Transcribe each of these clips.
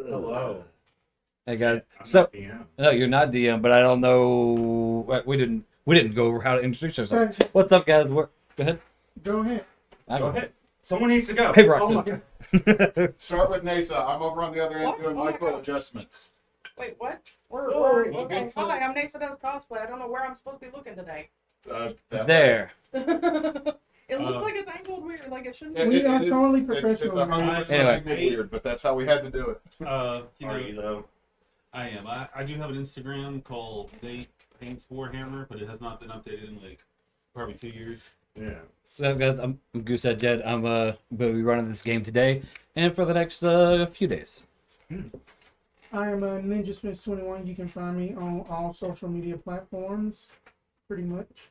Hello. Hey guys. I'm So not DM. no, you're not DM, but I don't know. We didn't go over how to introduce ourselves. What's up, guys? Go ahead. Go ahead. Go ahead. Someone needs to go. Paper rock. Oh my scissors. God. Start with Neysa. I'm over on the other end What? doing Oh my micro God. adjustments. Wait, what? Okay. Hi, I'm Neysa does cosplay. I don't know where I'm supposed to be looking today. That There. It looks like it's angled weird, like it shouldn't It- be. it- We are it's- totally it's professional, 100% Anyway. angled weird, but that's how we had to do it. You Are know, you though? I am. I do have an Instagram called Nate Paints Warhammer, but it has not been updated in like probably 2 years. yeah. So guys, I'm Goosehead Jed. I'm will be running this game today and for the next few days. I am a NinjaSpence 21. You can find me on all social media platforms, pretty much.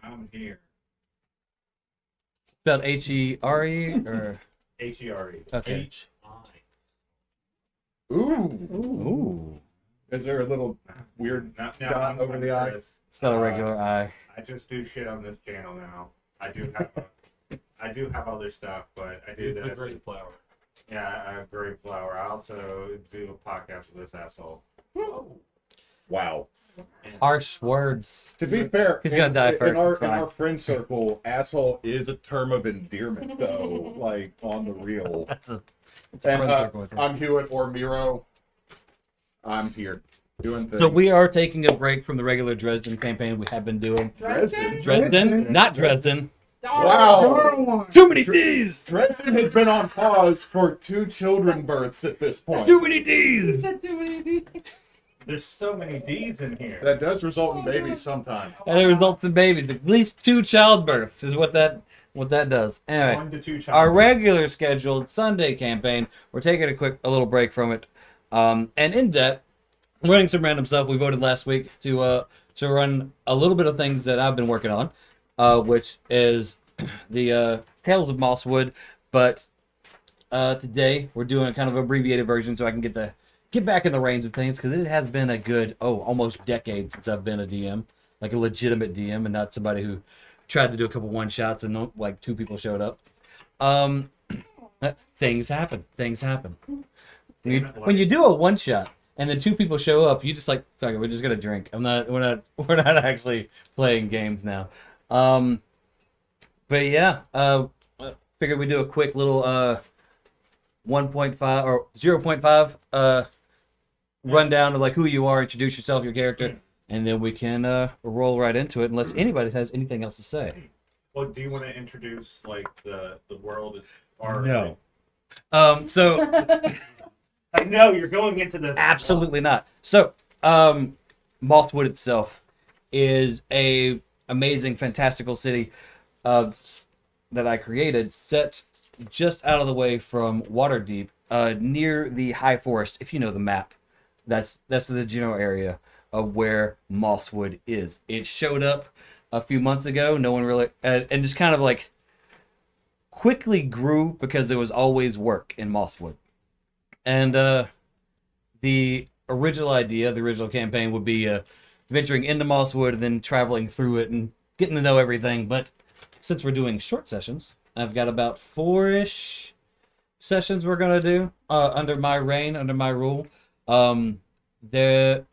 I'm here. Spelled H-E-R-E or H-E-R-E. okay. H-I. Ooh. Ooh, Is there a little weird No, dot over the eye? Chris. it's not a regular eye. I just do shit on this channel now. I do have other stuff, but I do It's the this. great flower. Yeah, I have Gravefower. I also do a podcast with this asshole. Oh. Wow. Harsh words. To be fair, He's gonna die first, in our it's fine. friend circle, asshole is a term of endearment, though. Like on the real. That's a And friend circle, isn't it? I'm Hewitt or Miro. I'm here doing things. So we are taking a break from the regular Dresden campaign we have been doing. Dresden? Dresden, not Dresden. Wow. Darn one. Too many D's. Dresden has been on pause for 2 children births at this point. Too many You D's. said too many D's. There's so many D's in here. That does result in babies sometimes. And it results in babies. At least 2 childbirths is what that does. Anyway. 1 to 2 Our children. regular scheduled Sunday campaign, we're taking a little break from it, and in that, running some random stuff. We voted last week to run a little bit of things that I've been working on, which is the Tales of Mosswood. But today we're doing a kind of abbreviated version so I can get back in the reins of things, because it has been a good almost decade since I've been a DM, like a legitimate DM, and not somebody who tried to do a couple one shots and like 2 people showed up. Things happen. When you do a one shot and then 2 people show up, you just like, fuck it, we're just gonna drink. We're not actually playing games now. But yeah, figured we'd do a quick little 1.5 or 0.5 rundown of like who you are, introduce yourself, your character, and then we can roll right into it unless anybody has anything else to say. Well, do you want to introduce like the world? Or No. So I know you're going into the absolutely not. So, Mosswood itself is a amazing, fantastical city that I created, set just out of the way from Waterdeep, near the High Forest. If you know the map, that's the general area of where Mosswood is. It showed up a few months ago. No one really, and just kind of like quickly grew because there was always work in Mosswood. And the original idea, the original campaign would be venturing into Mosswood and then traveling through it and getting to know everything. But since we're doing short sessions, I've got about 4-ish sessions we're going to do under my reign, under my rule. We're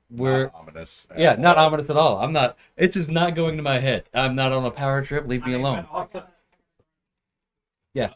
Not ominous. at yeah, not all. ominous at all. I'm not. It's just not going to my head. I'm not on a power trip. Leave me alone. But also, Yeah.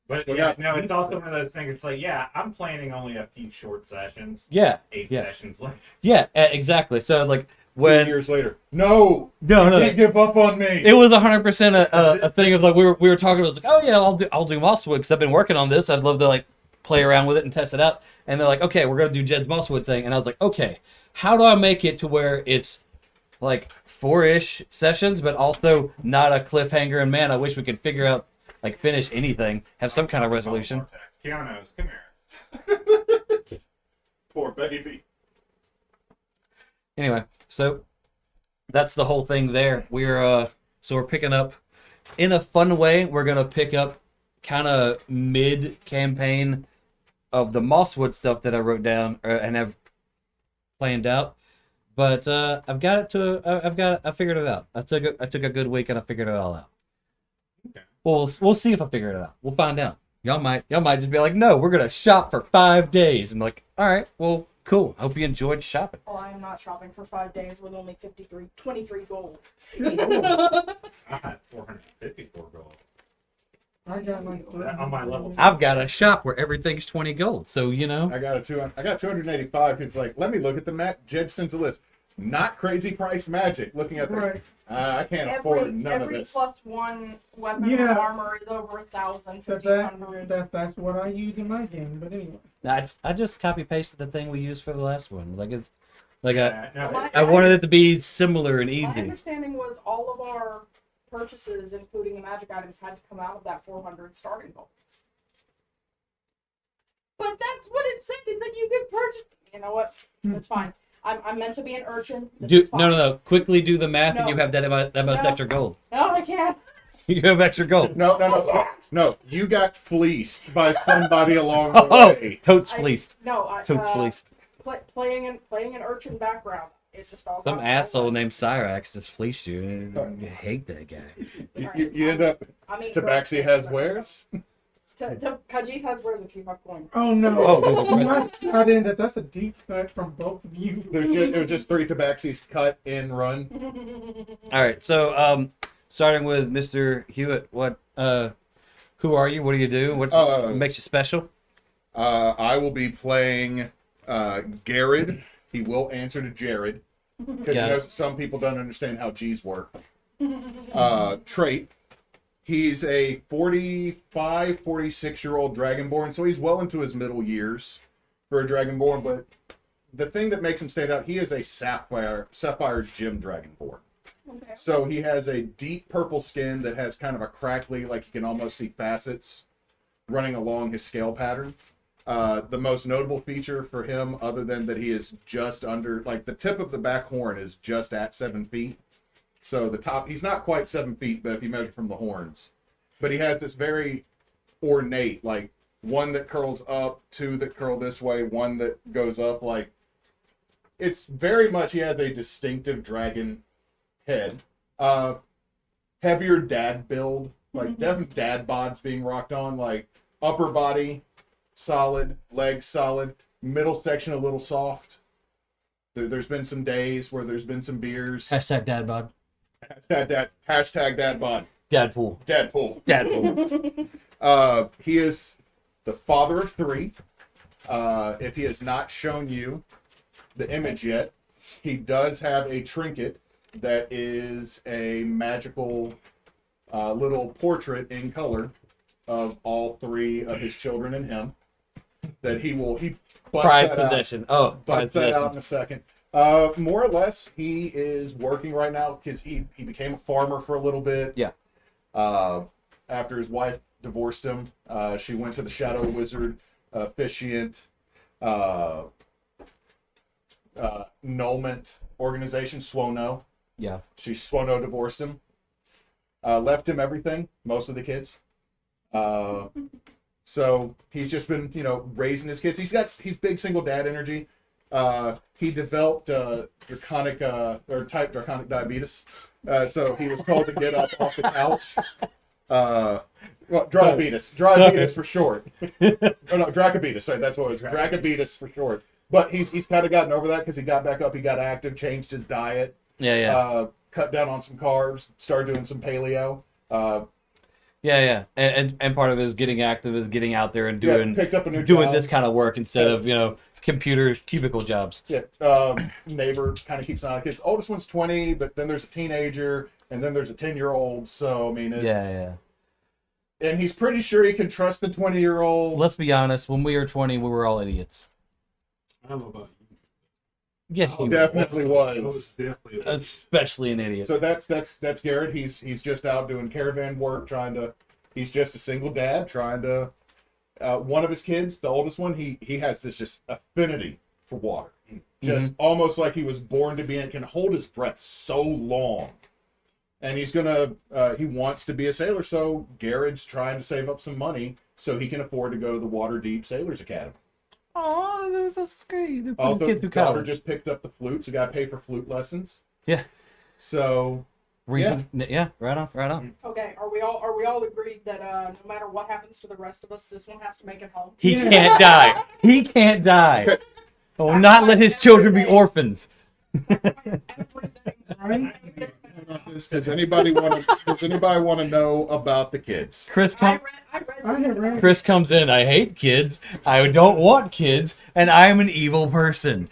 But Well, yeah, yeah. no, it's also one of those things. It's like, yeah, I'm planning only a few short sessions. Yeah, 8 yeah. sessions later. yeah, exactly. So like 2 when years later. No! no, You no, can't give up on me! it was 100% a thing of like we were talking. I was like, oh yeah, I'll do Mosswood because I've been working on this. I'd love to like play around with it and test it out. And they're like, okay, we're gonna do Jed's Mosswood thing. And I was like, okay, how do I make it to where it's like 4-ish sessions, but also not a cliffhanger? And man, I wish we could figure out like finish anything, have some kind of resolution. Keanu's, come here. Poor baby. Anyway, so that's the whole thing there. We're picking up in a fun way. We're gonna pick up kind of mid-campaign of the Mosswood stuff that I wrote down and have planned out. But I figured it out. I took a good week and I figured it all out. Okay. Well, we'll see if I figured it out. We'll find out. Y'all might just be like, no, we're gonna shop for 5 days. And like, all right, well, cool. Hope you enjoyed shopping. Well, I am not shopping for 5 days with only 23 gold. I had 454 gold. I got like On my level. I've got a shop where everything's 20 gold. So you know, I got 285 because like, let me look at the map. Jed sends a list. Not crazy price magic. Looking at the, Right. I can't afford none of Every this. +1 weapon Yeah. or armor is over 1,000, That's 1,500. that's what I use in my game. But anyway, I just copy pasted the thing we used for the last one. Like it's like No, I wanted it to be similar and My easy. understanding was all of our purchases, including the magic items, had to come out of that 400 starting gold. But that's what it said. It said you could purchase. You know what? It's fine. I'm meant to be an urchin. This is fine. No. Quickly do the math, and No. you have that much No. extra gold. No, I can't. You have extra gold. No. You got fleeced by somebody along the Oh, way. totes I- fleeced. No, I Totes fleeced. playing an urchin background is just all. Some about asshole fun. named Cyrax just fleeced you. You hate that guy. You end up. I mean, Tabaxi has wares. Khajiit has wares if you have coin. oh no, Oh, I'm not excited that that's a deep cut from both of you. It was just 3 Tabaxis cut in run. All right, so starting with Mr. Hewitt, who are you? What do you do? What makes you special? I will be playing Garid. He will answer to Jared because Got he it. knows that some people don't understand how G's work. Trait. He's a 45, 46-year-old Dragonborn, so he's well into his middle years for a Dragonborn. But the thing that makes him stand out, he is a Sapphire Gem Dragonborn. Okay. So he has a deep purple skin that has kind of a crackly, like you can almost see facets running along his scale pattern. The most notable feature for him, other than that he is just under, like the tip of the back horn is just at 7 feet. So the top, he's not quite 7 feet, but if you measure from the horns. But he has this very ornate, like one that curls up, 2 that curl this way, 1 that goes up. Like it's very much, he has a distinctive dragon head. Heavier dad build, like definite dad bods being rocked on, like upper body solid, legs solid, middle section a little soft. There's been some days where there's been some beers. Hashtag dad bod. Hashtag dad bod. Dadpool. Deadpool. Dadpool. He is the father of 3. If he has not shown you the image yet, he does have a trinket that is a magical little portrait in color of all 3 of his children and him. That he busts Prized that out. possession. Oh, Bust prized that out possession. in a second. More or less, he is working right now because he became a farmer for a little bit. Yeah. After his wife divorced him, she went to the Shadow Wizard officiant annulment organization, Swono. Yeah. Swono divorced him. Left him everything, most of the kids. So he's just been, raising his kids. He's big single dad energy. He developed type draconic diabetes. So he was told to get up off the couch. Diabetes for short. Oh no, Dracobetes. Sorry, that's what it was. Dracobetes for short. But he's kind of gotten over that because he got back up. He got active, changed his diet. Yeah. Cut down on some carbs. Started doing some paleo. Yeah. And part of it is getting active, is getting out there and doing picked up a new doing job. this kind of work instead of computer cubicle jobs. Yeah, neighbor kind of keeps an eye on the kids. Oldest one's 20, but then there's a teenager, and then there's a 10-year-old. So I mean, Yeah. And he's pretty sure he can trust the 20-year-old. Let's be honest. When we were 20, we were all idiots. I don't know about you. Yes, He you definitely I was was. definitely especially an idiot. So that's Garid. He's just out doing caravan work, he's just a single dad trying to. One of his kids, the oldest one, he has this just affinity for water, just almost like he was born to be in it. Can hold his breath so long, and he wants to be a sailor. So Garid's trying to save up some money so he can afford to go to the Waterdeep Sailors Academy. Oh, that's great. They're putting Also, kid through daughter college. just picked up the flute, so got to pay for flute lessons. Yeah. So Reason? Yeah. Right on. Right on. Okay, are we all agreed that no matter what happens to the rest of us, this one has to make it home? He Yeah. can't die. He can't die. Okay. I will not let his children be orphans. Everything. Does anybody want to know about the kids? Chris I I have read. Chris comes in. I hate kids. I don't want kids, and I am an evil person.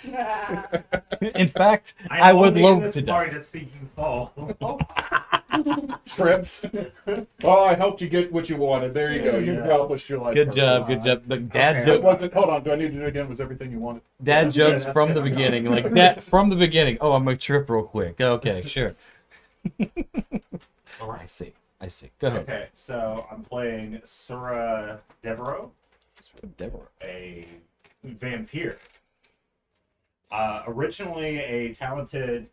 In fact, I I'm would only love in this to die. party to see you fall. Trips. Well, I helped you get what you wanted. There you go. You accomplished your life. Good purpose. job. Good job. Look, dad Okay. It jokes. wasn't. Hold on. Do I need to do it again? Was everything you wanted? Dad jokes that's from good. the beginning, like that from the beginning. Oh, I'm gonna trip real quick. Okay, sure. All right. I see. I see. Go ahead. Okay, so I'm playing Sura Devereaux, Deborah. a vampire. Originally a talented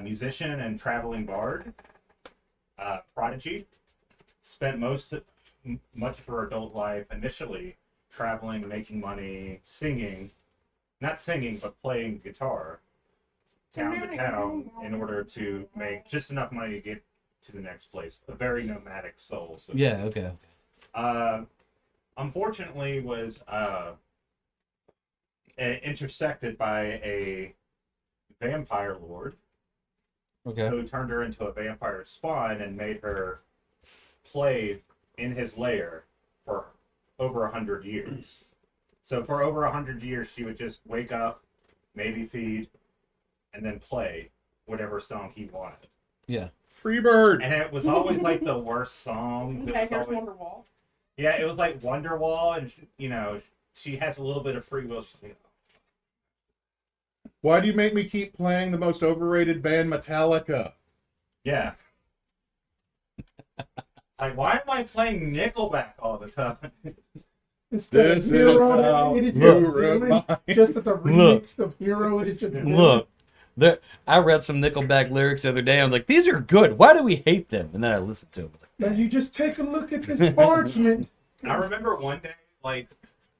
musician and traveling bard, prodigy. Spent much of her adult life initially traveling, making money, singing. Not singing, but playing guitar, town to town, in order to make just enough money to get to the next place. A very nomadic soul. So Yeah. Okay. unfortunately was intersected by a vampire lord Okay. who turned her into a vampire spawn and made her play in his lair for over 100 years. So for over 100 years, she would just wake up, maybe feed, and then play whatever song he wanted. Yeah. Freebird. And it was always like the worst song. It Okay, was here's always- Wonderwall. Yeah, it was like Wonderwall, and she has a little bit of free will. She's like, Why do you make me keep playing the most overrated band, Metallica? yeah. Like, why am I playing Nickelback all the time? Instead This of is Hero, how it is you just remind- villain. Just at the remix of Hero, it is just villain. Look, I read some Nickelback lyrics the other day. I was like, these are good. Why do we hate them? And then I listened to them. Now you just take a look at this parchment. I remember one day, like,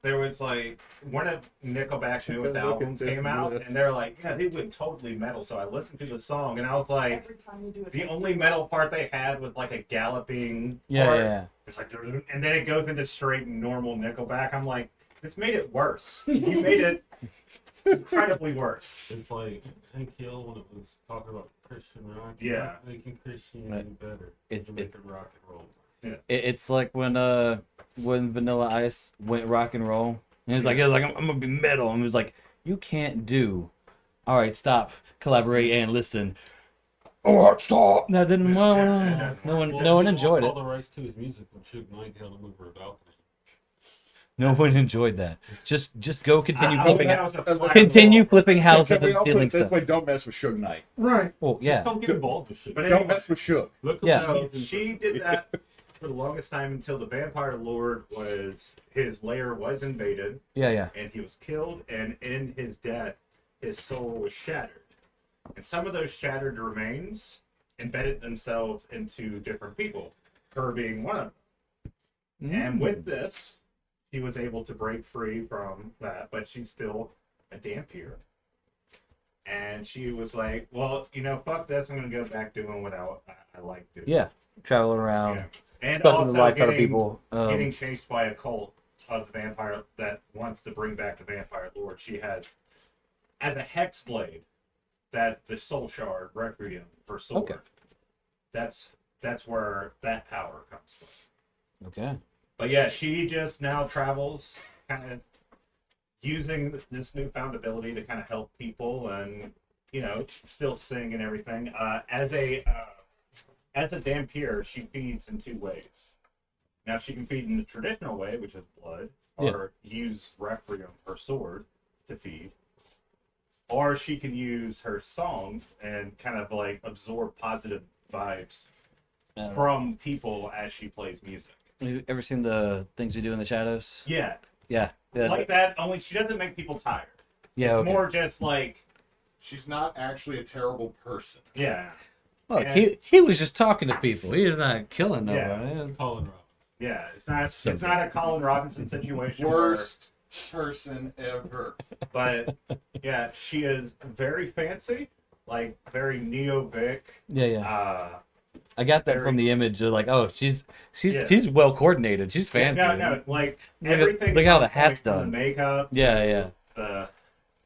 there was like one of Nickelback's newest Look at albums this came out, list. and they're like, yeah, they went totally metal. So I listened to the song, and I was like, Every time you do it. the only metal part they had was like a galloping Yeah, part. yeah. It's like, and then it goes into straight normal Nickelback. I'm like, this made it worse. You made it incredibly worse. It's like Hank Hill when it was talking about Christian rock. Yeah. Making Christianity better. It's- to make it rock and roll. It's like when Vanilla Ice went rock and roll. And he's like, I'm gonna be metal. And he was like, you can't do. All right, stop, collaborate, and listen. Oh, stop! That didn't. Well, no one enjoyed all it. the rights to his music when Suge Knight held him over a balcony. No one enjoyed that. Just go continue I flipping. think that was a flag Continue wall. flipping houses Can we and all put stealing it this stuff. way? Don't mess with Suge Knight. Right. Oh yeah. Just don't get involved with shit. But Don't anyway, mess with Suge. Look Yeah. up she did that for the longest time until the vampire lord his lair was invaded, Yeah. and he was killed, and in his death his soul was shattered, and some of those shattered remains embedded themselves into different people, her being one of them. And with this, she was able to break free from that, but she's still a vampire. And she was like, well, fuck this, I'm gonna go back doing what I like doing. Yeah. Traveling around, Yeah. And sucking also the life out of getting- people. getting chased by a cult of the vampire that wants to bring back the vampire lord. She has, as a hex blade, that the soul shard requiem her sword. Okay. That's where that power comes from. Okay. But yeah, she just now travels, kind of using this newfound ability to kind of help people and still sing and everything. As a vampire, she feeds in two ways. Now she can feed in the traditional way, which is blood, or use Requiem, her sword, to feed. Or she can use her songs and kind of like absorb positive vibes from people as she plays music. Have you ever seen the things you do in the shadows? Yeah, Yeah. like that, only she doesn't make people tired. Yeah. It's Okay. more just like, She's not actually a terrible person. yeah. Look, and- he was just talking to people. He was not killing nobody. Yeah. It was- Colin Robbins. Yeah, it's not So it's not a Colin Robinson situation. Worst person ever. But yeah, she is very fancy, like very neo-Vic, Yeah. I got that from the image of like, oh, she's Yeah. she's well coordinated. She's fancy. No, like Look at- everything. look how the on point hat's from done. The makeup. Yeah.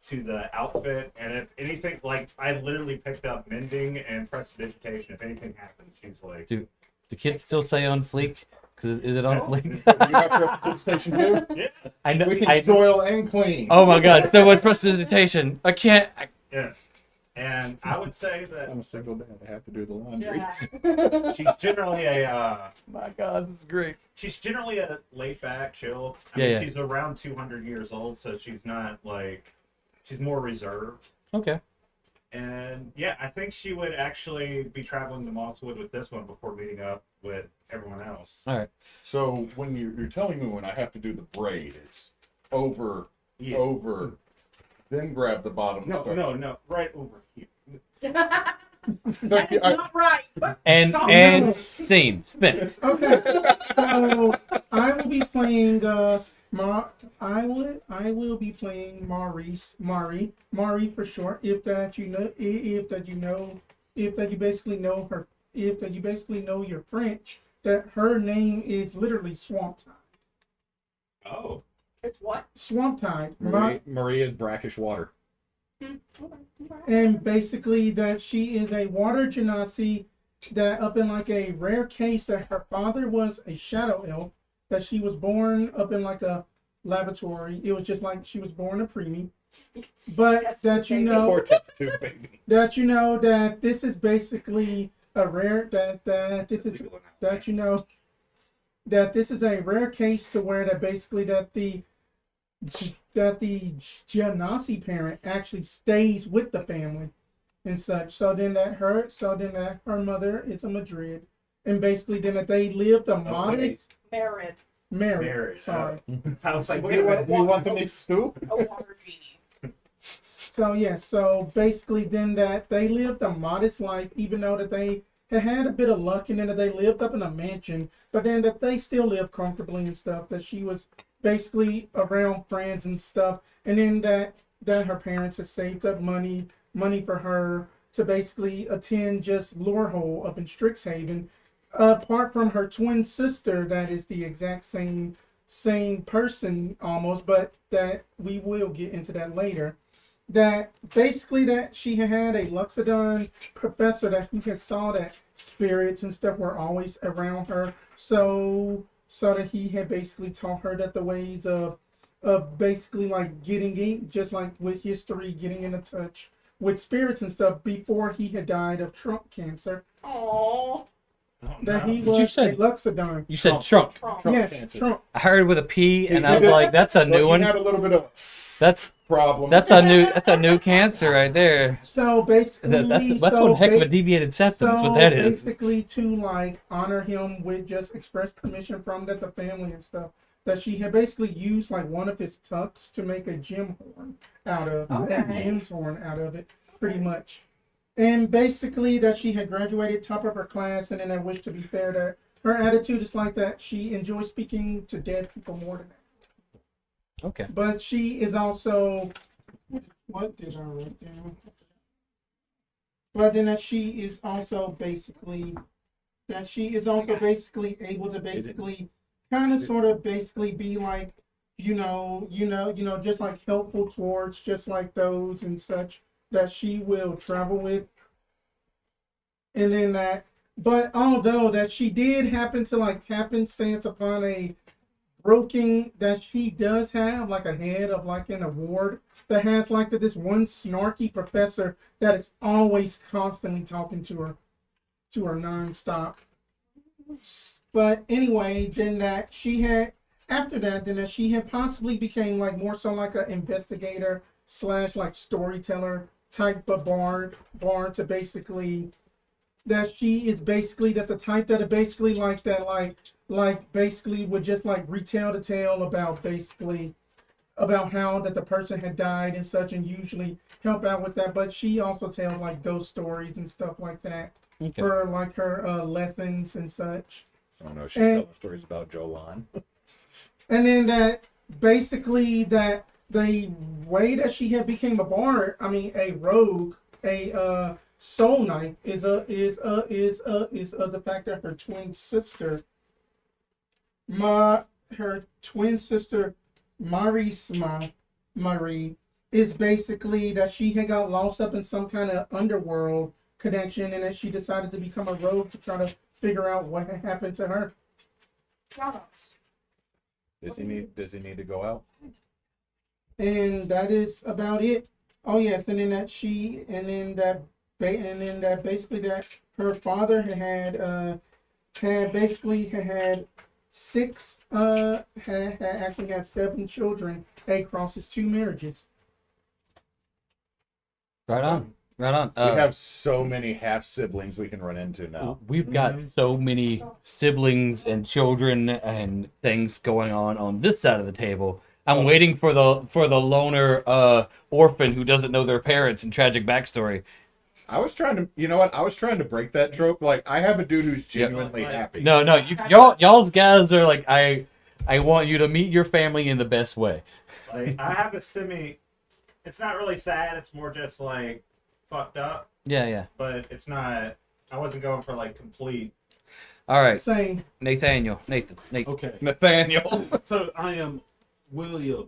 To the outfit, and if anything, like I literally picked up mending and prestidigitation. If anything happens, she's like, Do kids still say on fleek? Because is it on No. fleek? You got prestidigitation too? yeah, I know. We can soil and clean. Oh my god, so much prestidigitation. I can't. yeah. And I would say I'm a that single dad. I have to do the laundry. Yeah. she's generally a My god, this is great. laid back, chill. I Yeah, mean, yeah. she's around 200 years old, so she's not like she's more reserved. Okay. And yeah, I think she would actually be traveling to Mosswood with this one before meeting up with everyone else. All right. So when you're telling me when I have to do the braid, it's over, Yeah. over, then grab the bottom. No, start. no, right over here. That Thank is you. not right. And Stop. and scene. Spence. Okay, so I will be playing I will be playing Maree for short. If you basically know your French, that her name is literally Swamp Tide. Oh. It's what? Swamp Tide. Maree is brackish water. Okay. And basically that she is a water genasi that up in like a rare case that her father was a shadow elf, that she was born up in like a laboratory. It was just like she was born a preemie. But Test that you baby. know Or test tube baby. that you know that this is basically a rare that this is that you know that this is a rare case to where that basically that the Genasi parent actually stays with the family and such. So then that her mother is a Madrid, and basically then that they lived a modest Married. marriage. Sorry. I was like, Do wait you a want, minute. do you want the nice stew? A water genie. So yeah, so basically then that they lived a modest life, even though that they had a bit of luck, and then that they lived up in a mansion, but then that they still lived comfortably and stuff. That she was basically around friends and stuff, and then that her parents had saved up money for her to basically attend just Lorehole up in Strixhaven. Apart from her twin sister, that is the exact same person almost, but that we will get into that later. That basically that she had a Luxodon professor that who had saw that spirits and stuff were always around her, so that he had basically taught her that the ways of basically like getting just like with history, getting in touch with spirits and stuff before he had died of trunk cancer. Aww. Oh, That no. he You was said- a Luxodon. You said trunk. Trump. Yes, cancer. trunk. I heard with a P, and I He was did- like, "That's a new But one. he had a little bit of That's problem. that's a new cancer right there. So basically, That's one heck of a deviated septum. That's what that is. Basically, to like honor him with just express permission from that the family and stuff, that she had basically used like one of his tucks to make a gem horn out of Okay. a gem's horn out of it, pretty much. And basically that she had graduated top of her class, and then I wish to be fair to her attitude is like that she enjoys speaking to dead people more than that. Okay. But she is also, what did I write down? But then that she is also basically able to basically kind of sort of basically be like, just like helpful towards just like those and such that she will travel with. And then that, but although that she did happen to like happenstance upon a broken, that she does have like a head of like an award that has like this one snarky professor that is always constantly talking to her nonstop. But anyway, then that she had after that, then that she had possibly became like more so like an investigator / like storyteller type of bard to basically that she is basically that the type that are basically like that like basically would just like retell the tale about basically about how that the person had died and such, and usually help out with that. But she also tells like ghost stories and stuff like that Okay. for like her lessons and such. Oh no, she's And- telling stories about Jolan. And then that basically that the way that she had became a bard, I mean a rogue, soul knife is the fact that her twin sister, Maree, is basically that she had got lost up in some kind of underworld connection, and that she decided to become a rogue to try to figure out what had happened to her. Shadows. Does he need to go out? And that is about it. Oh yes, and then that basically that her father had six had actually had 7 children across his 2 marriages. Right on. Right on. We have so many half siblings we can run into now. We've got so many siblings and children and things going on this side of the table. I'm waiting for the loner orphan who doesn't know their parents and tragic backstory. I was trying to, you know what? I was trying to break that trope. Like, I have a dude who's genuinely happy. No, y'all's guys are like, I want you to meet your family in the best way. Like, I have a it's not really sad, it's more just like fucked up. Yeah. But it's not, I wasn't going for like complete. All right. Same. Nathan. Okay. Nathaniel. So I am William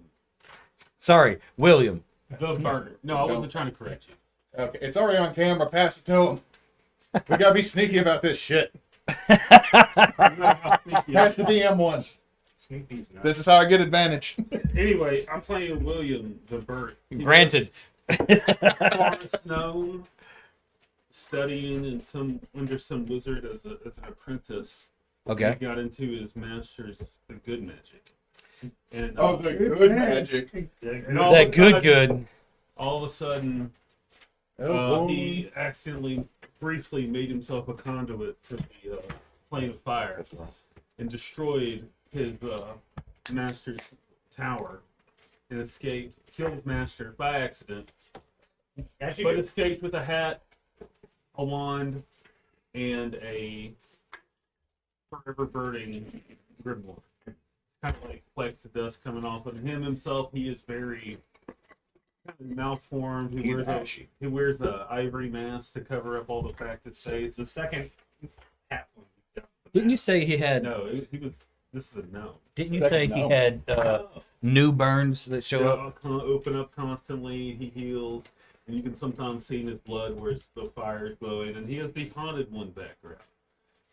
Sorry, William. the Burner. No, I wasn't trying to correct you. Okay, it's already on camera. Pass it to him. We gotta be sneaky about this shit. Pass the DM one. Sneak these nuts. This is how I get advantage. Anyway, I'm playing William the Bird. Granted. Forest gnome, studying under some wizard as an apprentice. Okay. He got into his master's the good magic. And Oh, the good magic. and all That of a sudden- good. All of a sudden, Oh, he accidentally, briefly made himself a conduit for the plane of fire that's wrong. and destroyed his master's tower and escaped, killed his master by accident, As you but do. escaped with a hat, a wand, and a forever burning grimoire. Kind of like flecks of dust coming off of him himself. He is very kind of malformed. He's ashy. He wears a ivory mask to cover up all the fact that It's face. the second half one. Didn't you say he had? No, he was. This is a no. Didn't you Second say he no. had new burns that show up? Open up constantly. He heals, and you can sometimes see in his blood where the fire is glowing. And he has the haunted one background.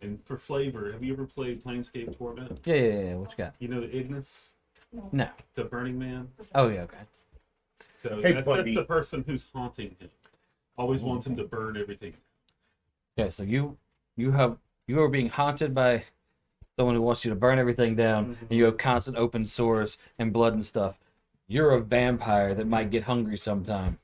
And for flavor, have you ever played Planescape Torment? Yeah. What you got? You know the Ignis, No. the Burning Man. Oh yeah. Okay. So Hey, that's buddy. the person who's haunting him. Always wants him to burn everything. Okay. So you are being haunted by someone who wants you to burn everything down, and you have constant open sores and blood and stuff. You're a vampire that might get hungry sometime.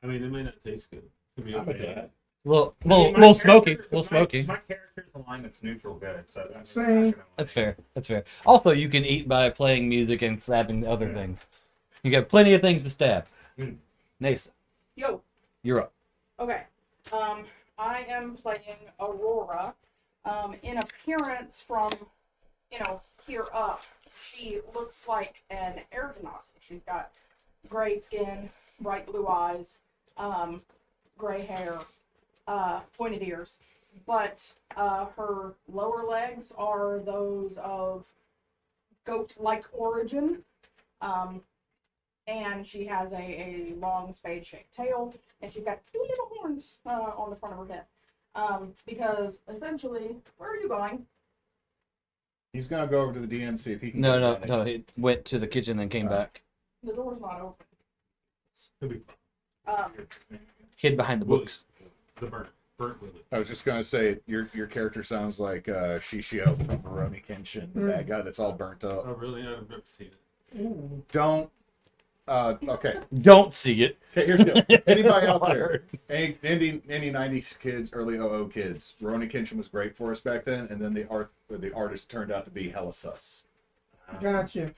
I mean, it may not taste good. It could be I'm a okay. dad. Little My smoky. character- Little smoky. My character's alignment's neutral good. So that's Same. That's fair. That's fair. Also, you can eat by playing music and stabbing other things. You got plenty of things to stab. Mm. Neysa, Yo. you're up. Okay. I am playing Aurora. In appearance from, here up, she looks like an air genasi. She's got gray skin, bright blue eyes, gray hair, pointed ears. But her lower legs are those of goat-like origin. And she has a long spade-shaped tail, and she's got 2 little horns on the front of her head. Because essentially, where are you going? He's gonna go over to the DM see if he can. No. get advantage. It went to the kitchen and came back. The door's not open. Could be Hid behind the books. the burnt with it. I was just gonna say your character sounds like Shishio from Maroni Kenshin, the bad guy that's all burnt up. Oh, really? I've never seen it. Ooh. Don't. Okay. Don't see it. Okay, here's the deal. Anybody out there, any 90s kids, early 00 kids, Rurouni Kenshin was great for us back then, and then the artist turned out to be hella sus. Gotcha.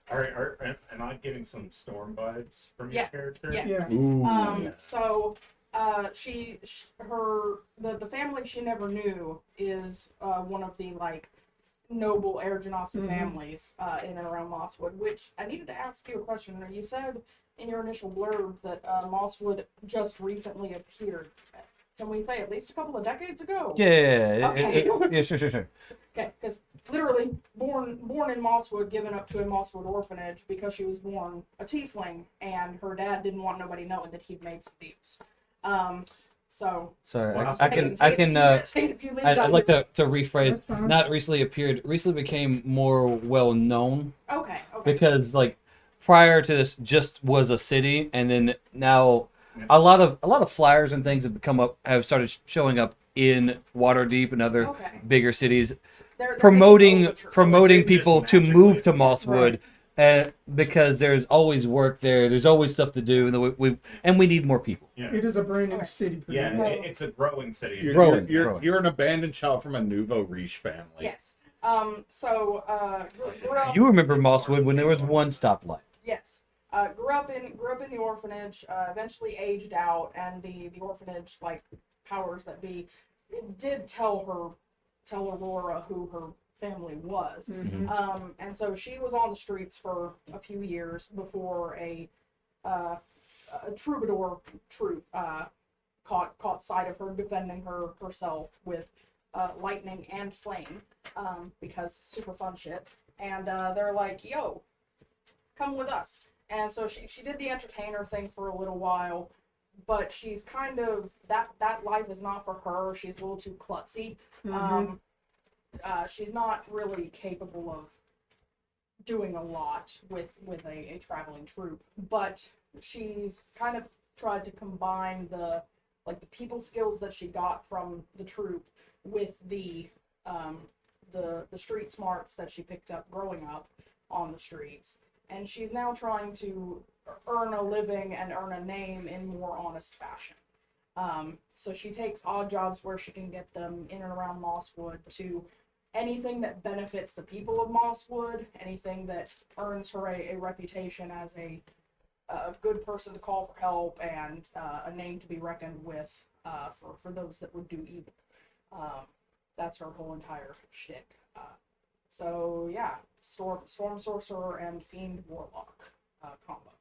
Am I getting some storm vibes from Yes, your character? yes. Yeah. Ooh. So, the family she never knew is one of the, noble Air Genasi Mhm. families in and around Mosswood. Which I needed to ask you a question. You said in your initial blurb that Mosswood just recently appeared. Can we say at least a couple of decades ago? Yeah. Okay. Yeah. Sure. Okay, because literally born in Mosswood, given up to a Mosswood orphanage because she was born a tiefling, and her dad didn't want nobody knowing that he'd made some deals. So Sorry, Wow. I can. I'd like to rephrase. That's fine. Not recently appeared. Recently became more well known Okay. because like prior to this just was a city, and then now a lot of flyers and things have started showing up in Waterdeep and other Okay. bigger cities They're promoting making overtures. promoting So they people just to move to magically- Mosswood, because there's always work there. There's always stuff to do, and we need more people. Yeah, It is a brand new Okay. city. pretty yeah, much. it's a growing city. You're, Growing, you're, growing. you're an abandoned child from a Nouveau Riche family. Yes. Grew up. You remember Mosswood when there was one stoplight. Yes. Grew up in the orphanage. Eventually aged out, and the orphanage powers that be did tell Aurora who her family was. Mhm. And so she was on the streets for a few years before a troubadour troupe caught sight of her defending herself with lightning and flame, because super fun shit. And they're like, "Yo, come with us." And so she did the entertainer thing for a little while, but she's kind of that life is not for her. She's a little too klutzy. She's not really capable of doing a lot with a traveling troupe, but she's kind of tried to combine the people skills that she got from the troupe with the street smarts that she picked up growing up on the streets, and she's now trying to earn a living and earn a name in more honest fashion. So she takes odd jobs where she can get them in and around Mosswood to anything that benefits the people of Mosswood, anything that earns her a reputation as a good person to call for help and a name to be reckoned with for those that would do evil. That's her whole entire shtick. So yeah, storm sorcerer and fiend warlock combo.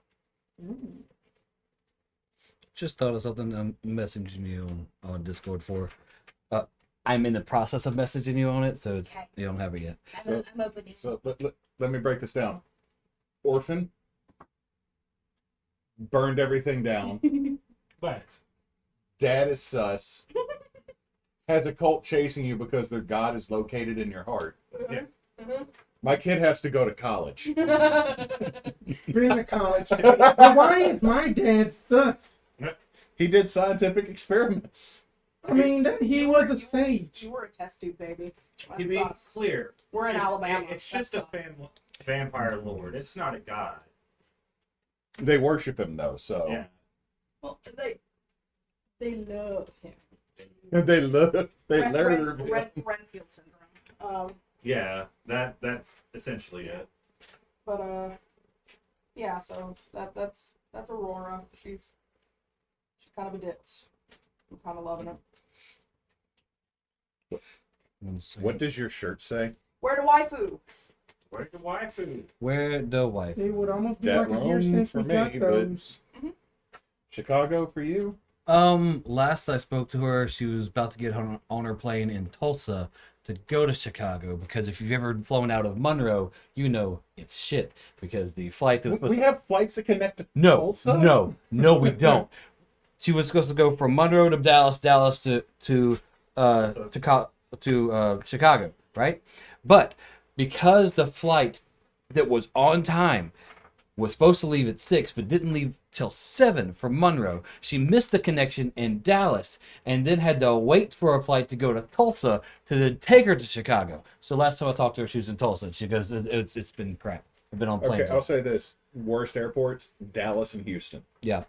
Just thought of something I'm messaging you on Discord for. I'm in the process of messaging you on it, so Okay. you don't have it yet. I'm opening. So let me break this down. Orphan burned everything down. But Dad is sus. Has a cult chasing you because their god is located in your heart. Yeah. My kid has to go to college. Been to college. But why is my dad sus? He did scientific experiments. I mean, that he was a sage. You were a test tube baby. To That's be us. clear, We're in it's- Alabama. It's just a That's us. vampire lord. It's not a god. They worship him though, so Yeah. Well, they love him. they love Renfield syndrome. Yeah, that's essentially it. But yeah. So that's Aurora. She's kind of a ditz. I'm kind of loving it. What does your shirt say? Where to waifu? Where's the waifu? Where the wife? It would almost be That like a year Rome since for we me, got but- those. Chicago for you? Last I spoke to her, she was about to get on her plane in Tulsa to go to Chicago, because if you've ever flown out of Monroe, you know it's shit, because the flight that was supposed We have flights that connect to No, Tulsa? no, we don't. She was supposed to go from Monroe to Dallas to Chicago, right? But because the flight that was on time was supposed to leave at 6, but didn't leave till 7 from Monroe, she missed the connection in Dallas and then had to wait for a flight to go to Tulsa to then take her to Chicago. So last time I talked to her, she was in Tulsa, and she goes, "It's been crap. I've been on planes." Okay, I'll say this. Worst airports, Dallas and Houston. Yeah,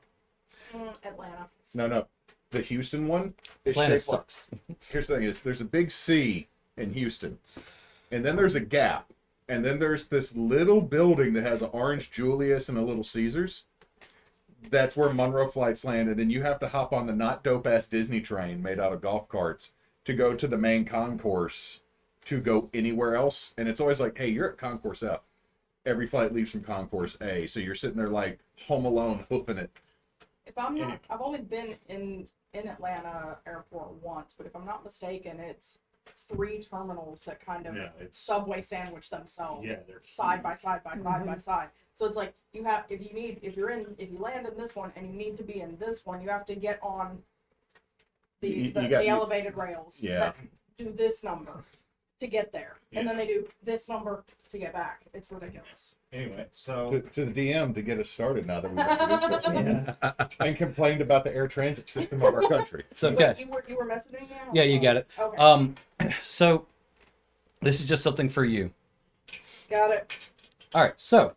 Atlanta. No. The Houston one is Atlanta shaped like... sucks. Here's the thing is, there's a big C in Houston. And then there's a gap. And then there's this little building that has an orange Julius and a little Caesars. That's where Monroe flights land. And then you have to hop on the not dope-ass Disney train made out of golf carts to go to the main concourse to go anywhere else, and it's always like, hey, you're at Concourse F. Every flight leaves from Concourse A, so you're sitting there like home alone, hoofing it. If I'm not, I've only been in Atlanta airport once, but if I'm not mistaken, it's 3 terminals that kind of subway sandwich themselves. Yeah, they're side by side by side by side. So it's like you have if you land in this one and you need to be in this one, you have to get on the elevated rails that do this number to get there, and then they do this number to get back. It's ridiculous. Anyway, so To the DM to get us started now that we've introduced ourselves and complained about the air transit system of our country. It's okay. Wait, you were messaging me? Yeah, you got it. Okay. So this is just something for you. Got it. All right, so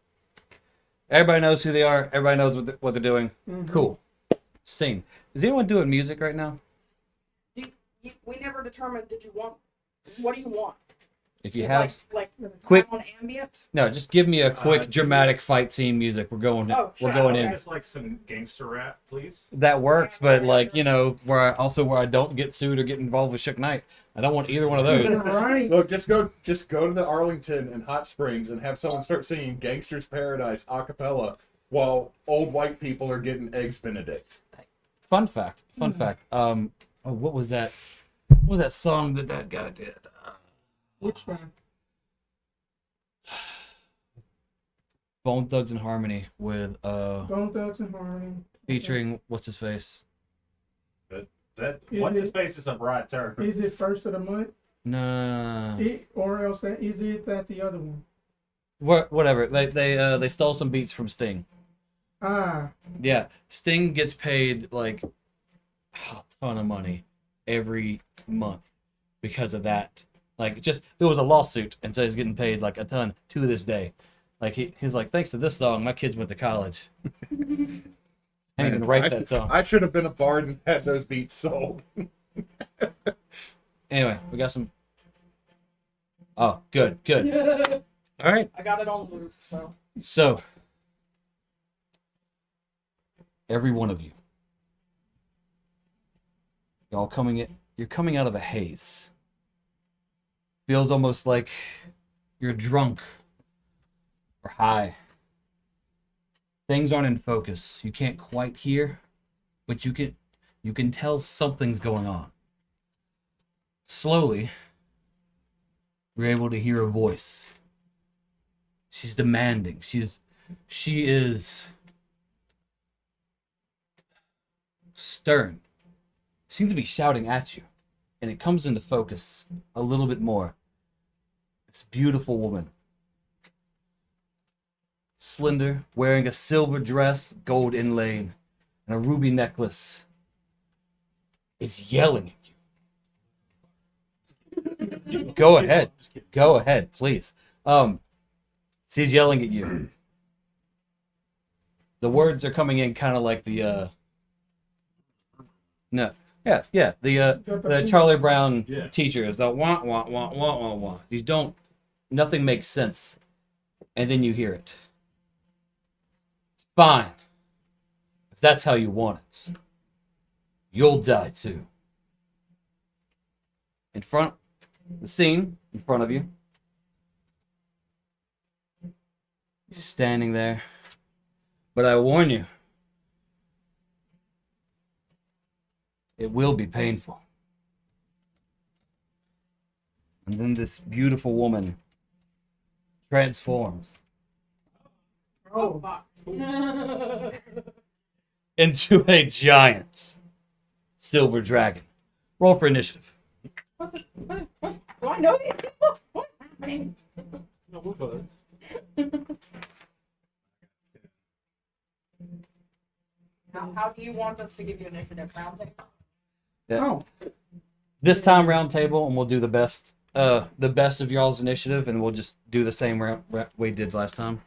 everybody knows who they are. Everybody knows what they're doing. Cool. Scene. Is anyone doing music right now? We never determined. What do you want? If you have like quick, on ambient. no, just give me a quick dramatic fight scene music. We're going. We're going in. just like some gangster rap, please. That works, but like where I don't get sued or get involved with Shook Knight. I don't want either one of those. Right. Look, just go to the Arlington and Hot Springs and have someone start singing "Gangster's Paradise" a cappella while old white people are getting eggs Benedict. Fun fact. Oh, what was that? What was that song that guy did? Which one? Bone Thugs and Harmony with Bone Thugs and Harmony. featuring what's his face? What's his face is a bright term. Is it first of the month? No. Or else is it that the other one? Whatever. They stole some beats from Sting. Ah. Yeah, Sting gets paid like a ton of money every month because of that. Like, just there was a lawsuit, and so he's getting paid like a ton to this day. Like he's like, thanks to this song, my kids went to college. I didn't even write that song. I should have been a bard and had those beats sold. Anyway, we got some. Oh, good. All right. I got it on loop, so. So, every one of you, y'all you're coming out of a haze. Feels almost like you're drunk or high. Things aren't in focus. You can't quite hear, but you can tell something's going on. Slowly, we're able to hear a voice. She's demanding. She is stern. Seems to be shouting at you, and it comes into focus a little bit more. This beautiful woman, slender, wearing a silver dress, gold inlaid, and a ruby necklace, is yelling at you. Go ahead, please. She's yelling at you. The words are coming in kind of like the the Charlie Brown teacher is the wah. Nothing makes sense, and then you hear it. Fine, if that's how you want it, you'll die too. The scene in front of you. She's standing there. But I warn you, it will be painful. And then this beautiful woman transforms Oh, fuck. into a giant silver dragon. Roll for initiative. Do I know these people? What's happening? No, we're fine. How do you want us to give you initiative? Round table? Yeah. Oh, This time round table, and we'll do the best of y'all's initiative, and we'll just do the same we did last time.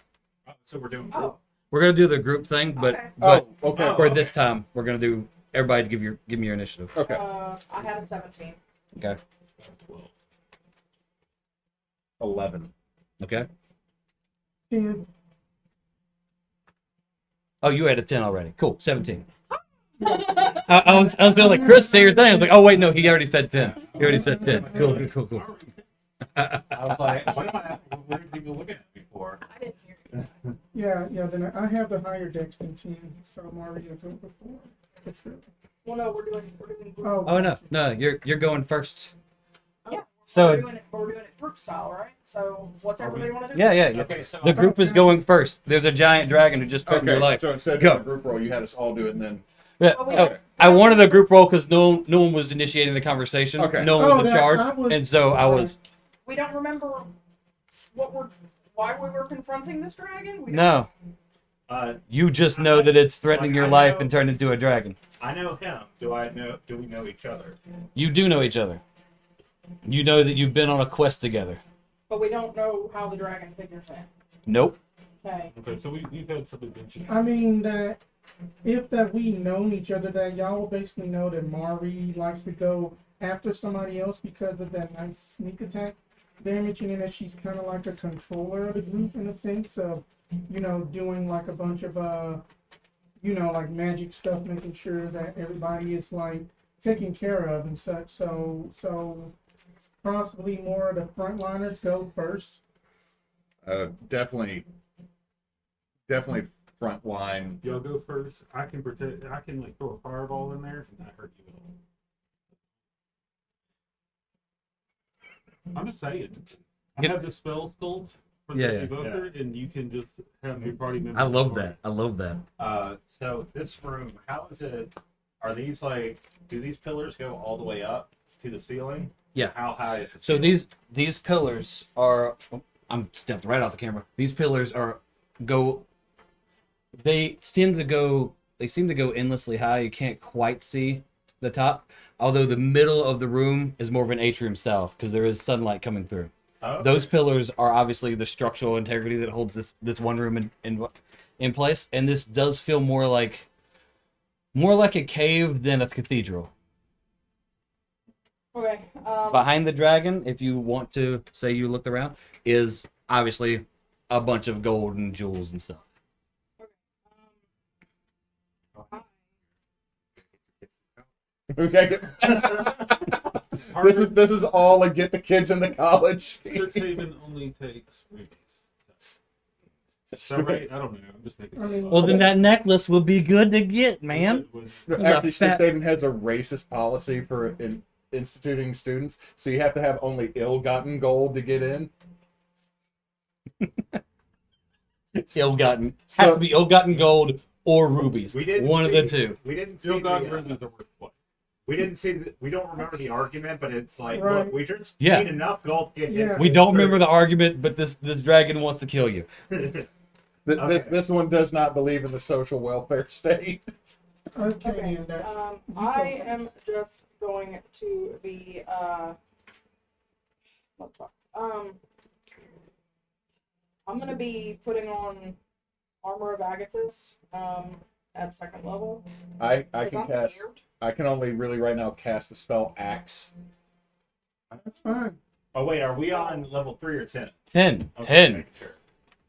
So we're doing. Oh, We're gonna do the group thing, but Okay. Okay. for this time, we're gonna do everybody to give me your initiative. Okay. I had a 17. Okay. 11. Okay. 10. Oh, you had a 10 already. Cool. 17. I was feeling like, Chris, say your thing. I was like, oh wait, no, he already said 10. He already said 10. Cool. I was like, what are people looking at me for? I didn't hear you. Yeah, then I have the higher dex than 10, so I'm already a bit before. For sure. Well, no, we're doing Oh, Oh no, you're going first. yeah. So- we're doing it group style, right? So what's everybody want to do? Yeah. Okay, so The group is going first. There's a giant dragon who just threatened your Okay, life. so instead of Go. doing a group roll, you had us all do it, and then Yeah. Well, we Oh, don't- I wanted a group roll because no one was initiating the conversation. Okay. No one Oh, was in that- charge, I was- and so I was. We don't remember why we were confronting this dragon. We don't- No, you just know that it's threatening your life and turned into a dragon. I know him. Do we know each other? You do know each other. You know that you've been on a quest together. But we don't know how the dragon figures in. Nope. Okay. Okay, so we've had some adventure. I mean that if that we known each other, that y'all will basically know that Maree likes to go after somebody else because of that nice sneak attack damage, and then that she's kind of like a controller of the group in a sense of, doing like a bunch of like magic stuff, making sure that everybody is like taken care of and such. So possibly more of the frontliners go first. definitely front line. Y'all go first. I can protect. I can like throw a fireball in there and not hurt you at all. I'm just saying. I have the spell sculpt for the Yeah. evoker, and you can just have your party members. I love that. I love that. So this room, how is it? Are these do these pillars go all the way up to the ceiling? Yeah. How high is the So ceiling? these pillars are. I'm stepped right out the camera. These pillars go. They seem to go endlessly high. You can't quite see the top. Although the middle of the room is more of an atrium style because there is sunlight coming through. Oh, Those pillars are obviously the structural integrity that holds this one room in place, and this does feel more like a cave than a cathedral. Okay. Behind the dragon, if you want to say you looked around, is obviously a bunch of gold and jewels and stuff. Okay. This is all to get the kids into college. Your saving only takes rubies. Is that right? I don't know. I'm just thinking. I mean, Well, then that necklace would be good to get, man. Actually, fat- Strixhaven has a racist policy for instituting students, so you have to have only ill-gotten gold to get in. Ill-gotten. So- Has to be ill-gotten gold or rubies. We didn't One of see- the two. We didn't see Still got the, rubies are worth what? we didn't see we don't remember the argument, but it's like, Right. look, we just Yeah. need enough gold to get Yeah. hit. We don't remember the argument, but this dragon wants to kill you. This one does not believe in the social welfare state. okay, Okay. and that. I am just going to be what the fuck? I'm gonna be putting on Armor of Agathis at second level. I 'cause can I'm cast. scared. I can only really right now cast the spell Axe. That's fine. Oh wait, are we on level 3 or 10? 10. Okay, 10. making sure.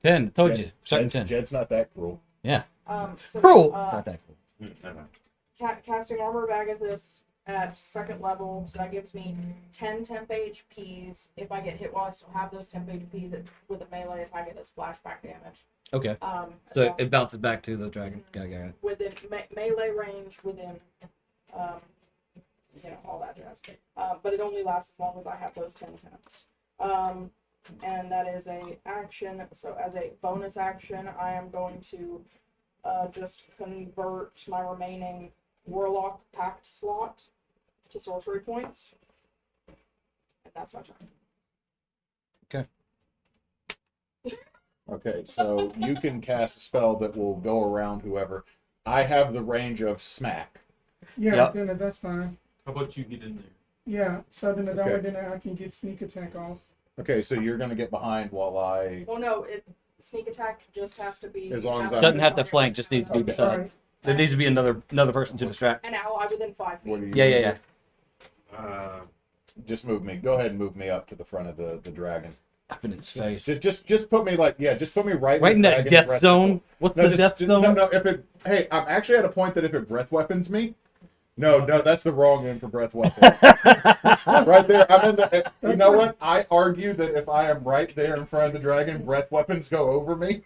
10. Told you. Starting Jed's, 10. Jed's not that cruel. Yeah. So, Cruel. Not that cool. casting Armor of Agathis at second level, so that gives me 10 temp HPs. If I get hit while I still have those temp HPs, with a melee attack, it does flashback damage. Okay. As So long- it bounces back to the dragon. Got it. within melee range, within, all that jazz. But it only lasts as long as I have those 10 temps. And that is a action. So as a bonus action, I am going to just convert my remaining Warlock Pact slot to sorcery points. And that's my turn. Okay, so you can cast a spell that will go around whoever. I have the range of smack. Yeah, Yep. then that's fine. How about you get in there? Yeah, so then that Okay. way then I can get sneak attack off. Okay, so you're gonna get behind while I. Well, no, sneak attack just has to be. As long as I'm- Doesn't have to flank, just needs to be Okay. beside. Right. There needs to be another person to distract. An ally within 5 feet. What do you? Yeah. Just move me. Go ahead and move me up to the front of the dragon. Up in its face. Just put me just put me right. Right in the that dragon's death breath zone. weapon. What's No, the just- death just- zone? No, if it. Hey, I'm actually at a point that if it breath weapons me, No, that's the wrong end for breath weapon. Right there, I'm in the. You know what? I argue that if I am right there in front of the dragon, breath weapons go over me.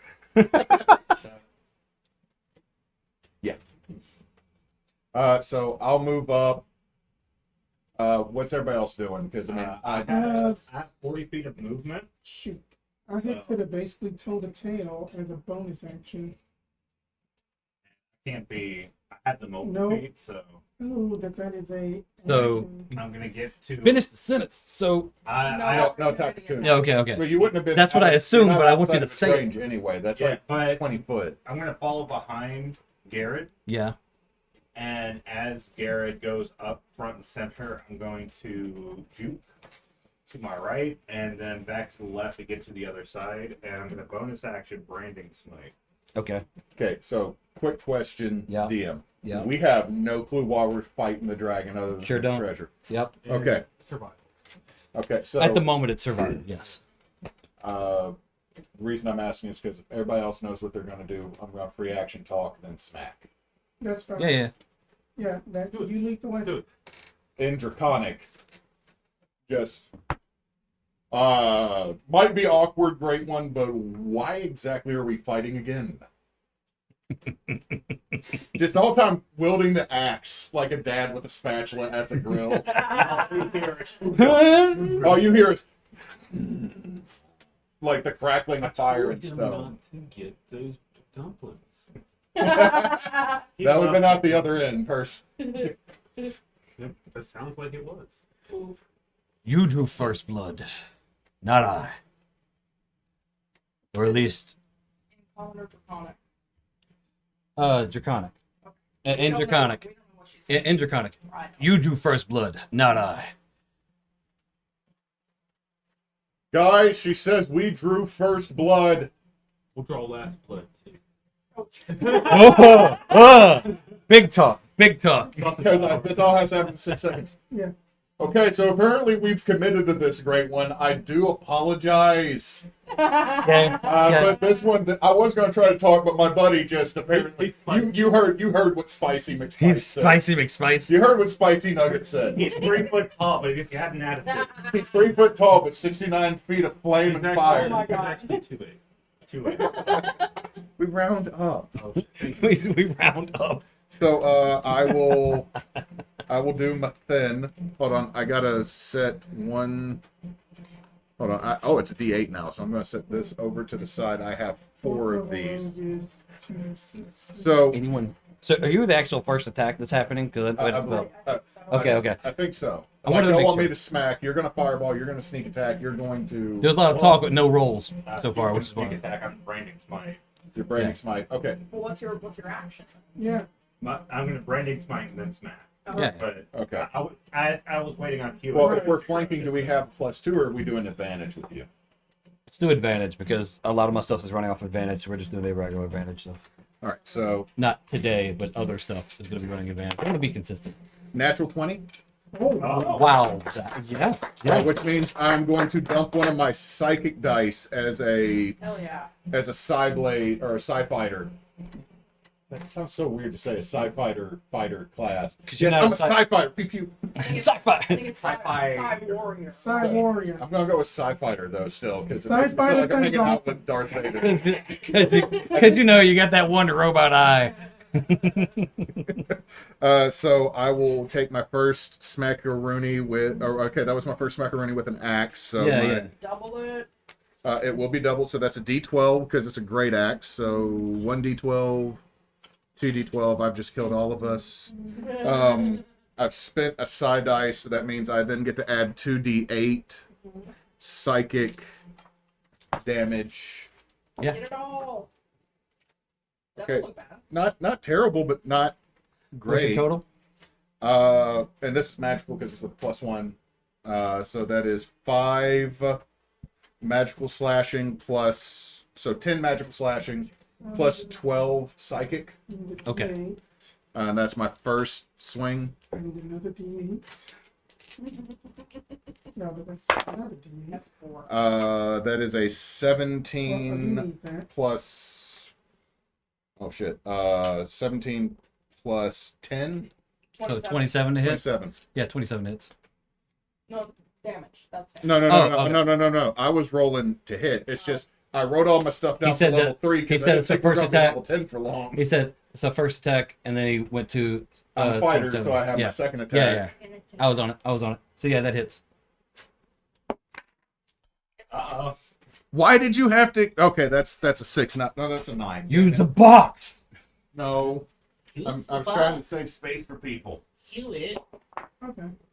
Yeah. So I'll move up. What's everybody else doing? Because I mean, I have 40 feet of movement. Shoot. I could have basically told a tale as a bonus action. Can't be. I have the mobile No. feet, so Oh, that is a. So- action. I'm gonna get to. Finish the sentence. So, No type of tune. yeah, okay. Well, you wouldn't have been. That's what I you're assumed, not but I want you outside to of its say it. range anyway. That's Yeah, like but 20 foot. I'm gonna follow behind Garid, Yeah. and as Garid goes up front and center, I'm going to juke to my right, and then back to the left to get to the other side, and I'm gonna bonus action branding smite. Okay. Okay, so quick question, Yeah. DM. Yeah. We have no clue why we're fighting the dragon other than Sure this don't. treasure. Yep. And Okay. Survival. Okay, so At the moment, it's survived. Yes. the reason I'm asking is because if everybody else knows what they're going to do, I'm going to free action talk, then smack. That's fine. Yeah. Yeah, that Do it. you lead the way. Do it. In Draconic, just might be awkward, great one, but why exactly are we fighting again? Just the whole time wielding the axe like a dad with a spatula at the grill. All you hear is like the crackling of fire and Told him stone. not to get those dumplings. That would have been out the other end, person. Yep, that sounds like it was. Oof. You drew first blood, not I. Or at least, Common or draconic? draconic. We In don't know- draconic. we don't know what she said. In draconic. Right. You drew first blood, not I. Guys, she says we drew first blood. We'll draw last blood too. Oh, big talk. Big talk. Because this all has to happen in 6 seconds. Yeah. Okay, so apparently we've committed to this great one. I do apologize. Okay. But this one, I was going to try to talk, but my buddy just apparently. He's spicy. You heard what Spicy McSpice He's said. spicy McSpice. You heard what Spicy Nugget said. He's 3 foot tall, but if you had an attitude, He's 3 foot tall, but 69 feet of flame and Oh fire. my He's God. actually 2'8". 2 We round up. Oh, thank you. we round up. So I will do my thin. Hold on, I gotta set one. Hold on. Oh, it's a D8 now, so I'm gonna set this over to the side. I have 4 of these. So Anyone? So, are you the actual first attack that's happening? Because I believe- Okay. I think so. I Like, wanted to don't make want me sure. to smack. You're gonna fireball. You're gonna sneak attack. You're going to. There's a lot of talk with no rolls so far, He's which is gonna fun. sneak attack on branding smite. Your branding Yeah. smite. Okay. Well, what's your action? Yeah. I'm gonna branding smite and then smack. Yeah. But Okay. I was waiting on Q. Well, if we're flanking, do we have +2 or are we doing advantage with you? Let's do advantage because a lot of my stuff is running off advantage. So we're just doing a regular advantage stuff. All right. So Not today, but other stuff is going to be running advantage. I want to be consistent. natural 20. Oh, Wow. Yeah. Yeah. Which means I'm going to dump one of my psychic dice as a Hell yeah. psi blade or a psi fighter. That sounds so weird to say a psi fighter class. 'Cause you're Yes, not I'm a a psi- psi fighter. Pew pew. I think Sci-fi. it's Sci-fi. sci-fi warrior. Side warrior. I'm gonna go with psi fighter though still because it Psi makes me feel fighter like I'm hanging sounds out awesome. with Darth Vader. Because you know you got that one robot eye. So I will take my first smackaroonie with. Okay, that was my first smackaroonie with an axe. So Yeah, my- yeah. Double it. It will be doubled, so that's a D12 because it's a great axe. So 1D12, 2D12. I've just killed all of us. I've spent a side dice, so that means I then get to add 2D8 psychic damage. Yeah. Get it all. Okay. Doesn't look bad. Not terrible, but not What's your great. total? And this is magical because it's with +1. So that is 5 magical slashing plus 10 magical slashing plus 12 psychic. Okay. And that's my first swing. I need another D8. No, but that's not a D8. That's 4. That is a Well, I do 17 need that. plus. Oh shit. 17 plus 10. So 27 to hit. 27. Yeah, 27 hits. No damage. That's it. No. Oh, No. I was rolling to hit. It's just I wrote all my stuff down He for said level that- 3 he because I said didn't it's the think we were first going to be attack. level 10 for long. He said it's the first attack, and then he went to. I'm a fighter, 27. so I have yeah. my second Yeah, attack. yeah. I was on it. So yeah, that hits. Uh-oh. Why did you have to? Okay, that's a 6. No, that's a 9. Use the box. No, I'm trying to save space for people. Okay.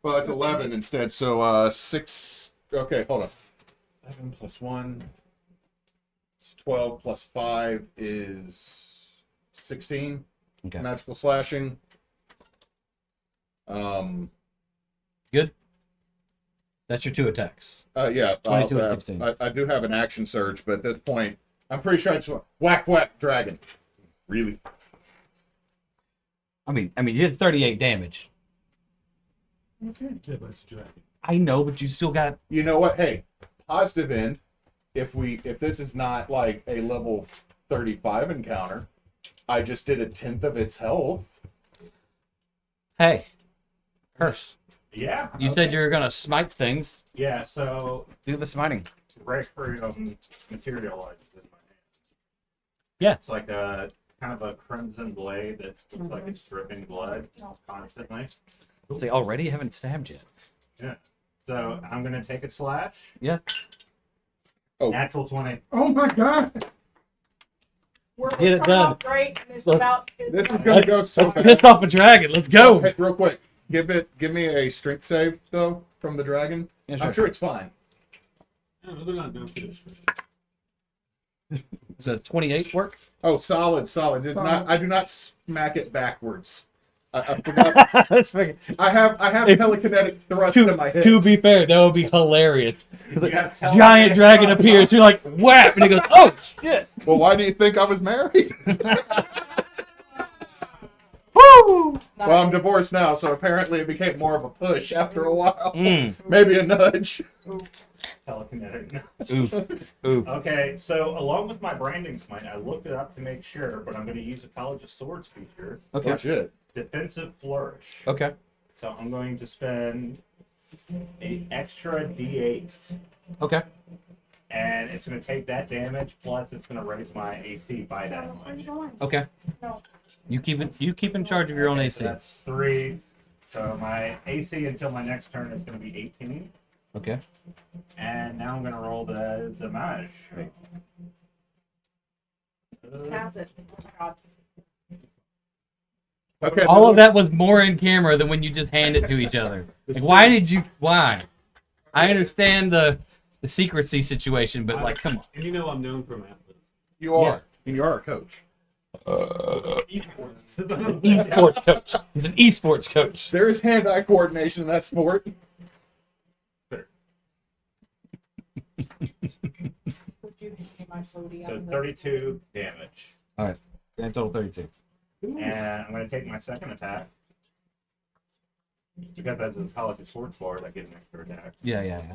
Well, that's 11 instead. So 6. Okay, hold on. 11 plus 1. 12 plus 5 is 16. Okay. Magical slashing. Good. That's your 2 attacks. Yeah. 22 and I'll 16. I do have an action surge, but at this point, I'm pretty sure I just went whack dragon. Really? I mean, you did 38 damage. Okay. Yeah, but it's a dragon. I know, but you still got. You know what? Hey, positive end. If this is not like a level 35 encounter, I just did a 10th of its health. Hey, curse. Yeah. You said you were gonna smite things. Yeah, so Do the smiting. Requiem materializes in my hand. Yeah. It's like a kind of a crimson blade that looks like it's dripping blood constantly. They already haven't stabbed yet. Yeah. So I'm gonna take a slash. Yeah. Oh. Natural 20. Oh my god. We're Get it starting done. off great, and it's Let's- about. This is gonna go so Let's fast. piss off a dragon. Let's go. Hey, real quick. Give me a strength save though from the dragon. Yeah, I'm sure it's fine. No, they're not doing this. Does a 28 work? Oh, solid. Did Solid. not. I do not smack it backwards. I forgot. That's freaking. I have If- telekinetic thrust in my head. To be fair, that would be hilarious. You gotta tell Giant me- dragon appears. You're like, whap, and he goes, oh shit. Well, why do you think I was married? Woo! Well, I'm divorced now, so apparently it became more of a push after a while. Mm. Maybe a nudge. Telekinetic. Oof. Oof. Okay, so along with my branding smite, I looked it up to make sure, but I'm going to use a College of Swords feature, Okay. Oh, shit. Defensive Flourish. Okay. So I'm going to spend an extra D8, Okay. and it's going to take that damage, plus it's going to raise my AC by that Where are you much. going? Okay. No. You keep in charge of your own Okay, AC. so that's 3. So my AC until my next turn is going to be 18. Okay. And now I'm going to roll the damage. Pass it. Oh my god. Okay. All of that was more in camera than when you just hand it to each other. Like, why did you? Why? I understand the secrecy situation, but like, come on. And you know I'm known for math. You are. And you are a coach. Esports. Esports coach. He's an esports coach. There is hand-eye coordination in that sport. Would you hand me my sodium? So 32 damage. All right. Grand total 32. And I'm going to take my second attack. Because that's a College of Swords Lord, I get an extra attack. Yeah.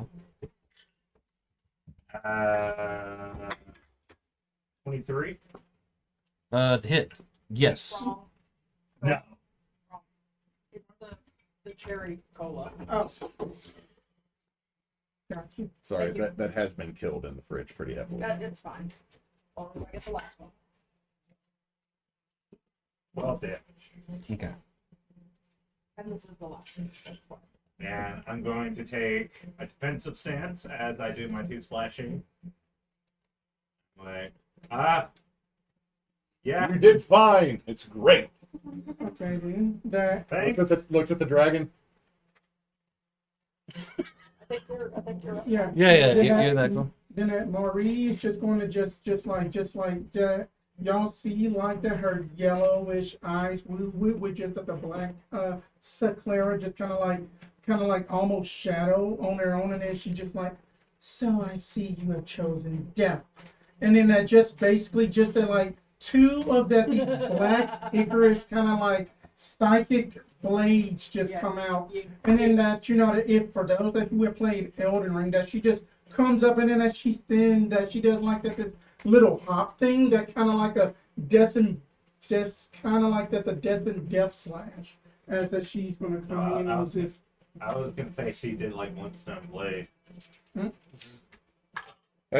23? To hit. Yes. Wrong. No. It's the cherry cola. Oh. Got you. Sorry, Thank you. that has been killed in the fridge pretty heavily. It's fine. Or I get the last one. 12 damage. Okay. And this is the last one. That's fine. And I'm going to take a defensive stance as I do my 2 slashing. Like, yeah. You did fine. It's great. Okay then. That Thanks. Looks at the dragon. I think you're up. yeah. Yeah. Then You're that cool. Then that Maree is just going to just like that. Y'all see like that her yellowish eyes with just the black Clara just kind of like almost shadow on their own, and then she just like, so I see you have chosen death, and then that just basically just like two of these black Icarish kind of like psychic blades just come out. And then that, you know, that if for those that who have played Elden Ring, that she just comes up and then that she does like that this little hop thing that kind of like a destined, just kind of like that the destined death slash. as that she's gonna come in I and was just. gonna say she did like one stone blade. And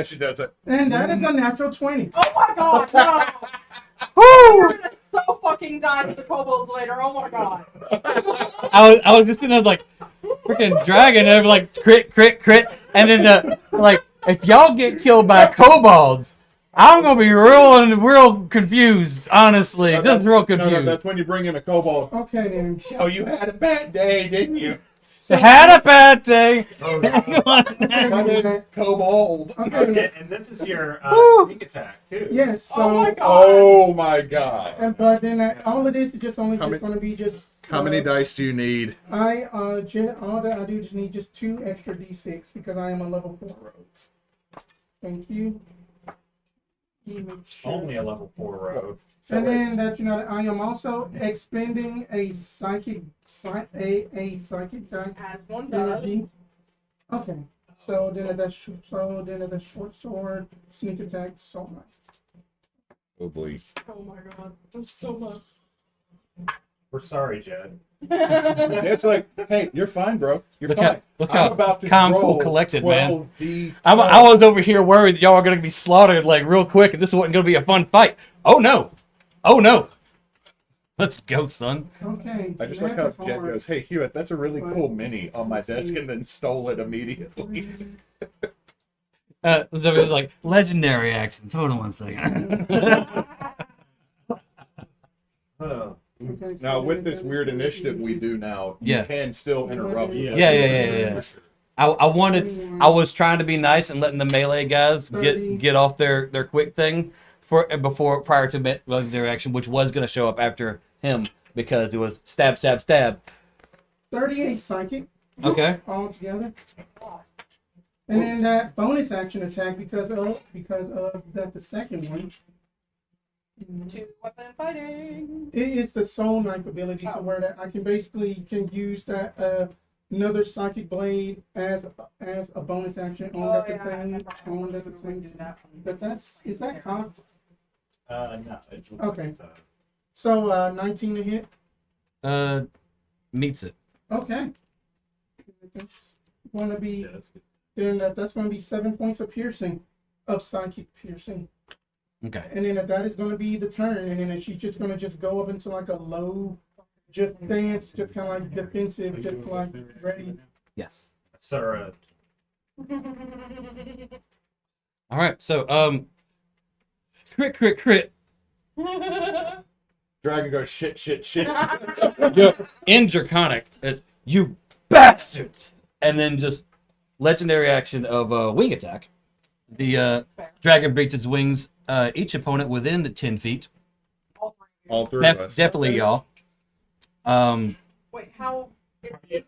she does it. And that is a natural 20. Oh my god, no! Woo! We're gonna so fucking die to the kobolds later. Oh my god. I was just gonna like freaking dragon and like crit, and then like if y'all get killed by kobolds, I'm gonna be real confused. Honestly, just real confused. No, that's when you bring in a kobold. Okay then. So you had a bad day, didn't you? So had a bad day. My name's Kobold. Okay. And this is your Woo. sneak attack too. Yes. So. Oh my god. Oh my god. And but then all of this is just only How just going to be just. How many dice do you need? All that I do just need just 2 extra d6 because I am a level 4 rogue. Thank you. Let me make sure. Only a level 4 rogue. And then that I am also expending a psychic die As one does. energy. Okay. So then that's short sword, sneak attack, soul knife. Oh boy. Oh my god. That's so much. We're sorry, Jed. It's like, hey, you're fine, bro. You're Look fine. how I'm about to calm, roll cool, collected, man. 12D12. I was over here worried that y'all were gonna be slaughtered like real quick, and this wasn't gonna be a fun fight. Oh no! Oh no! Let's go, son. Okay. I just like how Jet goes, hey, Hewitt, that's a really cool mini on my desk, and then stole it immediately. So it was like legendary actions. Hold on one second. Oh. Okay, Now, with this weird initiative we do now, Yeah. you can still interrupt. Yeah. I was trying to be nice and letting the melee guys get off their quick thing prior to their action, which was going to show up after him because it was stab. 38 psychic Okay. all together. And then that bonus action attack because of that the second one. 2 weapon fighting. It's the soul knife ability to where that I can use that another psychic blade as a bonus action on that thing on that thing. Is that cocked? No. It's Okay. So 19 to hit. Meets it. Okay. That's gonna be that's gonna be 7 points of psychic piercing. Okay. And then that is going to be the turn, and then she's just going to go up into like a low, just stance, just kind of like defensive, just like ready. Yes. Sir, All right. So crit. Dragon goes, shit. You're in Draconic. It's you bastards, and then just legendary action of wing attack. The dragon breaks its wings. Each opponent within the 10 feet. All three of us. Definitely y'all. Wait, how?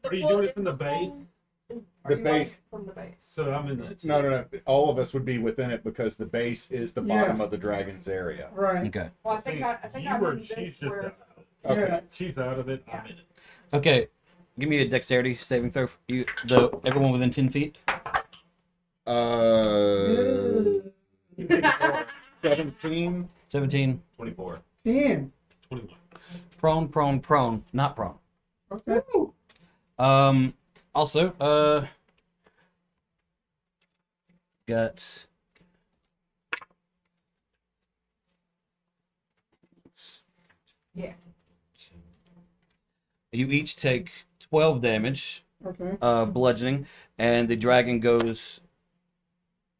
Are you doing it from the base? The base. From the base. So I'm in the. No. All of us would be within it because the base is the bottom of the dragon's area. Right. Okay. Well, I think I'm in She's this just where. out. Okay. Yeah. She's out of it. I'm in it. Okay. Give me a dexterity saving throw for you. Everyone within 10 feet. 17. 17. 24. 10. 21. Prone. Not prone. Okay. Also, got Yeah. you each take 12 damage, Okay. bludgeoning, and the dragon goes,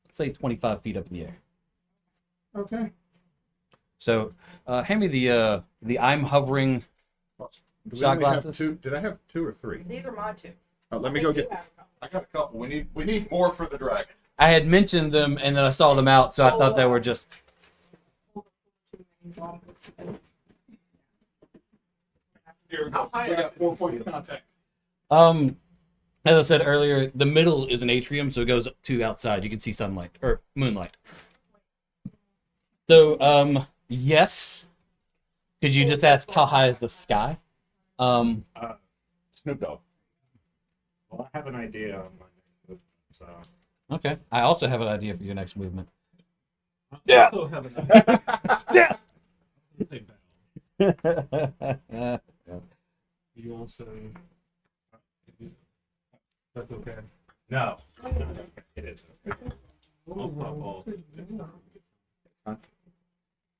let's say, 25 feet up in the air. Okay. So, hand me the I'm hovering. Do we Shot only have glasses? 2? Did I have 2 or 3? These are my 2. Let me go get. I got a couple. We need more for the dragon. I had mentioned them, and then I saw them out, so I thought they were just. Here, How high we got up 4 is points this of contact. As I said earlier, the middle is an atrium, so it goes to outside. You can see sunlight or moonlight. So, yes. Could you just ask how high is the sky? Snoop Dogg. Well, I have an idea on my next movement, so. Okay. I also have an idea for your next movement. Yeah. Also have an- Yeah. You also. That's okay. No. It is. I'll stop all.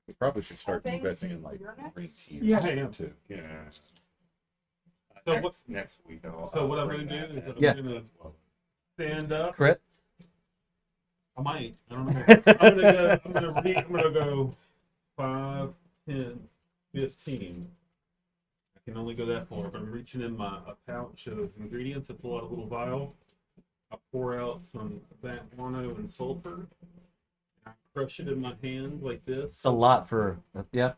We probably should start I think investing in like you're next. green tea Yeah. I am. too. Yeah. So Next week? So what I'm gonna do is I'm Yeah. gonna stand up. Crit. I might. I don't know. I'm gonna go 5, 10, 15. I can only go that far. If I'm reaching in a pouch of ingredients, I pull out a little vial. I pour out some guano and sulfur. I crush it in my hand like this. It's a lot for yeah.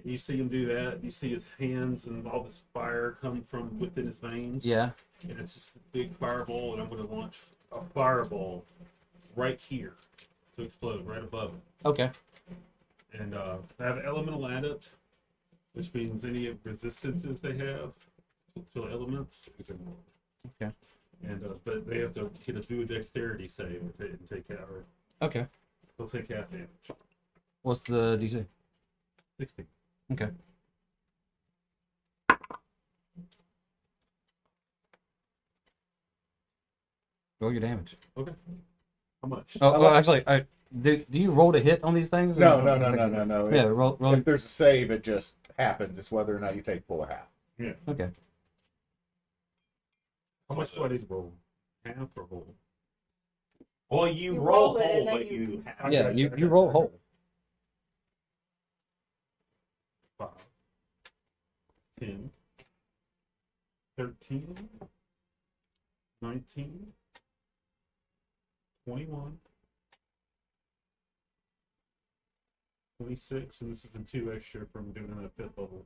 You see him do that. You see his hands and all this fire come from within his veins. Yeah. And it's just a big fireball, and I'm going to launch a fireball right here to explode right above it. Okay. And I have elemental adept, which means any of resistances they have to elements. Okay. And but they have to do a dexterity save and take out. Okay. They'll take half damage. What's the DC? 60. Okay. Roll your damage. Okay. How much? Oh, actually, do you roll to hit on these things? No. Yeah, roll. If there's a save, it just happens. It's whether or not you take full or half. Okay. How much do I need to roll? Half or whole? Well, you You roll roll it, whole, and then but you have. Yeah, you roll whole. 5, 10, 13, 19, 21, 26, and this is the 2 extra from doing it at 5th level.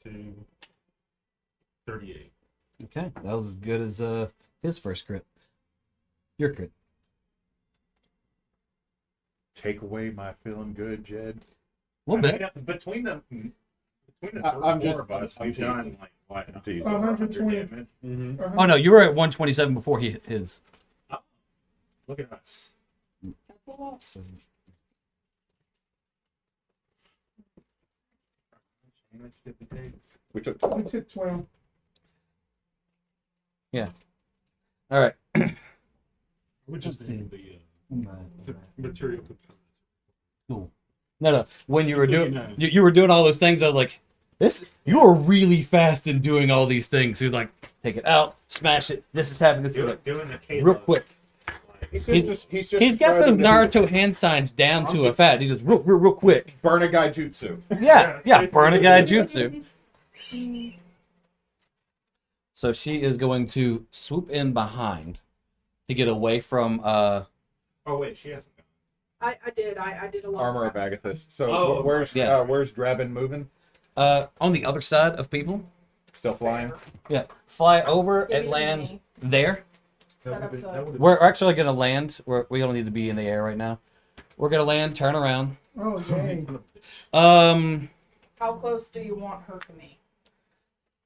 32, 38. Okay, that was as good as his first crit. Your crit. Take away my feeling good, Jed. A little bit. Between the I'm four just- of us, I'm we've teasing. done like what? I'm teasing. 120. damage. Mm-hmm. Oh no, you were at 127 before he hit his. Look at us. That's a lot. Damage did we take? We took We took 12. All right. We're just Let's see. doing the material components. Cool. No. When you were So doing, you know. you were doing all those things. I was like, this. You are really fast in doing all these things. He was like, take it out, smash it. This is happening. This is like, Doing the Caleb, real quick. he's He's just He's got those describing Naruto hand signs down to a fat. He just real quick. burn a guy jutsu. Yeah. Burn a guy jutsu. So she is going to swoop in behind to get away from. Oh wait, she hasn't. I did a lot. Armor of Agathis. So Oh, where's yeah. where's Draven moving? On the other side of people. Still flying. Yeah. Fly over Give and me land the mini. there. Set up to We're actually going to land. We don't need to be in the air right now. We're going to land, turn around. Oh, yay. how close do you want her to me?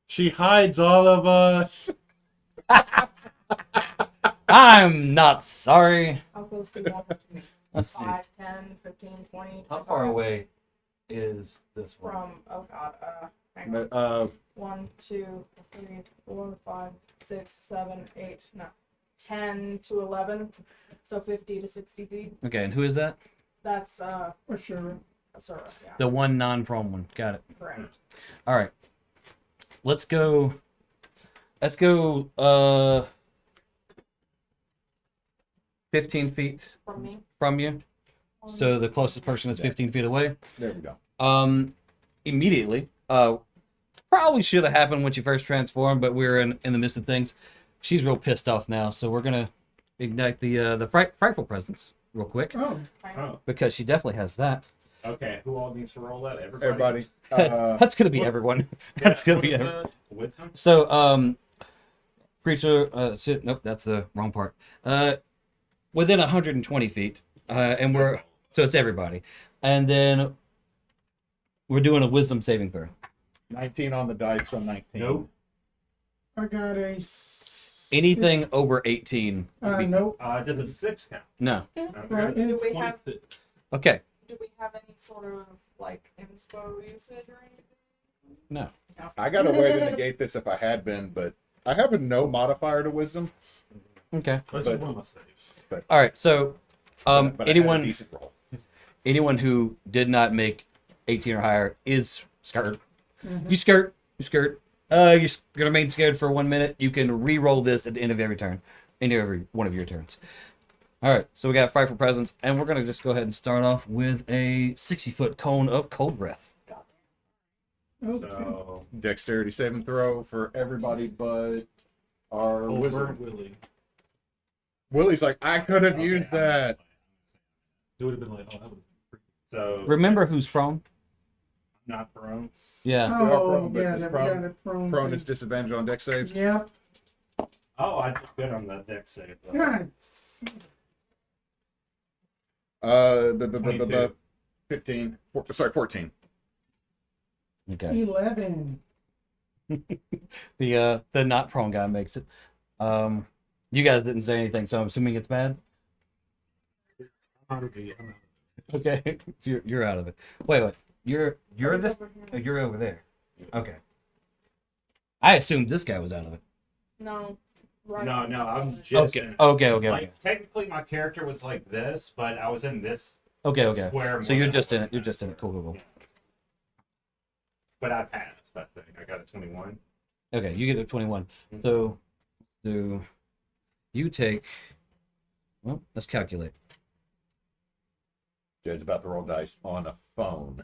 She hides all of us. I'm not sorry. How close do you want her to me? Let's see. 5, 10, 15, 20, How 25? far away is this one? From, oh god, hang on. 1, 2, 3, 4, 5, 6, 7, 8, no. 10 to 11. So 50 to 60 feet. Okay, and who is that? That's, For sure. Asure, yeah. The one non-prone one. Got it. Correct. All right. Let's go. 15 feet From me. from you. So the closest person is 15 feet away. There we go. Immediately. Probably should have happened when she first transformed, but we're in the midst of things. She's real pissed off now, so we're gonna ignite the frightful presence real quick Oh, Oh, because she definitely has that. okay. Who all needs to roll that? Everybody. That's gonna be everyone. That's gonna be everyone. Wisdom. So, creature. Nope, that's the wrong part. Within 120 feet, and so it's everybody, and then we're doing a wisdom saving throw. 19 on the dice, so 19. Nope. I got a. Anything over 18. would be- Nope. Does the 6 count? No. Okay. Right, Do we have 26. Okay. do we have any sort of like inspo usage or anything? No. No. I got a way to negate this if I had been, but I have a no modifier to wisdom. Okay. That's But- one of my saves. All right. So, But I had a anyone decent roll. who did not make 18 or higher is scared. Mhm. You skirt. You're gonna remain scared for 1 minute. You can re-roll this at the end of every turn, end of every one of your turns. All right. So we got Frightful Presence, and we're gonna just go ahead and start off with a 60-foot cone of cold breath. Okay. So Dexterity saving throw for everybody but our Oh, wizard. Burnt Willie. Willie's like, I could have used that. It would have been like, oh, that would So Remember who's prone? not prone. Yeah. They are Oh, prone, but yeah, it's never prone- got it prone. Prone is disadvantage on dex saves. Yep. Oh, I did good on that deck save. Though. God. The 22. 15. Sorry, 14. Okay. 11. The not prone guy makes it. You guys didn't say anything, so I'm assuming it's bad. I'm out of it. I'm out. Okay. You're out of it. Wait. You're He's this. over here. You're over there. Okay. I assumed this guy was out of it. No. Right. No, I'm just in Okay. it. Okay. Like technically, my character was like this, but I was in this Okay. square. So more you're than just I in was it. You're just in it. Cool. But I passed. I think I got a 21. Okay. You get a 21. So do you take? Well, let's calculate. Jed's about to roll dice on a phone.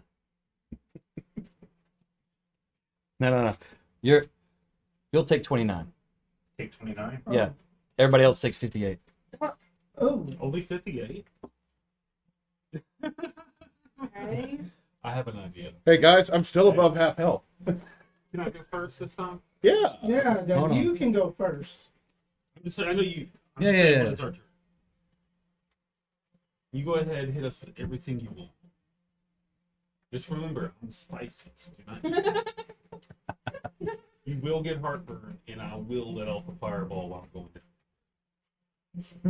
No. You'll take 29. Take 29. Yeah. Everybody else takes 58. Oh. Only 58? Okay. I have an idea. Hey guys, I'm still above half health. Can I go first this time? Yeah. Yeah, Hold that on. you can go first. I'm just saying, I know you. I'm Yeah, just saying yeah. when it's our turn. You go ahead and hit us with everything you want. Just remember, I'm spicy. So do not. You will get heartburn, and I will let off a fireball while I'm going down.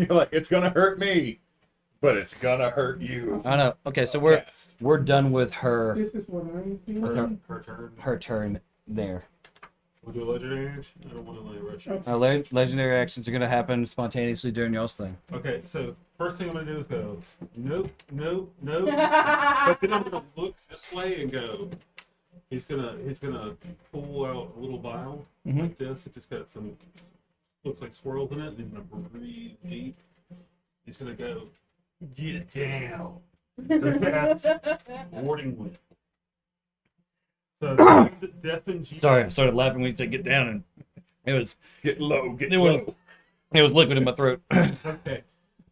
You're like, it's gonna hurt me, but it's gonna hurt you. I know. Okay, so Yes. we're done with her This is what I'm Her- doing. Her turn. her turn there. We'll do a legendary action. I don't want to let it rush. Okay. Legendary actions are gonna happen spontaneously during y'all's thing. Okay, so first thing I'm gonna do is go, nope. But then I'm gonna look this way and go. He's gonna pull out a little vial like this. It just got some looks like swirls in it. He's gonna breathe deep. He's gonna go, get down. He's gonna cast warding wind. So death and G. Sorry, I started laughing when you said get down, and it was Get low, get It was- low. liquid in my throat. Okay.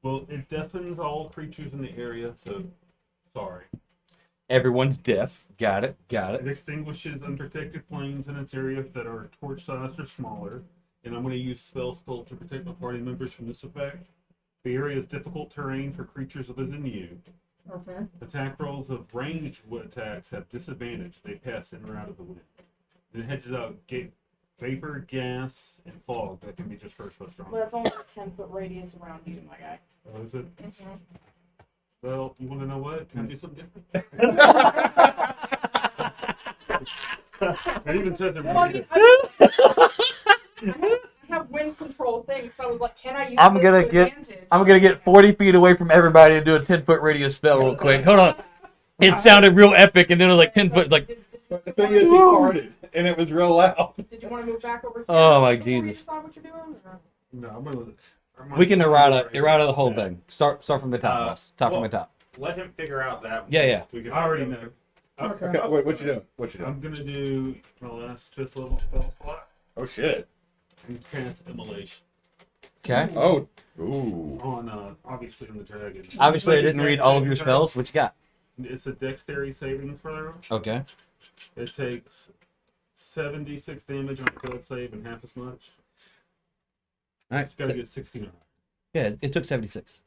Well, it deafens all creatures in the area. So sorry. Everyone's deaf. Got it. It extinguishes unprotected planes in its area that are torch-sized or smaller, and I'm going to use spell sculpt to protect my party members from this effect. The area is difficult terrain for creatures other than you. Okay. Attack rolls of ranged attacks have disadvantage. They pass in or out of the wind. And it hedges out vapor, gas, and fog that can be dispersed by strong. Well, that's only a 10-foot radius around you, my guy. Oh, is it? Mhm. Well, you want to know what? Can I do something different? It even says it. Well, I mean, I have wind control things, so I was like, can I use I'm this gonna to get- advantage? I'm gonna get 40 feet away from everybody and do a 10-foot radius spell real quick. Hold on. It sounded real epic, and then it was like 10 foot. Like, But the thing is, he farted, and it was real loud. Did you want to move back over here? Oh, my before you Jesus. decide what you're doing? Or? No, I'm gonna. we can errata the whole thing. Start from the top. boss. Top from well- the top. Let him figure out that. Yeah. We can I already know. Okay. Okay, wait, what you doing? What you doing? I'm gonna do my last 5th level spell slot Oh shit. and cast Immolation Okay. Oh. Ooh. on obviously on the dragon. Obviously, I didn't read all of your spells. What you got? It's a dexterity saving throw. Okay. It takes 76 damage on a failed save and half as much. All It's got to right. get 69. Yeah, it took 76.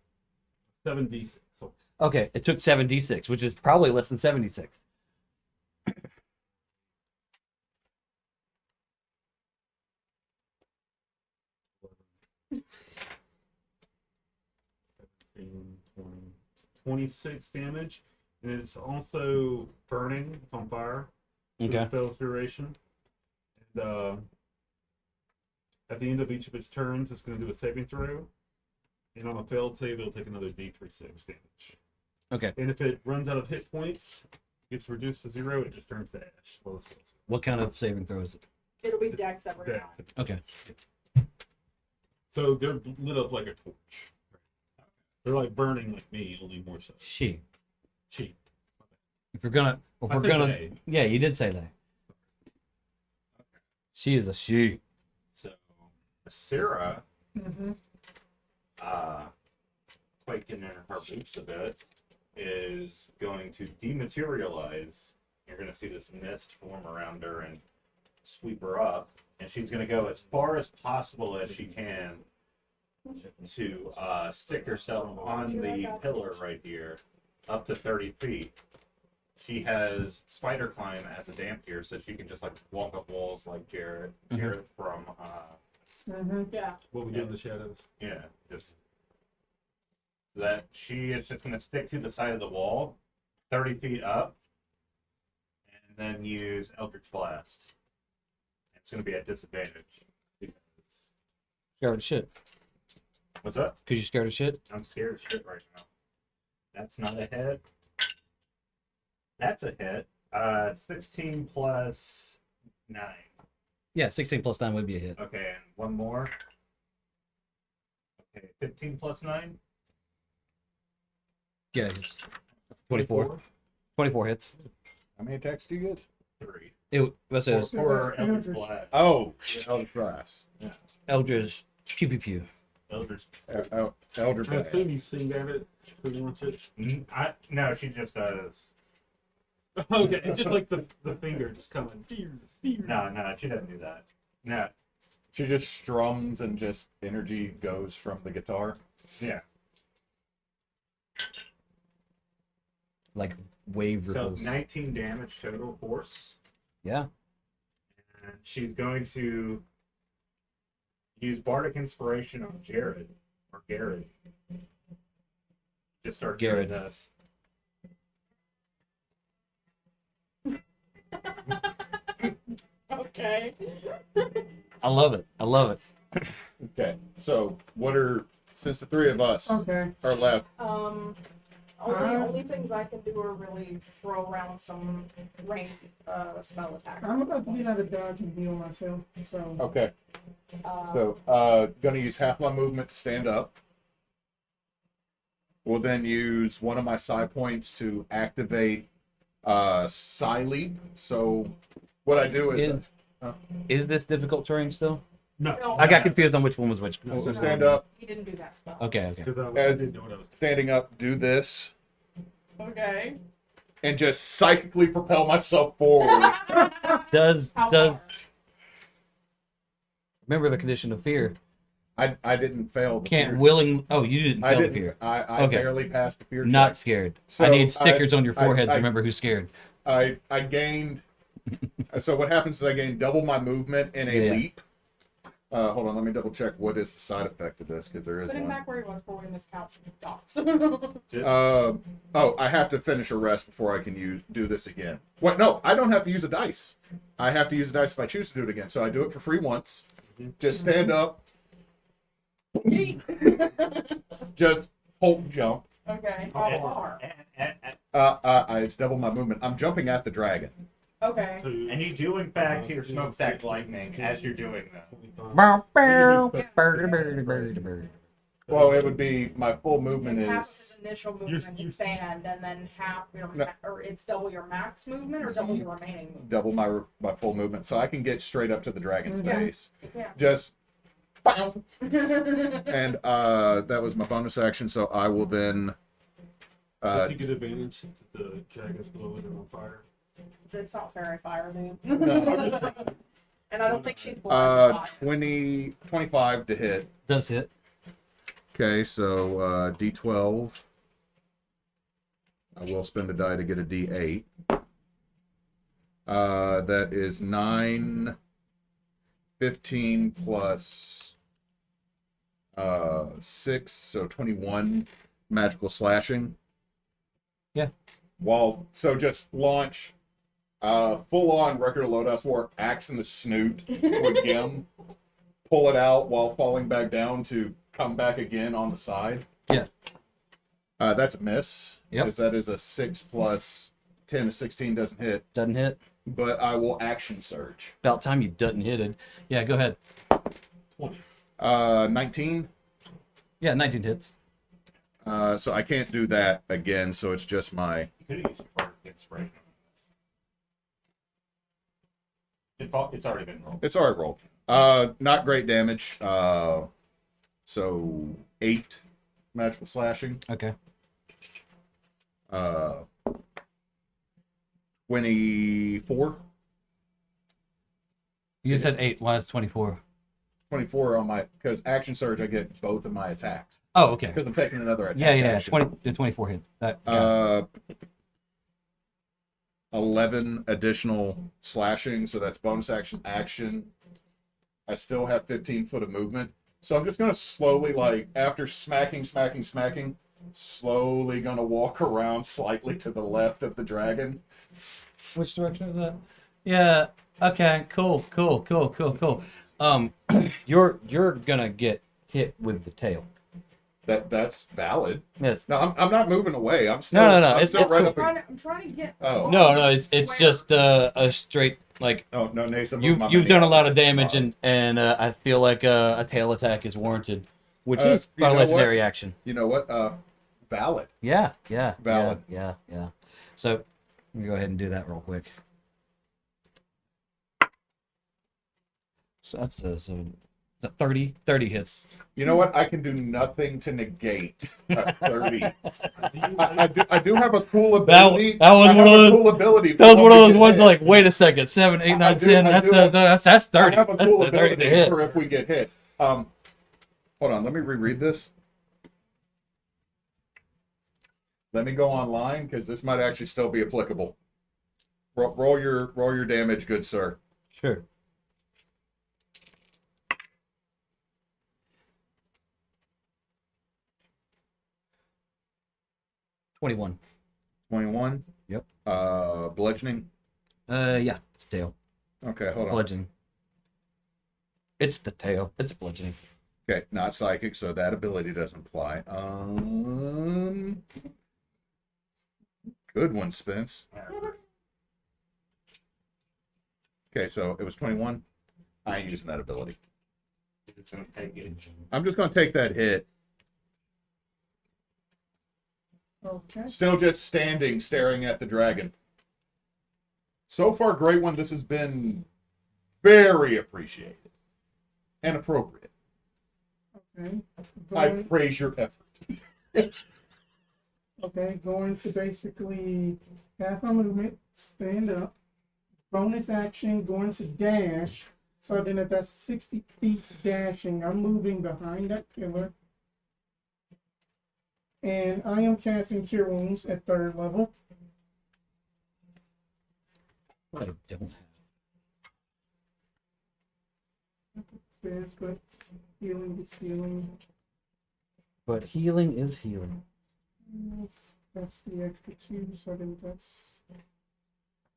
7d6. So Okay, it took 7d6, which is probably less than 76. Fifteen, 20, 26 damage. And it's also burning. It's on fire. For the Okay. spell's duration. And at the end of each of its turns, it's going to do a saving throw. And on a failed save, it'll take another D36 damage. Okay. And if it runs out of hit points, gets reduced to 0, it just turns to ash. What kind of saving throw is it? It'll be dex every Yeah. time. Okay. So they're lit up like a torch. They're like burning like me, only more so. She. Cheap. If we're I think gonna, they. yeah, you did say that. She is a she. So, Sarah, Mm-hmm. quaking in her boots a bit, is going to dematerialize. You're going to see this mist form around her and sweep her up. And she's going to go as far as possible as she can to stick herself on the pillar right here, up to 30 feet. She has spider climb as a damp here, so she can just like walk up walls like Jared from Yeah. What we do in the shadows. yeah, just that she is just gonna stick to the side of the wall, 30 feet up, and then use Eldritch Blast. It's gonna be at disadvantage. Because... Scared of shit. What's up? Cause you scared of shit. I'm scared of shit right now. That's not a hit. That's a hit. 16 plus 9. Yeah, 16 plus 9 would be a hit. Okay, and one more. Okay, 15 plus 9. Yeah. 24. 24 hits. How many attacks do you get? 3. What's this? For Eldritch Eldritch. Blast. Oh, Elder Blast. Eldritch pew pew pew. Eldritch. Elder I Blast. assume you sing at it to launch it. No, she just does. Okay, and just like the finger just coming. No, she doesn't do that. No, She just strums and just energy goes from the guitar. yeah. Like wave So ripples. 19 damage total force. Yeah. And she's going to use Bardic Inspiration on Jared or Garid. Just start doing Garid. this. Okay. I love it. I love it. Okay, so what are, since the three of us Okay. are left, Only things I can do are really throw around some range spell attacks. I'm about to get out of dodge and heal myself. So okay, so gonna use half my movement to stand up. We'll then use one of my psi points to activate psi leap. So what I do is Is this difficult terrain still? No. I got confused on which one was which. so stand up, He didn't do that spell. Okay, okay. Because I As- didn't know what I was. standing up, do this, Okay. and just psychically propel myself forward. Does How does far? remember the condition of fear? I didn't fail. The Can't fear. willing. Oh, you didn't I fail the didn't. fear. I Okay. barely passed the fear Not check. scared. So I need stickers on your I- forehead to I- remember who's scared. I gained. So what happens is I gain double my movement in a Yeah. leap. Hold on, let me double check what is the side effect of this because there is Put him one. back where he was before we miscount dots. Oh, I have to finish a rest before I can do this again. What? No, I don't have to use a dice. I have to use a dice if I choose to do it again. So I do it for free once. Just stand up. Just hold jump. Okay. How far? It's double my movement. I'm jumping at the dragon. Okay. And you do, in fact, hear smokestack lightning as you're doing that. Well, it would be my full movement It's half of is his initial movement to stand, and then half your No. or it's double your max movement or double your remaining movement. double my full movement, so I can get straight up to the dragon's Yeah. base. Yeah. Just bow. And that was my bonus action, so I will then Does he get advantage since the jag is below it and on fire? It's not fairy fire, dude. I'm just trying. And I don't think she's blind. 25 to hit. Does hit. Okay, so D12. I will spend a die to get a D8. That is 9, 15 plus 6, so 21 magical slashing. Yeah. Just launch full on record of Lotus War, axe in the snoot with Gim, pull it out while falling back down to come back again on the side. Yeah. That's a miss. Yep. Because that is a 6 plus 10 to 16 doesn't hit. Doesn't hit. But I will action surge. About time you doesn't hit it. Yeah, go ahead. 20. 19. Yeah, 19 hits. So I can't do that again, so it's just my... You could have used fire hit spray. It's already been rolled. It's already rolled. Not great damage. So 8 magical slashing. Okay. 24. You just said 8. Why is 24? 24 on my... Because action surge, I get both of my attacks. Oh, okay. Because I'm taking another attack. Yeah. action. 24 hits. Yeah. 11 additional slashing, so that's bonus action. I still have 15 foot of movement. So I'm just going to slowly, like, after smacking, slowly going to walk around slightly to the left of the dragon. Which direction is that? Yeah. Okay. Cool. You're gonna get hit with the tail. That's valid. Yes. No, I'm not moving away. I'm still. No. I'm still right up. I'm trying to get. Oh. No. It's Square. just a straight like. Oh no, Neysa. You've done a lot of damage and I feel like a tail attack is warranted, which is you a know legendary what? action. You know what? Valid. Yeah. Valid. Yeah. So let me go ahead and do that real quick. So that's the 30 hits. You know what? I can do nothing to negate a 30. I do have a cool ability. That was one of those. Cool ability. That was one of those ones like, wait a second, 7, 8, 9, 10. That's 30. I That's have a cool the 30 to ability hit. for if we get hit. Hold on, let me reread this. Let me go online because this might actually still be applicable. Roll your damage, good sir. Sure. $21. 21. Yep. Bludgeoning. Yeah, it's tail. Okay, hold on. Bludgeoning. It's the tail. It's bludgeoning. Okay, not psychic, so that ability doesn't apply. Good one, Spence. Okay, so it was 21. I ain't using that ability. It's gonna take it. I'm just going to take that hit. Okay. Still just standing, staring at the dragon. So far, great one. This has been very appreciated and appropriate. Okay. I Going, praise your effort. okay, going to basically half my movement, stand up. Bonus action, going to dash. So then if that's 60 feet dashing, I'm moving behind that killer. And I am casting Cure Wounds at 3rd level. What I don't have. Yes, but healing is healing. But healing is healing. That's the extra 2, so then that's...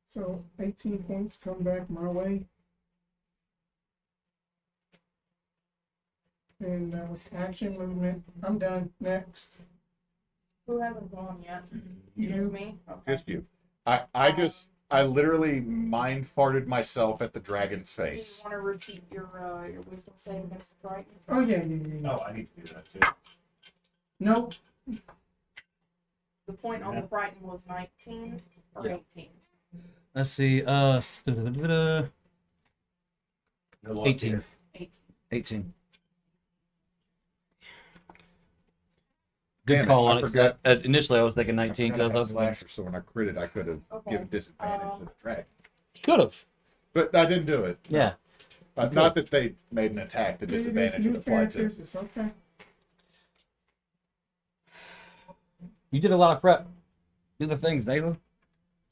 So 18 points come back my way. And that was action movement. I'm done. Next. Who hasn't gone yet? You. Me? Okay. Just you. I literally mind farted myself at the dragon's Do you face. want to repeat your wisdom save against the frighten? Oh, yeah. Oh, I need to do that too. Nope. The point on the frighten was 19 or Yeah. 18. Let's see. No luck 18. here. 18. Good Damn it, call I on it. 'Cause forgot. Initially, I was thinking 19 I because I was slasher, so when I critted, I could have Okay. given disadvantage to the dragon. could have. But I didn't do it. Yeah. Not that they made an attack, the It is disadvantage new would apply to. characters. It's okay. You did a lot of prep. Do the things, Neysa.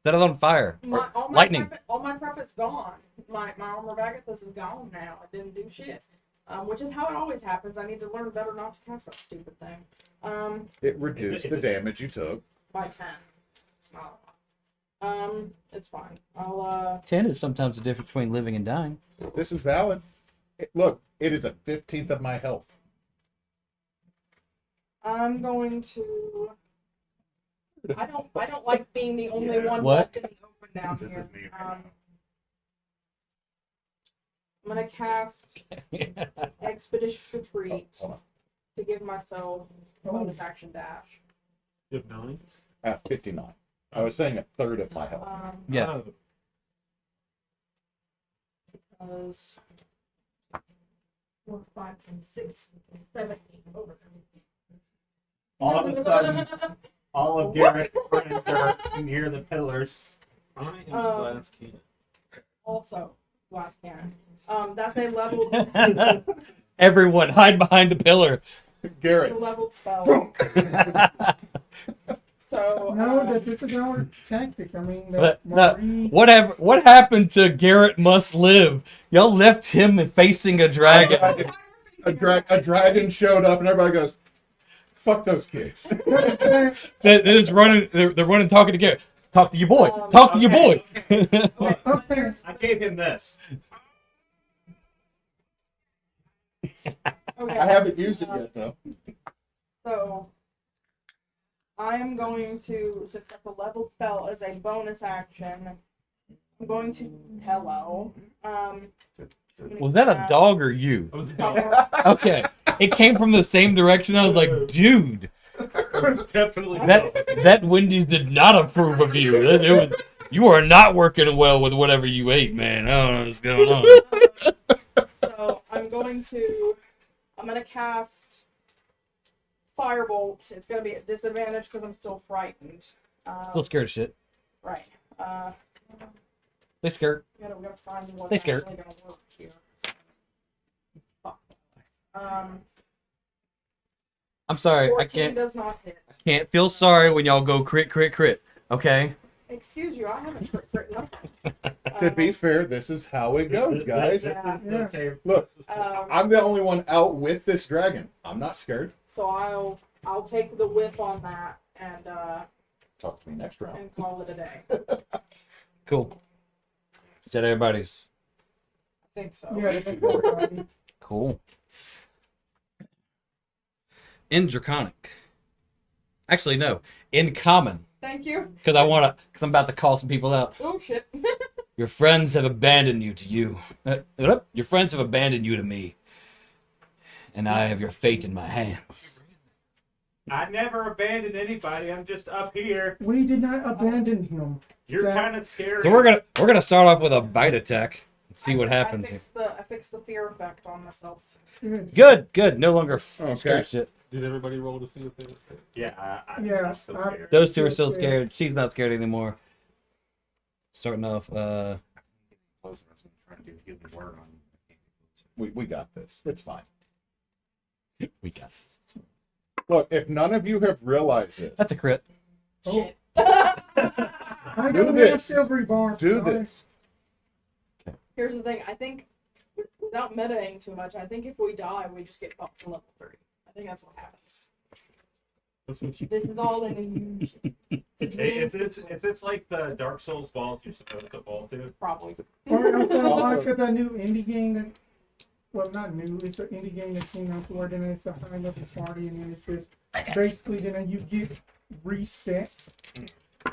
Set it on fire. All lightning. my prep is gone. My armor Agathis is gone now. I didn't do shit. Which is how it always happens. I need to learn better not to cast that stupid thing. It reduced the damage you took. By 10. not a lot. It's fine. I'll 10 is sometimes the difference between living and dying. This is valid. Look, it is a 15th of my health. I'm going to. I don't like being the only one What? left in the open down This is here. me right I'm gonna cast Expeditious Retreat to give myself bonus action dash. You have 9? At 59. I was saying a third of my health. Yeah. Oh, Because 4, 5, 6, 7, 8 over. All of a sudden, all of Garrett's friends are near the pillars. I am glass cannon. Also, glass cannon. That's a leveled, Everyone hide behind the pillar. Garrett. leveled spell. So No, this is our tactic. I mean, But, that no, Maree, what happened to Garrett Must Live? Y'all left him facing a dragon. A dragon showed up and everybody goes, fuck those kids. They're just running. They're running, talking to Garrett. Talk to your boy. Talk to your boy. okay. I gave him this. Okay. I haven't used it yet though. So I am going to, since that's a leveled spell as a bonus action, I'm going to hello. Was that a dog or you? I was Okay, it came from the same direction. I was like, dude, definitely that Wendy's did not approve of you. You are not working well with whatever you ate, man. I don't know what's going on. So I'm going to cast Firebolt. It's going to be at disadvantage because I'm still frightened. Still scared of shit. Right. They scared. We gotta find what's They scared. actually gonna work here. Fuck. I'm sorry. 14 does not hit. Can't feel sorry when y'all go crit, crit, crit. Okay. Excuse you, I haven't crit nothing. To be fair, this is how it goes, guys. This is the tape. Look, Um, I'm the only one out with this dragon. I'm not scared. so I'll take the whip on that and Talk to me next round. and call it a day. Cool. Is that everybody's? I think so. Yeah, that's everybody. Cool. In Draconic. Actually, no. In Common. Thank you. Because I'm about to call some people out. Oh shit. Your friends have abandoned you to you. Your friends have abandoned you to me. And I have your fate in my hands. I never abandoned anybody. I'm just up here. We did not abandon him. You're That- kind of scary. So we're gonna start off with a bite attack and see what happens. I fixed the fear effect on myself. Good. Good. No longer Okay. scared shit. Did everybody roll to see if they Yeah, Yeah, I'm still I- scared. Those two are still scared. She's not scared anymore. Starting off, Close enough, so I'm trying to do healing word on We got this. It's fine. we got this. Look, if none of you have realized this, That's a crit. Oh, Shit. I Do don't have this. silvery bar. do guys. this. Here's the thing. I think without metaing too much, I think if we die, we just get bumped to level 30. I think that's what happens. That's what you. This is all an illusion. It's a dream. It's like the Dark Souls balls you're supposed to fall to. Probably. Or also Also- like that new indie game that, well, not new. It's an indie game that's seen Unported, and it's a high level party, and then it's just basically then you get reset.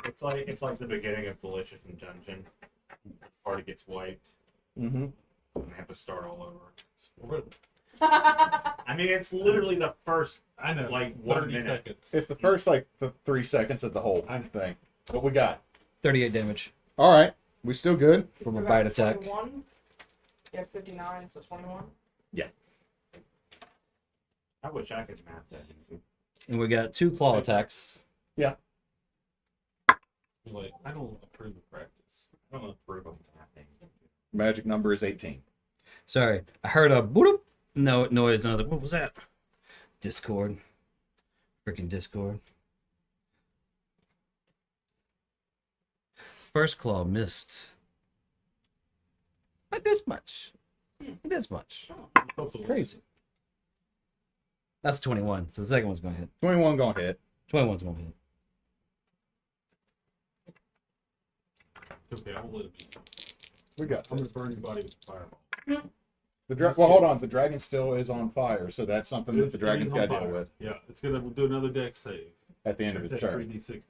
It's like the beginning of Delicious in Dungeon. Party gets wiped, Mm-hmm. and they have to start all over. I I mean, it's literally the first. I know. Like 1 30 minute. seconds. It's the first like the 3 seconds of the whole thing. What we got? 38 damage. All right, we still good. From a bite attack. 21. You have 59, so 21. I wish I could map that easy. And we got 2 claw attacks. You're like, I don't approve of practice. I don't approve of mapping. Magic number is 18. Sorry, I heard a boop noise. And I was like, what was that? Discord. Freaking Discord. First claw missed. Like this much. This much. It's crazy. That's 21. So the second one's going to hit. 21 gonna hit. 21's going to hit. Okay, I won't let it be. We got I'm this. gonna burn your body with a fireball. Well, hold on. The dragon still is on fire, so that's something that the dragon's It's on got to deal fire. with Yeah, it's gonna do another deck save. at the end of its Take turn. 3d6 damage.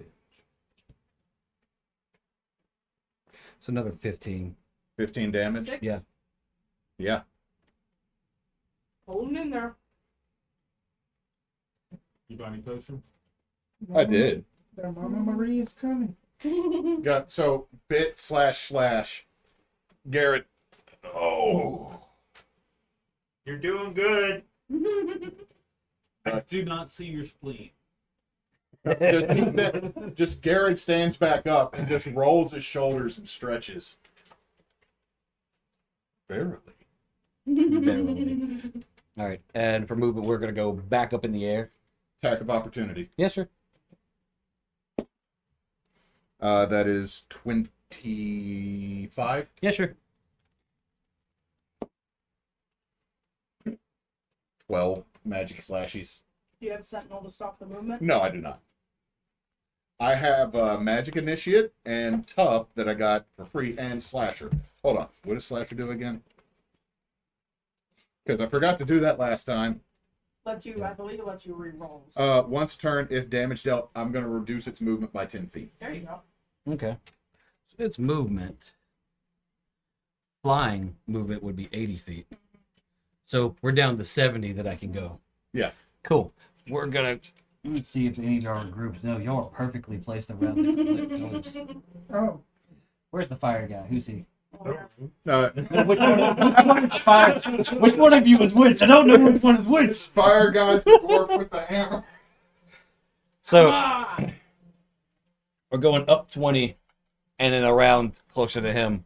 It's another 15. 15 damage. 6. Yeah. Yeah. Holding in there. You buy any potions? I did. Their Mama Maree is coming. Got so bit slash. Garid. Oh. You're doing good. I do not see your spleen. Just Garid stands back up and just rolls his shoulders and stretches. Barely. Barely. All right, and for movement, we're gonna go back up in the air. Attack of opportunity. Yes, sir. That is 25. Yes, sir. 12 magic slashes. Do you have Sentinel to stop the movement? No, I do not. I have magic initiate and tough that I got for free and slasher. Hold on. What does slasher do again? Because I forgot to do that last time. Lets you, I believe it lets you re-roll. Once a turn, if damage dealt, I'm going to reduce its movement by 10 feet. There you go. Okay. So its movement, flying movement would be 80 feet. So we're down to 70 that I can go. Yeah. Cool. We're gonna let's see if any of y'all are groups. No, y'all are perfectly placed around the colors. Oh, Where's the fire guy? Who's he? No, Which one is fire? Which one of you is which? I don't know which one is which. fire guy's the dwarf with the hammer. So we're going up 20 and then around closer to him.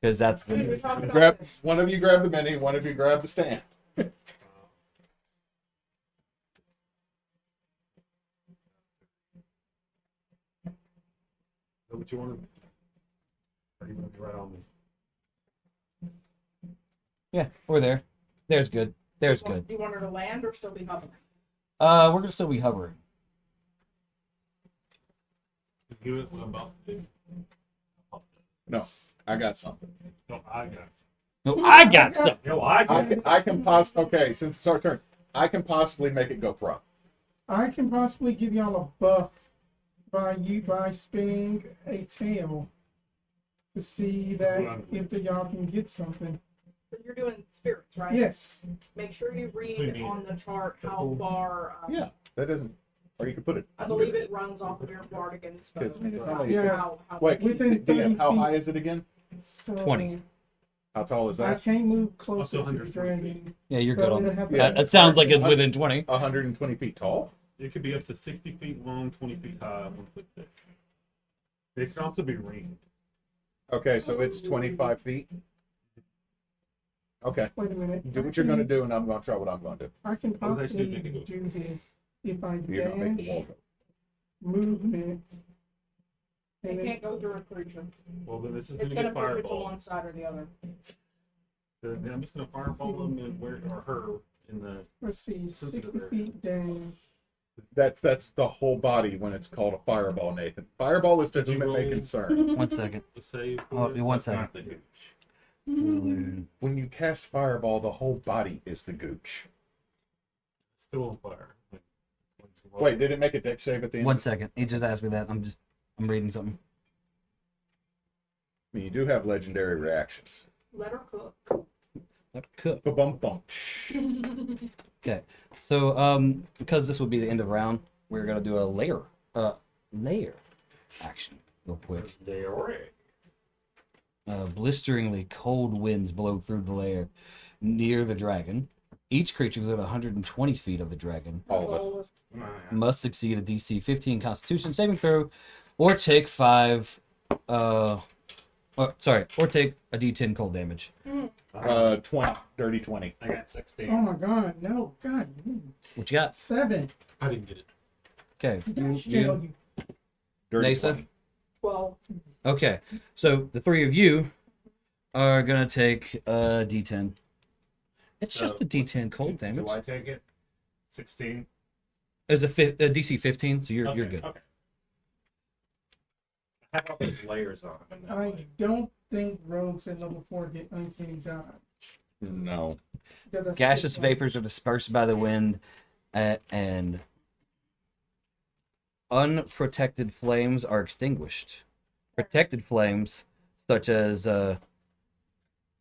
Because that's We were the talking about Grab this. one of you grab the mini, one of you grab the stand. Is that what you wanted? Or you want to right on me? yeah, we're there. There's good. There's good. Do you want her to land or still be hovering? We're gonna still be hovering. Give it what I'm about to do. No, I got something. No, I got it. No, I got stuff. Yo, I I can okay, since it's our turn, I can possibly make it go prone. I can possibly give y'all a buff by spinning a tail to see that if y'all can get something. But you're doing spirits, right? Yes. Make sure you What do you read mean? on the chart how far. Yeah, that doesn't. Or you can put it. I under believe it runs off of your bardigan spell. Because, I mean, it's only- Yeah. How Wait, Within 30 DM, how feet. high is it again? So 20. How tall is I that? can't move closer Up to to the 140 dragon. Yeah, you're so good on it'll that. have to- Yeah. That sounds like it's within 20. 120 feet tall? It could be up to 60 feet long, 20 feet high, 1 foot thick. It can also be ringed. Okay, so it's 25 feet. Okay, Wait a minute. do what you're going to do, and I'm going to try what I'm going to do. I can Oh, they possibly should make it go. do this if I You're going to make the dash wall go. movement. It And can't go through a creature. Well, then this is It's going to gonna get push it to fireball. one side or the other. Then I'm just going to fireball him and where or her in the. let's see, Sensitive 60 area. feet down. That's the whole body when it's called a fireball, Nathan. Fireball is to whom it may concern. 1 second. The save. Oh, for it, 1 that's not second. the gooch. When you cast fireball, the whole body is the gooch. Still on fire. Like, Wait, did it make a deck save at the end? 1 second. He just asked me that. I'm reading something. I mean, you do have legendary reactions. Let her cook. What cook? Ba-bum bum. Okay. So because this would be the end of round, we're gonna do a layer action real quick. They are. Blisteringly cold winds blow through the lair near the dragon. Each creature within 120 feet of the dragon All of us. must succeed a DC 15 Constitution saving throw, or take 5. Or take a D10 cold damage. 20. Dirty 20. I got 16. Oh my god, no, god. What you got? 7. I didn't get it. Okay. Dash jail you. Dirty Neysa? 20. 12. Okay. So the three of you are gonna take a D10. It's just a D10 cold damage. Do I take it? 16. It's a DC 15, so you're Okay, good. Okay. have all those layers on. And that I way. don't think rogues at level 4 get uncanny dodge. No. Because that's Gaseous just like- vapors are dispersed by the wind, and unprotected flames are extinguished. Protected flames, such as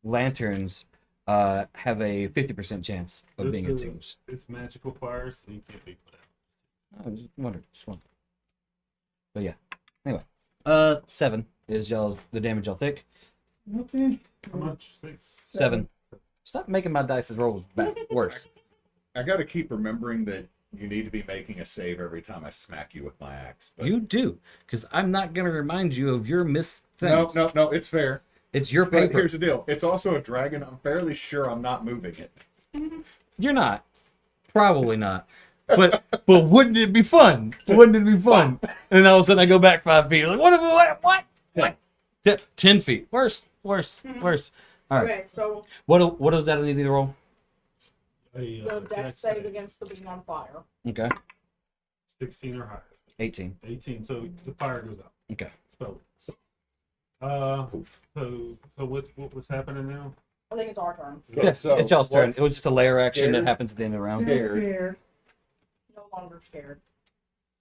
lanterns, have a 50% chance of being extinguished. It's magical fire, so you can't be put out. I just wondered. But yeah. Anyway, 7 is the damage y'all take. Okay. How much? 6. 7. Stop making my dice rolls back worse. I got to keep remembering that you need to be making a save every time I smack you with my axe. But You do, because I'm not gonna remind you of your missed no, things. no, it's fair. It's your But paper. here's the deal. It's also a dragon. I'm fairly sure I'm not moving it. You're not. Probably not. But wouldn't it be fun? Wouldn't it be fun? And then all of a sudden I go back 5 feet. Like, what? 10 feet. Worse. All right. Okay, so What was that I need to roll? the dex save against the being on fire. Okay. 16 or higher. 18. 18, so the fire goes out. Okay. Spell it. So what was happening now? I think it's our turn. Okay, Yeah, so it's y'all's turn. what's It was just a layer action that scared? happens at the end of the round. Scared. Scared. No longer scared.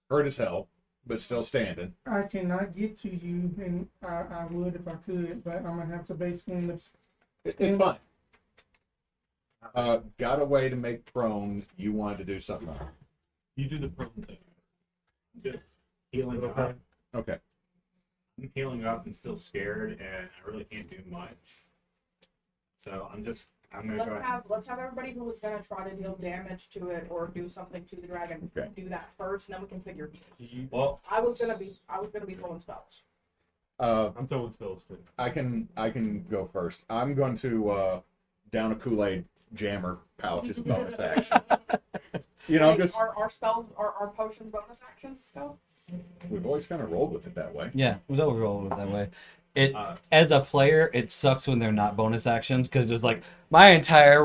hurt as hell, but still standing. I cannot get to you, and I would if I could, but I'm gonna have to basically live. It's fine. Got a way to make prone. You wanted to do something else. You do the prone thing. Just healing Okay. up. Okay. I'm healing up and still scared, and I really can't do much. So I'm gonna go ahead. Let's have everybody who is gonna try to deal damage to it or do something to the dragon Okay. do that first, and then we can figure. Well, I was gonna be throwing spells. I'm throwing spells too. I can go first. I'm going to down a Kool-Aid jammer pouch as a bonus action. You know, Like, just our spells, our potion bonus actions go. we've always kind of rolled with it that way. Yeah, we always roll with it that way. It Uh, as a player, it sucks when they're not bonus actions because it's like my entire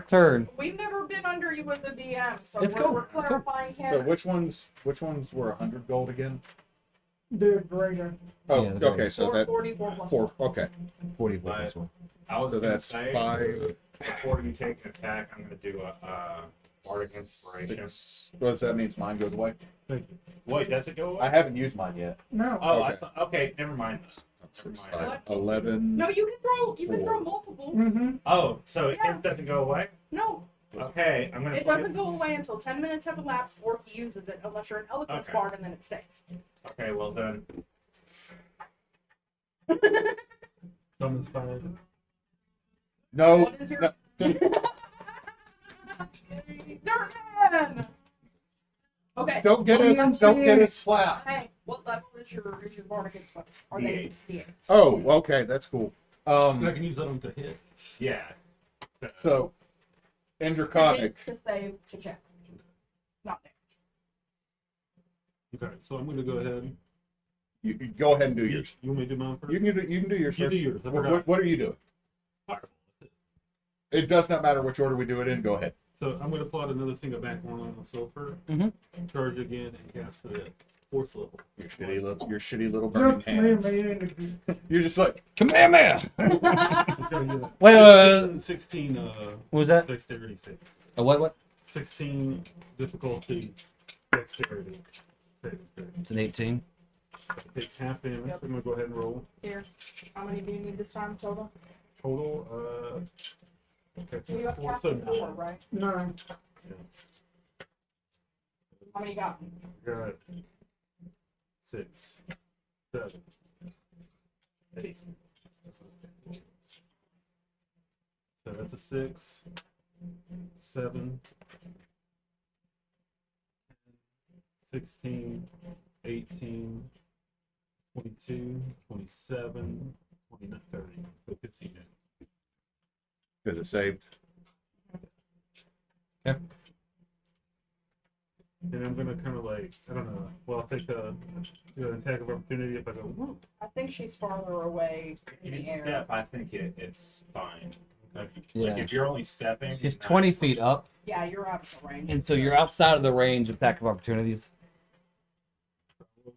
turn. We've never been under you as a DM, so It's cool. we're It's cool. clarifying So here. which ones were 100 gold again? The greater. Oh, Yeah, the okay. So that 44 plus 4. Okay. 44 Right. plus 1. I was So gonna that's say, 5. before you take an attack, I'm gonna do a bardic inspiration. 6. What does that mean? Mine goes away. Thank you. Wait, does it go away? I haven't used mine yet. No. Oh, Okay. okay, never mind. Six, Never mind. five, 11. No, you can throw 4. multiples. Mm-hmm. Oh, so Yeah. his doesn't go away? No, Okay, I'm gonna. it doesn't go away until 10 minutes have elapsed, or he uses it, unless you're an eloquence Okay. bard, and then it stays. Okay, well then. I'm inspired. No. What is your no. Durban? Okay. Don't get us slapped. Hey, what level is your bardic inspiration? Are they D8? Oh, okay, that's cool. I can use that on to hit. Yeah. So in Draconic, To save, to check. Not damage. Okay, so I'm going to go ahead. you go ahead and do yours. You want me to do mine first? You can do yours You first. do yours, I What, forgot. what are you doing? Fireball. It does not matter which order we do it in. Go ahead. So I'm going to plot another thing back on the sulfur. Mhm. Charge again and cast it at 4th level. Your shitty little burning Just man, hands. man. You're just like, Kamehameha! Okay, Wait. 16 What was that? dexterity save. A what? 16 difficulty dexterity save. It's an 18. Takes half damage. Yep. I'm going to go ahead and roll. Here. How many do you need this time total? Total, okay, You have 4, cast so 4, right? 9. How many you got? got 6, 7, 8. So that's a 6, 7, 16, 18, 22, 27, 29, 30. So 15 damage. because it saved. And I'm gonna kind of like, I don't know. Well, I'll take a attack of opportunity if I go. Whoop. I think she's farther away in If the you air. step, I think it's fine. Like, Yeah. if you're only stepping, It's she's not- 20 feet up, Yeah, you're out of the range. and so you're outside of the range of attack of opportunities.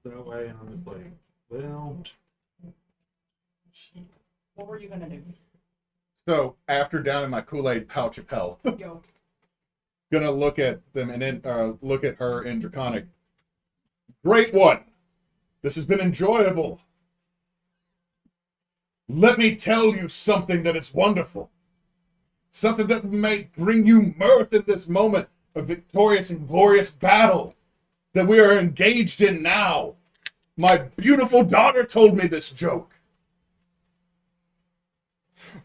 That way, and I'm just like, Well, What were you gonna do? So after downing my Kool-Aid pouch of health, Yo. gonna look at them and then look at her in Draconic. Great one. This has been enjoyable. Let me tell you something that is wonderful. Something that may bring you mirth in this moment of victorious and glorious battle that we are engaged in now. My beautiful daughter told me this joke.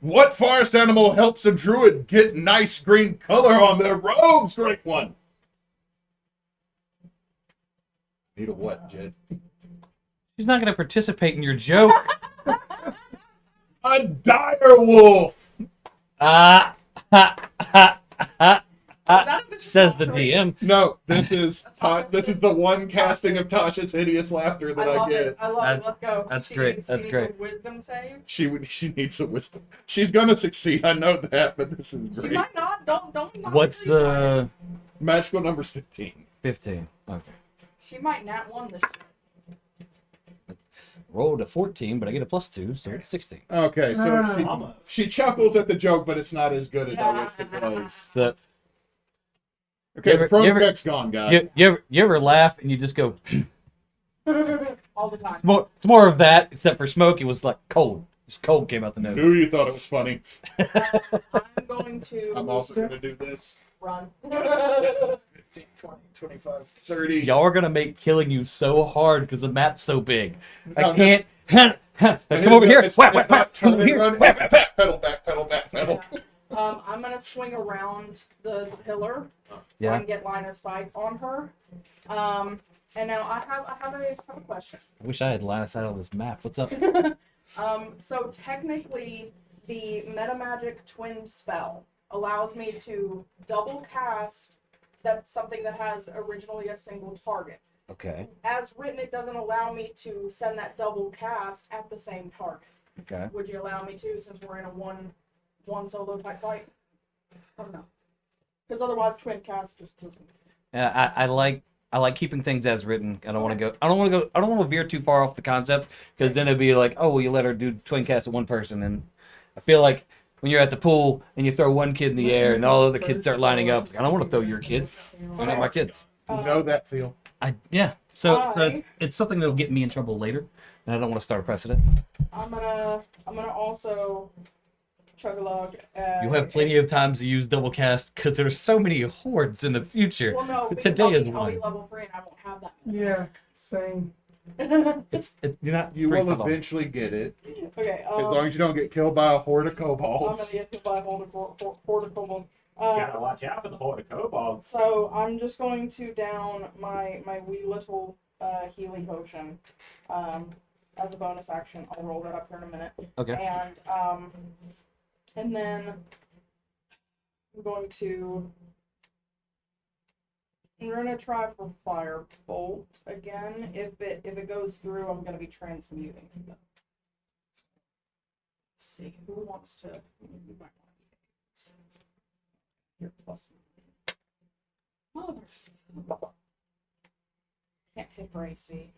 What forest animal helps a druid get nice green color on their robes, great one? Need a what, Jed? She's not going to participate in your joke. A dire wolf! Ah, ha, ha, ha. That a Says the mystery? DM. No, this is this is the one casting of Tasha's hideous laughter that I love get. it. I love it. Let's go. That's She great. needs- That's she great. needs a wisdom save. She needs a wisdom. She's gonna succeed, I know that, but this is She great. might not. Don't not What's really try it. the Magical number's 15. 15? Okay. She might nat one this year. Rolled a 14, but I get a +2, so it's 16. Okay, so Almost. she chuckles at the joke, but it's not as good as I wished it was. So Okay, You ever- the prone you ever- effect's gone, guys. you ever laugh and you just go, All the time. it's more of that, except for Smokey was like cold. Just cold came out the nose. Who you thought it was funny? I'm going to I'm also gonna do this. run. 15, 20, 25, 30. Y'all are gonna make killing you so hard because the map's so big. No, I can't. And Come over here. It's Whap, not whap, whap. turn Come over and here. run. Whap, It's whap. back pedal, back pedal, back pedal. I'm gonna swing around the pillar so Yeah. I can get line of sight on her. And now I have a question. I wish I had line of sight on this map. What's up? So technically, the metamagic twin spell allows me to double cast something that has originally a single target. Okay. As written, it doesn't allow me to send that double cast at the same target. Okay. Would you allow me to, since we're in a one solo type fight? Or no? Because otherwise, twin cast just doesn't. Yeah, I like keeping things as written. I don't want to veer too far off the concept because then it'd be like, oh, well, you let her do twin cast at one person, and I feel like when you're at the pool and you throw one kid in the air and all the other kids start lining up, I don't want to throw your kids. They're not my kids. You know that feel. So it's something that'll get me in trouble later, and I don't want to start a precedent. I'm gonna also chug-a-lug. You'll have plenty of times to use double cast because there's so many hordes in the future. Well, no, because Today I'll is be one. level 3 and I won't have that. Yeah, same. You're not. You free will for long. eventually get it. Okay. As long as you don't get killed by a horde of I'm gonna kobolds. get hit by a horde of kobolds. You gotta watch out for the horde of kobolds. So I'm just going to down my wee little healing potion as a bonus action. I'll roll that up here in a minute. Okay. And then I'm going to. We're gonna try for firebolt again. If it goes through, I'm gonna be transmuting. Let's see who wants to. You might want to here plus. Mother. Can't hit Gracie.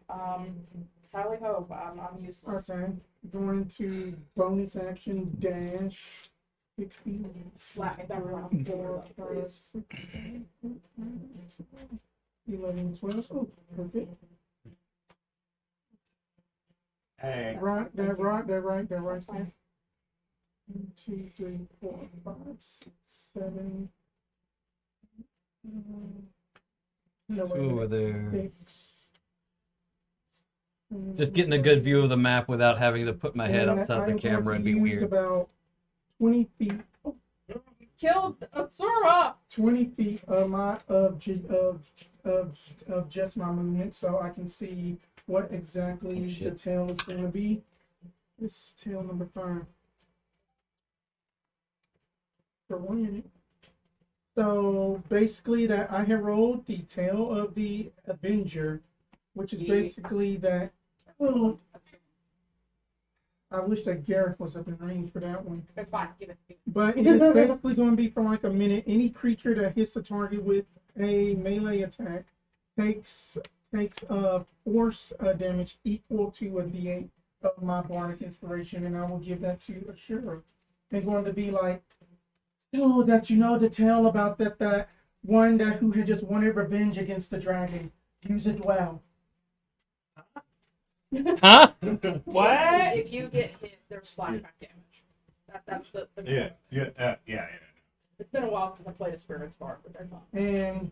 Tally ho, I'm useless. Okay, going to bonus action dash 60. Slap me back around. 4, 5, Please. 6, 7, 8, 9, 10, 11, 12. Oh, perfect. Hey, Right, that right. That's fine. 1, 2, 3, 4, 5, 6, 7. No, wait a Two over minute. there. 6. Just getting a good view of the map without having to put my head And outside the I'm going camera to and be use weird. About 20 feet. Killed Asura! 20 feet of just my movement, so I can see what exactly Oh, the shit. tail is going to be. This is tail number 5. For 1 minute. So basically, that I have rolled the tail of the Avenger, which is Yeah. basically that. Oh, I wish that Gareth was up in range for that one. Okay, fine, give it. But it is basically going to be for like a minute. Any creature that hits the target with a melee attack takes takes force damage equal to a d8 of my bardic inspiration, and I will give that to Asure. They're going to be like, so that you know the tale about that one that who had just wanted revenge against the dragon. Use it well. Huh? What? If you get hit, there's flashback damage. That's the Yeah. It's been a while since I played a Spirit's Part, but they're fun. And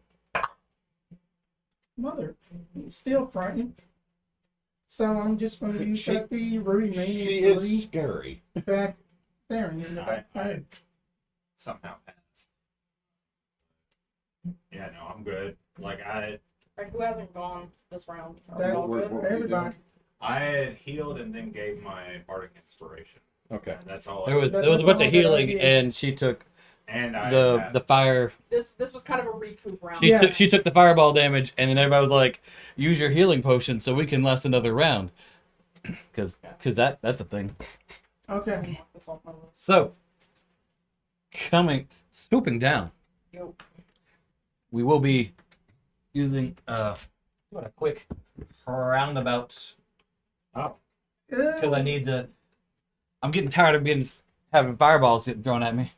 mother, still frightened. So I'm just going to use that the remaining She is 3 scary. back there and in the back. I somehow passed. Yeah, no, I'm good. Like Right, who hasn't gone this round? Are we That- all good? What were you Everybody. I had healed and then gave my bardic inspiration. Okay. That's all. There was That- a that's bunch all of that I healing, did. and she took and I the fire. This was kind of a recoup round. Yeah. She took the fireball damage, and then everybody was like, "Use your healing potion so we can last another round," because that's a thing. Okay. Mark this off my list. So, swooping down, Yo. we will be using what a quick roundabout Oh, because I need to. I'm getting tired of having fireballs getting thrown at me.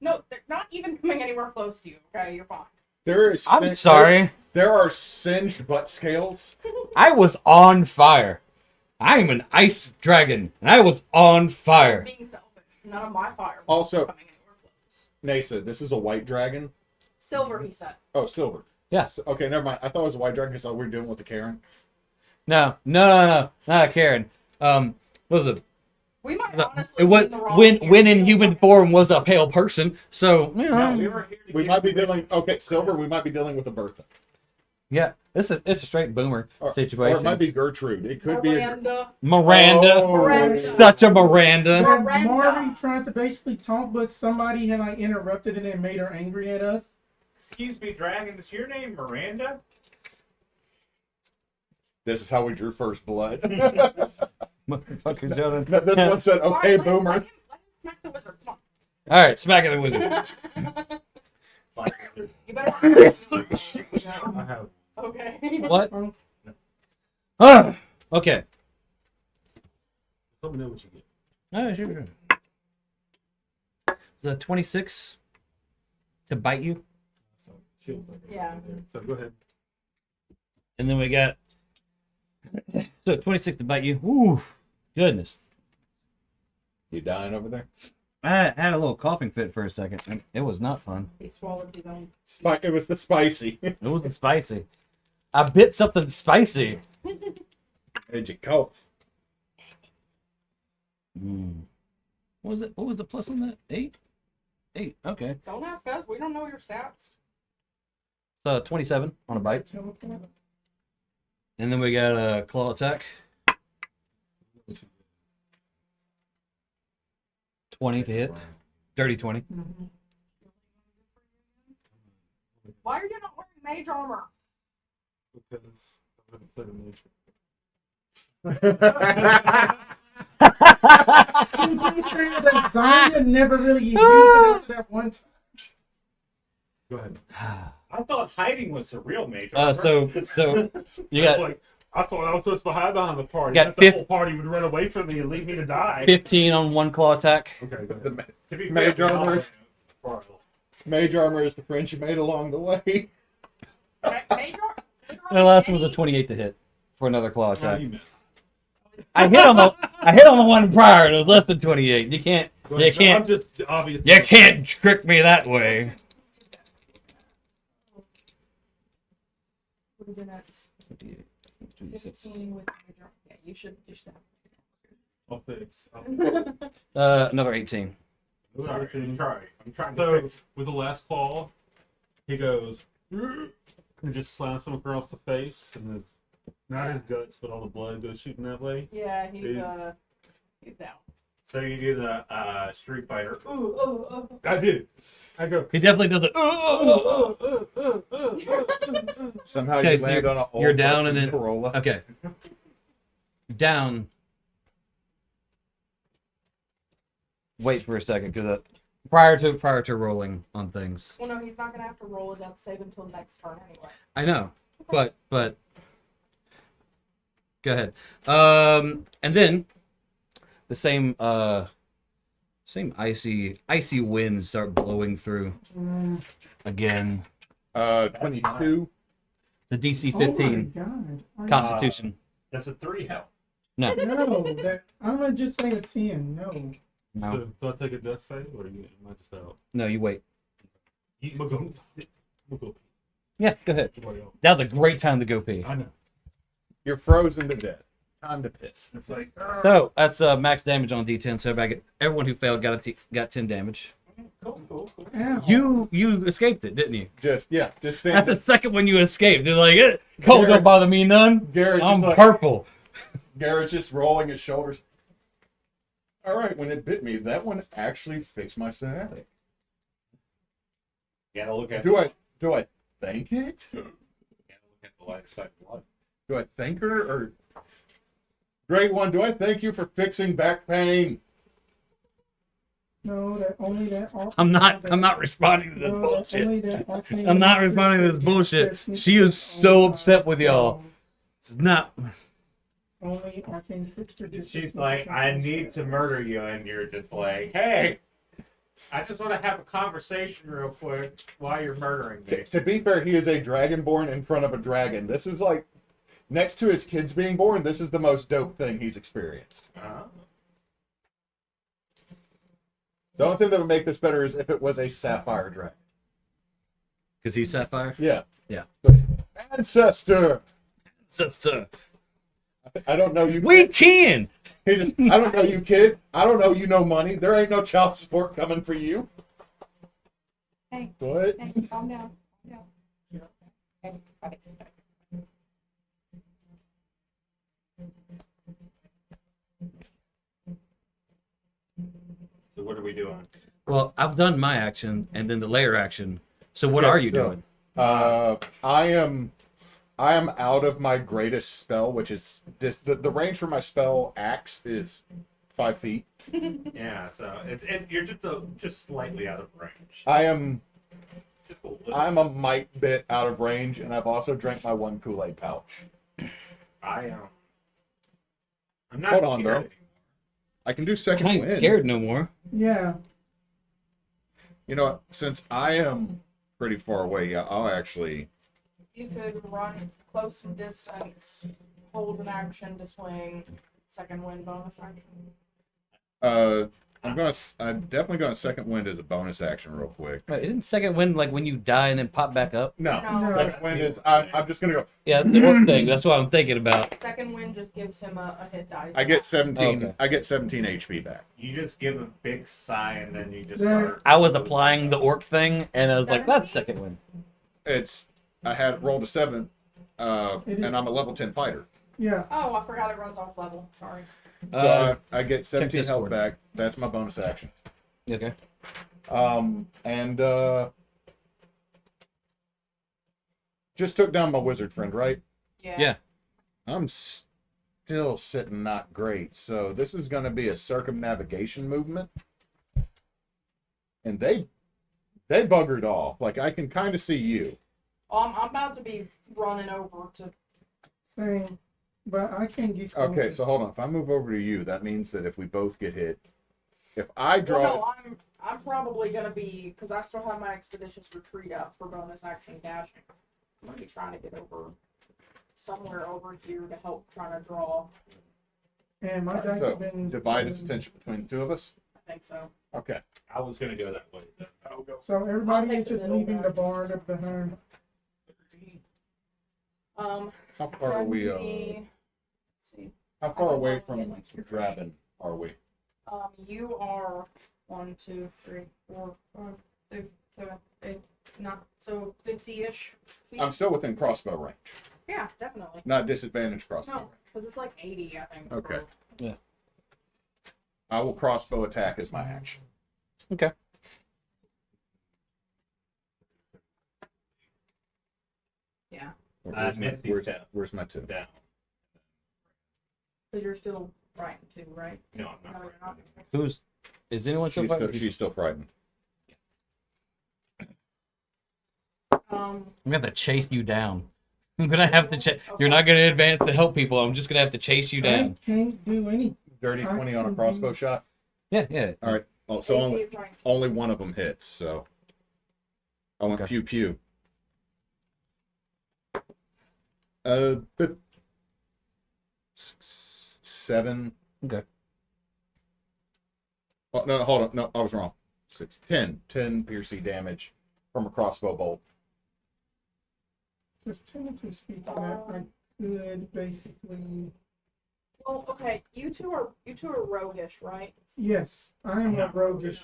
No, they're not even coming anywhere close to you. Okay, you're fine. There is. I'm sorry. There are singed butt scales. I was on fire. I am an ice dragon, and I was on fire. Being selfish. None of my fire Also- coming anywhere close. Neysa, this is a white dragon. Silver, he said. Oh, silver. Yeah. Okay, never mind. I thought it was a white dragon because we were dealing with the Karen. No, not a Karen. What was it? We might No, honestly it be was in the wrong when in area. human form was a pale person. So you know, no, we were here to We give might be permission. dealing. Okay, silver. We might be dealing with a Bertha, yeah, it's a straight boomer or situation. it might be Gertrude. It could be. Miranda, Oh. Miranda. such a Miranda. That Miranda. Maree tried to basically talk, but somebody had like interrupted and it made her angry at us. Excuse me, dragon. Is your name Miranda? This is how we drew first blood. Motherfucker, Jonah. This one said, All "Okay, right, boomer." Let him smack the wizard. Come All right, smacking the wizard. on. Like, You better. I have. Okay. What? Um, Okay. Let me know what you get. Oh, sure. The 26 to bite you, So, shield thing Yeah. right there. So go ahead. and then we got 26 to bite you. Ooh, goodness. You dying over there? I had a little coughing fit for a second. And it was not fun. He swallowed his own. It was the spicy. It wasn't spicy. I bit something spicy. Did you cough? What was it? What was the plus on that? 8? 8. Okay. Don't ask us. We don't know your stats. So 27 on a bite. And then we got a claw attack. 20 to hit. Dirty 20. Why are you not wearing mage armor? Because I'm going to play the mage. Zarya never really used it until that one time. Go ahead. I thought hiding was the real major. So you got I thought I was supposed to hide behind the party. Got That the whole party would run away from me and leave me to die. 15 on one claw attack. Okay, go The ahead. To be Mage fair, armor is- I'll- mage armor is the friends you made along the way. Mage armor? The last one was a 28 to hit for another claw Oh, attack. you missed. I hit on the one prior. It was less than 28. You can't. Go You ahead. No, I'm can't. just obvious. You can't trick me that way. What are the next? 15 with mage armor. Yeah, you should have. I'll fix. Another 18. Sorry, I'm trying to So fix. with the last claw, he goes and just slaps him across the face, and his not his guts, but all the blood goes shooting that way. Yeah, he's Dude. he's down. So you do the Street Fighter. I did. I go. He definitely does it. Somehow Okay, you so land on a you're down and then- Corolla. Okay. Down. Wait for a second, because prior to rolling on things, Well, no, he's not gonna have to roll a death save until next turn anyway. I know, but Go ahead. And then the same icy winds start blowing through again. 22. The DC Oh my 15 God. Constitution. That's a 3 health. No, No, I'm gonna just say a 10. No. no, So I take a death save, or am I just out? no. You wait. We'll go. Yeah, go ahead. That was a great time to go pee. I know. You're frozen to death. Time to piss. It's like, So that's max damage on D10. So everyone who failed got 10 damage. Cool. Ow. You escaped it, didn't you? Just stand That's the there. second one you escaped. They're like, cold Garrett- don't bother me none. Garrett's I'm just like, purple. Garrett's just rolling his shoulders. All right, when it bit me, that one actually fixed my sciatic. You gotta look at Do I thank it? You gotta look at the lighter side of blood. Do I thank her or Great One, do I thank you for fixing back pain? No, that only that. I'm not responding to this No, bullshit. only that arcane I'm not responding to this bullshit. She is so upset with y'all. It's not. Only arcane trickster. She's like, I need to murder you, and you're just like, hey, I just want to have a conversation real quick while you're murdering me. To be fair, he is a dragonborn in front of a dragon. This is like, next to his kids being born, this is the most dope thing he's experienced. The only thing that would make this better is if it was a sapphire dragon. Because he's Sapphire? Yeah. Yeah. Ancestor! So, I don't know you. we can! He just, I don't know you, kid. I don't know you no money. There ain't no child support coming for you. Hey, What? hey, calm down. Hey, buddy. So what are we doing? Well, I've done my action and then the layer action. So what Yeah, are you so- doing? I am out of my greatest spell, which is the range for my spell axe is 5 feet. Yeah, so you're just slightly out of range. I'm Just a little. a mite bit out of range, and I've also drank my one Kool-Aid pouch. I'm not Hold on, scared though. anymore. I can do I second ain't wind. scared no more. Yeah. You know what? Since I am pretty far away, yeah, I'll actually. You could run close distance, hold an action to swing, second wind bonus action. I'm definitely going to second wind as a bonus action real quick. Right, isn't second wind like when you die and then pop back up? No, No. second wind is I'm just going to go. Yeah, that's the one thing. That's what I'm thinking about. Second wind just gives him a hit die. I get 17. Okay. I get 17 HP back. You just give a big sigh and then you just Yeah. start. I was applying the orc thing and I was like, that's second wind. I had rolled a 7, It is- and I'm a level 10 fighter. Yeah. Oh, I forgot it runs off level. Sorry. So I get 17 Discord. health back. That's my bonus action. Okay. And just took down my wizard friend, right? Yeah. I'm still sitting not great. So this is going to be a circumnavigation movement. And they buggered off. Like, I can kind of see you. I'm about to be running over to. Same. But I can't get close. Okay, so hold on. If I move over to you, that means that if we both get hit, if I draw, Well, no, I'm probably gonna be because I still have my expeditious retreat up for bonus action dashing. I'm gonna be trying to get over somewhere over here to help trying to draw. And my dice so have been divide its attention between the two of us. I think so. Okay. I was gonna go that way. I'll go. So I'll everybody take is the just middle leaving back. the barn up behind. How far are we? Let's see. How far away I'll get, from like, your- Drabin are we? You are 1, 2, 3, 4, 5, 6, 7, 8, 9, so 50-ish feet. I'm still within crossbow range, Yeah, definitely. not disadvantage crossbow No, range. because it's like 80, I think. Okay. for- I will crossbow attack as my action. Okay. Yeah, Where's, my, Misty's where's, down. where's my 2? Down. because you're still right too, right? No, I'm No, not. you're not. Is anyone still fighting? She's still frightened. I'm gonna have to chase you down. I'm gonna have to chase. You're not gonna advance to help people. I'm just gonna have to chase you I down. can't do any. Dirty 20 on a crossbow shot. Yeah, yeah. All right. Oh, so AC only is 19. only one of them hits. So I went Okay. pew pew. But 7. Okay. Oh, no, hold on. No, I was wrong. 10 piercing damage from a crossbow bolt. Just technically speaking, I could basically. Well, okay, you two are roguish, right? Yes, I am a roguish.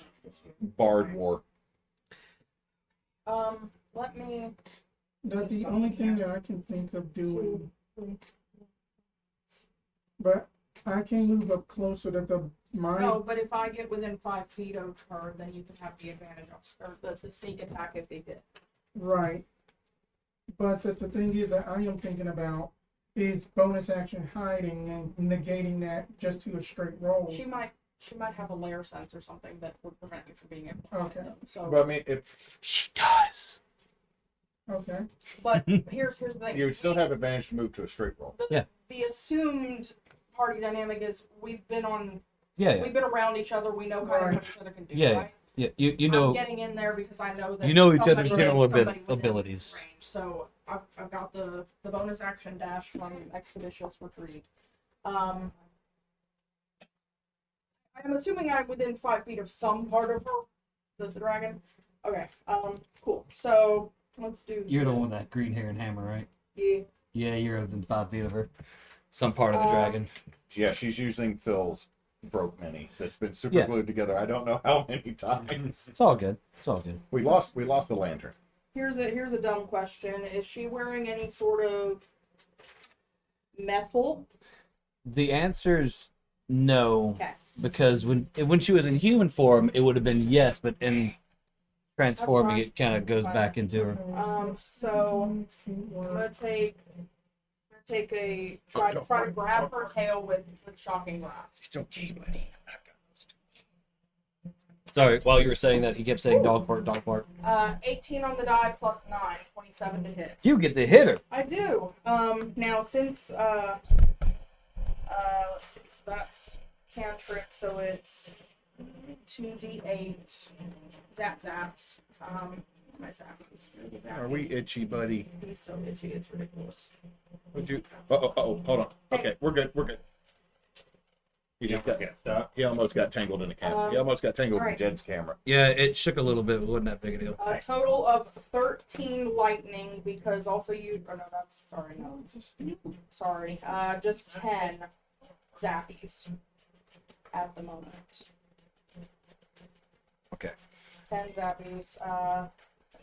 Bard war. Let me. That's the only thing that I can think of doing. But I can move up closer to my. No, but if I get within 5 feet of her, then you can have the advantage or the sneak attack if they hit. Right. But the thing is that I am thinking about is bonus action hiding and negating that just to a straight roll. She might have a lair sense or something that would prevent you from being able to hide Okay. them. So, But I mean, if She does. Okay. but here's the thing. you would still have advantage to move to a straight roll. The assumed party dynamic is we've been Yeah, we've been around each other. We know kind of what each other can do. Yeah, Right? yeah. You I'm know getting in there because I know that you know each somebody other's is general somebody within abilities. range. So I've got the bonus action dash from Expeditious Retreat. I'm assuming I'm within 5 feet of some part of her, the dragon. Okay. Cool. So let's do. You're the this. one with that green hair and hammer, right? Yeah. Yeah, you're within 5 feet of her. Some part of the dragon. Yeah, she's using Phil's broke mini that's been super glued together. I don't know how many times. It's all good. It's all good. We lost the lantern. Here's a dumb question. Is she wearing any sort of metal? The answer's no, Okay. because when she was in human form, it would have been yes, but in transforming, That's it kind of goes fine. back into her. So I'm gonna take a try to grab her tail with shocking grasp. It's okay, buddy. Sorry, while you were saying that, he kept saying dog fart, dog fart. 18 on the die plus 9, 27 to hit. You get to hit her. I do. Now since let's see, so that's cantrip, so it's 2d8 zaps. My zappies. Are we itchy, buddy? He's so itchy, it's ridiculous. Would you? Oh, hold on. Okay, we're good. He almost got tangled in the camera. He almost got tangled in Jed's camera. Yeah, it shook a little bit, but wasn't that big a deal. A total of 13 lightning because also you. Oh no, that's sorry. No, sorry. Just 10 zappies at the moment. Okay. 10 zappies.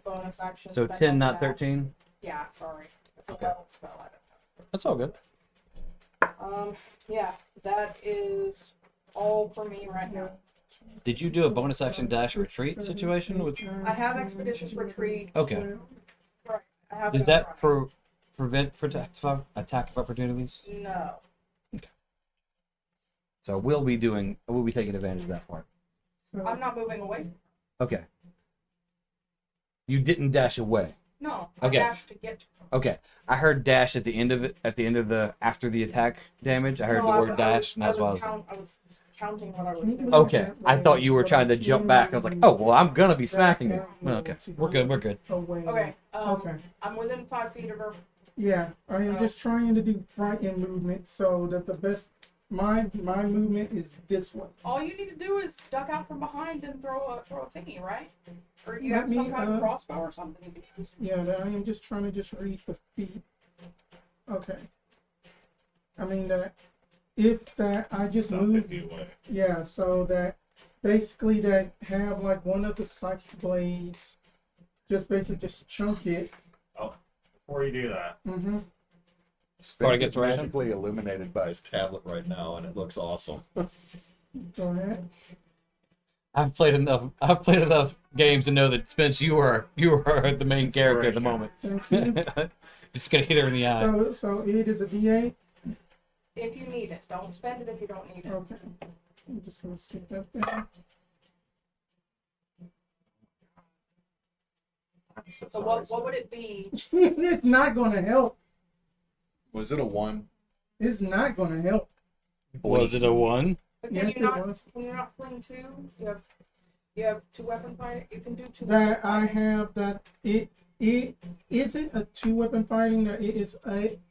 Bonus action. So spend 10, on not that. 13? Yeah, sorry. It's a Okay. leveled spell. I don't know. That's all good. Yeah, that is all for me right now. Did you do a bonus action dash retreat situation? With... I have Expeditious Retreat. Okay. Right. I have Does it that running. prevent attack of opportunities? No. So we'll be taking advantage of that part. I'm not moving away. Okay. You didn't dash away. No. I Okay. dashed to get to her. Okay. I heard dash at the end of it, after the attack damage. I heard No, the word dash, and that's why I was. I was counting what I was doing. Okay. I thought you were trying to jump back. I was like, oh, well, I'm going to be smacking you. Well, okay. We're good. Away. Okay. Okay. I'm within 5 feet of her. Yeah, I am So- just trying to do front end movement so that the best my movement is this way. All you need to do is duck out from behind and throw a thingy, right? Or you Let have some me, kind of crossbow or something you can use. Yeah, I am just trying to just read the feet. Okay. I mean that if that I just About move 50 away. yeah, so that basically that have like one of the psychic blades just basically just chunk it. Before you do that, Mm-hmm. Already Spence gets is the ration? magically illuminated by his tablet right now, and it looks awesome. Go ahead. I've played enough games to know that Spence, you are the main character at the moment. Thank you. Just gonna hit her in the eye. So it is a D8. If you need it. Don't spend it if you don't need it. Okay. I'm just gonna sit that there. So what would it be? It's not gonna help. Was it a 1? It's not gonna help. Was it a 1? But Yes, can you it not? was. Can you not fling two? You have 2 weapon fighting. You can do 2. That weapon I fighting. have that it isn't a 2-weapon fighting. That it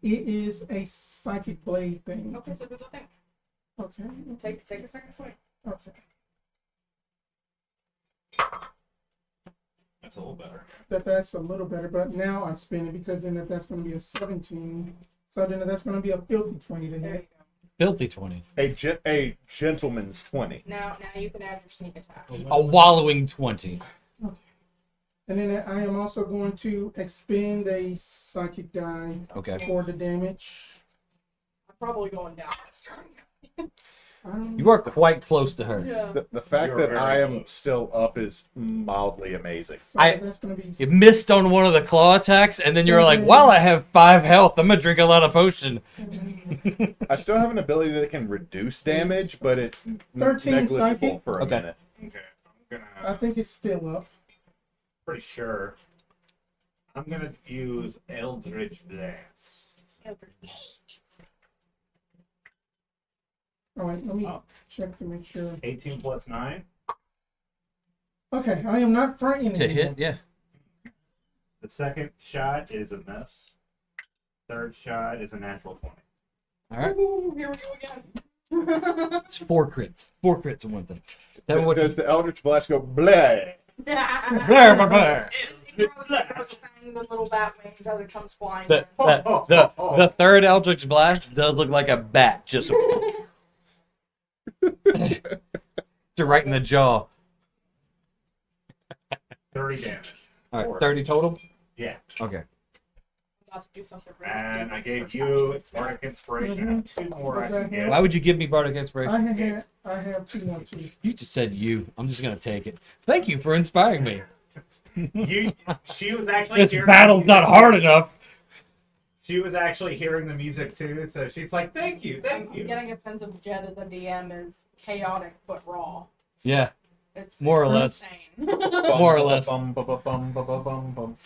is a psychic blade thing. Okay, so do the thing. Okay. Take a second swing. Okay. That's a little better. That's a little better, but now I spin it because then that's going to be a 17. So then that's going to be a filthy 20 to There you hit. go. Filthy 20. A gentleman's 20. Now you can add your sneak attack. A wallowing 20. And then I am also going to expend a psychic die Okay. for the damage. I'm probably going down this turn. You are quite close to her. Yeah. The fact You're that very I am close. still up is mildly amazing. So that's going to be. You missed on one of the claw attacks, and then you're like, well, I have 5 health. I'm going to drink a lot of potion. I still have an ability that can reduce damage, but it's 13 negligible psychic? for a Okay. minute. Okay, I'm I gonna. think it's still up. Pretty sure. I'm gonna use Eldritch Blast. All right, let me Oh. check to make sure. 18 plus 9. Okay, I am not frightened To anymore. hit, yeah. The second shot is a miss. Third shot is a natural 20. All right. Ooh, here we go again. It's 4 crits. 4 crits in one thing. That would Does the Eldritch Blast go bleh? Blah, blah, blah. It grows fangs and little bat wings as it comes flying. The, the third Eldritch Blast does look like a bat. Just right in the jaw. 30 damage. All right, 30 total? Yeah. Okay. About to do something really And stupid I gave first you time. Bardic Inspiration. I have 2 more I can get. Why would you give me Bardic Inspiration? I have 2 more too. You just said you. I'm just going to take it. Thank you for inspiring me. She was actually This hearing battle's the not music. hard enough. She was actually hearing the music too, so she's like, "Thank you, thank I'm you." getting a sense of Jed as a DM is chaotic but raw. Yeah, It's more or it's less. insane. More or less. Bum, bum, bum, bum, bum, bum, bum.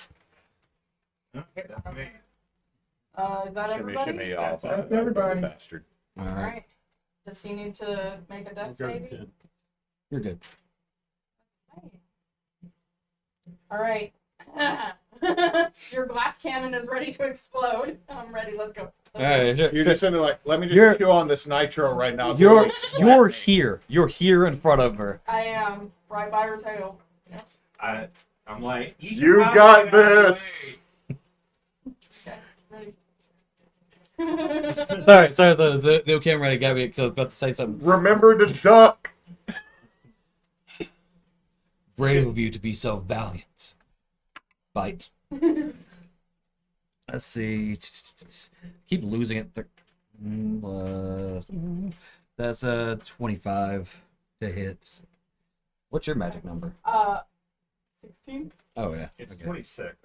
Okay, that's me. Is that Shimmy, everybody? shimmy, all That's that everybody. bastard. All All right. right. Does he need to make a death saving? You're good. All right. Your glass cannon is ready to explode. I'm ready. Let's go. All right. You're just sitting there like, let me just You're- chew on this nitro right now. so You're nobody slap me. here. You're here in front of her. I am right by her tail. I'm like, You should got probably get out of the this. way." Okay. Ready. Sorry. The camera ready got me because I was about to say something. Remember to duck. Brave of you to be so valiant. Bite. Let's see. Keep losing it. That's a 25 to hit. What's your magic number? 16. Oh yeah. It's Okay. 26.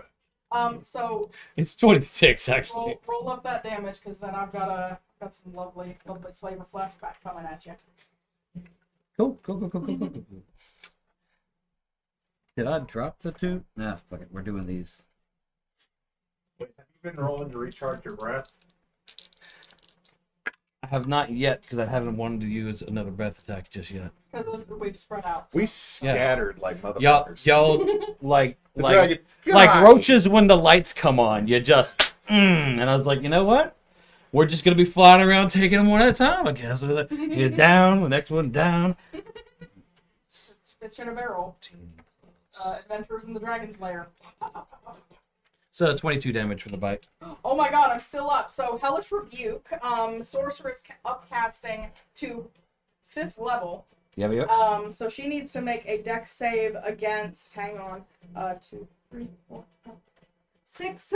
So It's 26 actually. roll up that damage because then I've got some lovely flavor flashback coming at you. Cool. Did I drop the 2? Nah, fuck it. We're doing these. Wait, have you been rolling to recharge your breath? I have not yet because I haven't wanted to use another breath attack just yet. Because we've spread out. We scattered like motherfuckers. Y'all like The like dragon- like Guys! roaches when the lights come on. You just and I was like, you know what? We're just gonna be flying around taking them one at a time. I guess. He's down. The next one down. It's fish in a barrel. Adventures in the Dragon's Lair. So 22 damage for the bite. Oh my god, I'm still up. So Hellish Rebuke, sorceress upcasting to 5th level. Yeah. So she needs to make a dex save against, hang on, 2, 3, 4, 6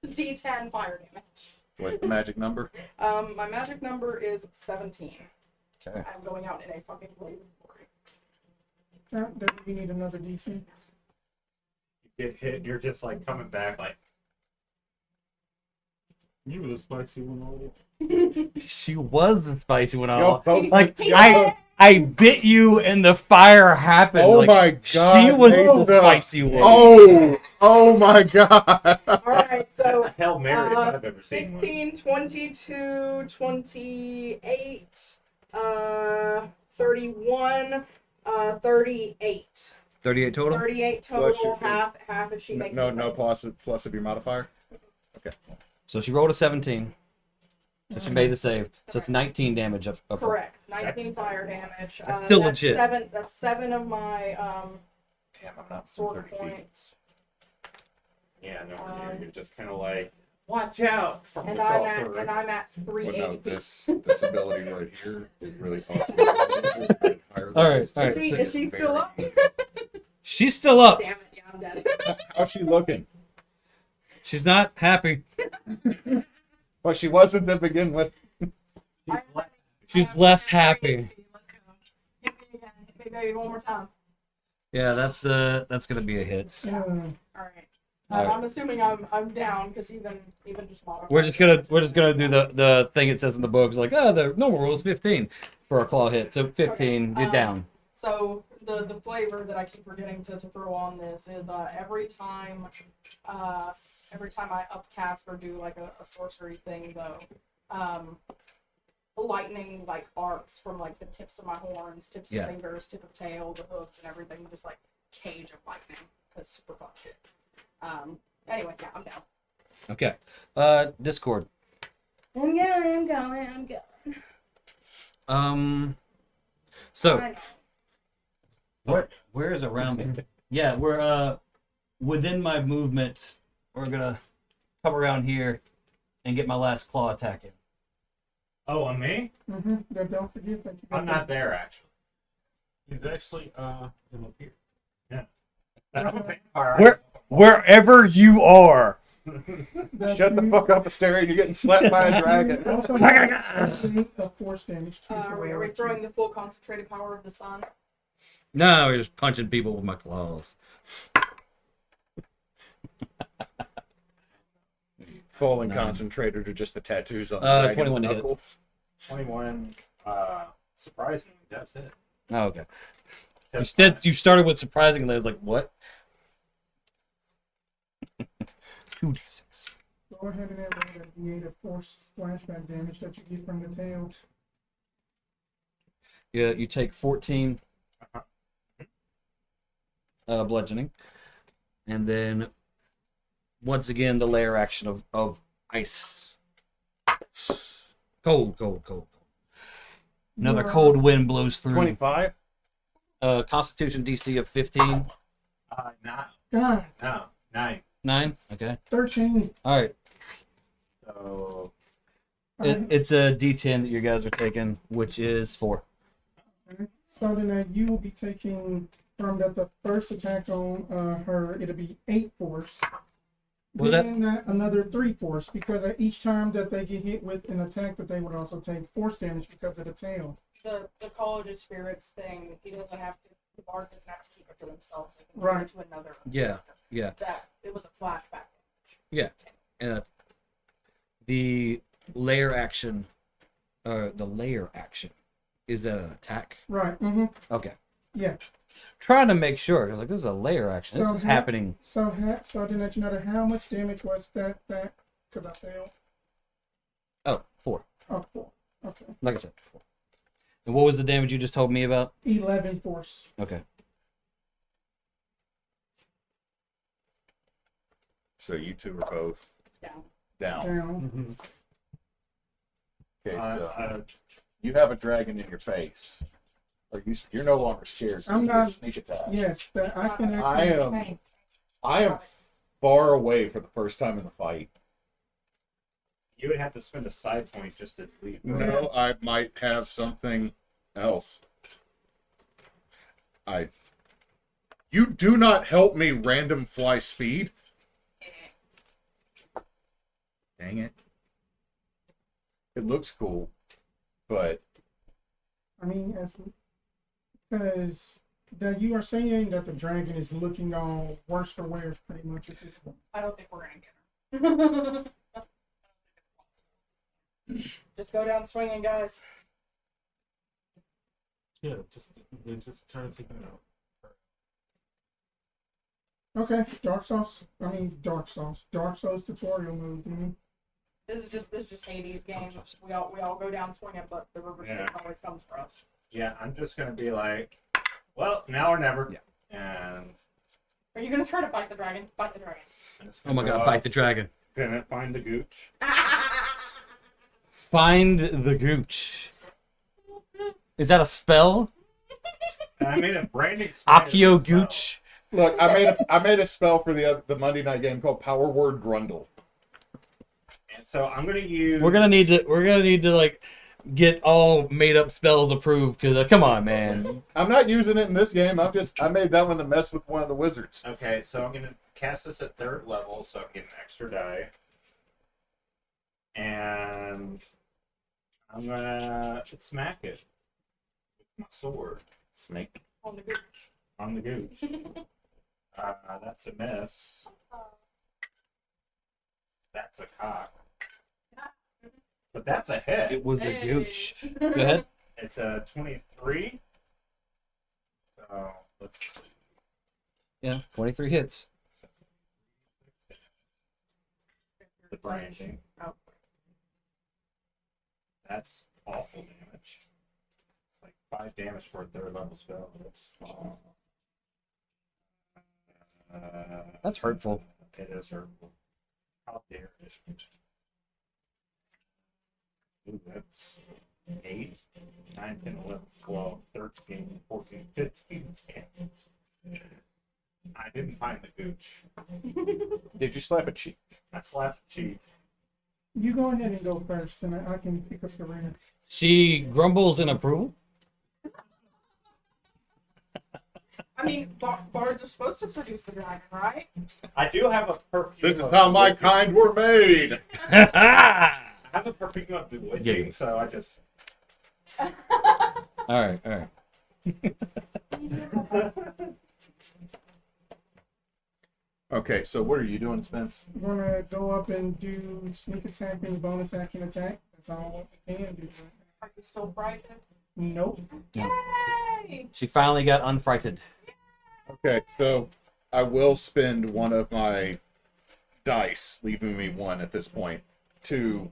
d10 fire damage. What's the magic number? My magic number is 17. Okay. I'm going out in a fucking blaze of glory. Then you need another D2. You get hit, you're just like coming back like, You were the spicy one all. She was the spicy one. Y'all All both- like y'all I bit you and the fire happened. Oh like, my god! She was the Neysa. spicy one. Oh my god! All right, so a Hail Mary if I've ever seen one. 16, 22, 28, 31, 38. 38 total. 38 Plus your- total, half if she makes No, it. no plus of your modifier. So she rolled a 17. So she made the save. So it's 19 damage up front. Correct. 19 fire damage. That's still legit. That's 7 of my Damn, I'm not sword 30 feet. points. Yeah, no, you're just kind of like, watch out from And the I'm crossroads. at 3 Well, no, HP. this ability right here is really awesome. All right. Is she still up? She's still up. Damn it, yeah, I'm dead. How's she looking? She's not happy. Well, she wasn't to begin with. She's less happy. Let's go. Hit me again. Hit me, baby, one more time. Yeah, that's gonna be a hit. All right. All right. I'm assuming I'm down because even just modified. We're just gonna do the thing it says in the book. It's like, oh, the normal rule is 15 for a claw hit. So 15, Okay, you're down. So the flavor that I keep forgetting to throw on this is every time I upcast or do like a sorcery thing though, lightning like arcs from like the tips of my horns, tips Yeah. of fingers, tip of tail, the hooves and everything, just like cage of lightning. That's super fun shit. Anyway, yeah, I'm down. Okay. Discord. I'm going. So I know. where is around me? Yeah, we're within my movement. We're gonna come around here and get my last claw attack in. Oh, on me? But don't forget that you I'm not there, actually. He's actually him up here. I'm a vampire. Wherever you are. Shut the fuck up, Asteria. You're getting slapped by a dragon. Also, a force damage. Are we throwing the full concentrated power of the sun? No, we're just punching people with my claws. Full and 9. concentrated or just the tattoos on the 21 dragon's to hit. knuckles. 21. Surprisingly, that's it. Oh, okay. You started with surprising, and I was like, what? 2d6. Go ahead and add that D8 of force flashback damage that you get from the tail. Yeah, you take 14 bludgeoning, and then once again the layer action of ice. Cold. Another You are- cold wind blows through. 25? Constitution DC of 15. No. God, No. 9. 9. Okay. 13. All right. So, It's a D10 that you guys are taking, which is 4. So then you will be taking from the first attack on her, it'll be 8 force. What was that? Then another 3 force, because at each time that they get hit with an attack, that they would also take force damage because of the tail. The College of Spirits thing, the bard doesn't have to keep it for themselves. They can Right. give it to another. Yeah. That it was a flashback. Yeah. And the layer action, is that an attack? Right. Okay. Yeah. Trying to make sure. I was like, this is a layer action. This So is ha- happening. So then let you know how much damage was that because I failed. Oh, 4. Oh, 4. Okay. Like I said, 4. And what was the damage you just told me about? 11 force. Okay. So you two are both Down. down. Down. Okay, so uh, you have a dragon in your face. You're no longer scared. So I'm you get a not- sneak attack. Yes, that I can I actually. I am far away for the first time in the fight. you would have to spend a side point just to leave. No, I might have something else. You do not help me random fly speed. Dang it. It looks cool, but I mean, because that you are saying that the dragon is looking all worse for wear, pretty much at this point. I don't think we're gonna get her. Just go down swinging, guys. Yeah, just try to take it out. Okay, Dark Souls tutorial move, dude. This is just Hades' game. We all go down swinging, but the river stick always comes for us. Yeah, I'm just gonna be like, well, now or never. Yeah. And Are you gonna try to bite the dragon? Bite the dragon. I'm just Oh gonna my go god, up, bite the dragon. Gonna find the gooch. Find the gooch. Is that a spell? And I made a branding spell. Akio gooch. Look, I made a spell for the Monday night game called Power Word Grundle. And so I'm gonna use. We're gonna need to like get all made up spells approved because come on, man. I'm not using it in this game. I made that one to mess with one of the wizards. Okay, so I'm gonna cast this at 3rd level, so I can get an extra die. And I'm gonna smack it with my sword Snake. On the gooch. on the gooch. That's a miss. That's a cock. But that's a hit. It was a Hey. gooch. Go ahead. It's a 23. So let's see. Yeah, 23 hits. The branding. Oh. That's awful damage. It's like 5 damage for a 3rd level spell. That's That's hurtful. It is hurtful. How dare it? Ooh, that's 8, 9, 10, 11, 12, 13, 14, 15 damage. I didn't find the gooch. Did you slap a cheek? I slapped the cheek. You go ahead and go first, and I can pick up the rear. She grumbles in approval. I mean, bards are supposed to seduce the dragon, right? I do have a perfume. This is of how my bewitching. kind were made. I have a perfume of bewitching, Yeah. so I just. All right. Okay, so what are you doing, Spence? I'm gonna go up and do sneak attack and bonus action attack. That's all what we can do. Are you still frightened? Nope. Yay! She finally got unfrighted. Okay, so I will spend one of my dice, leaving me one at this point, to.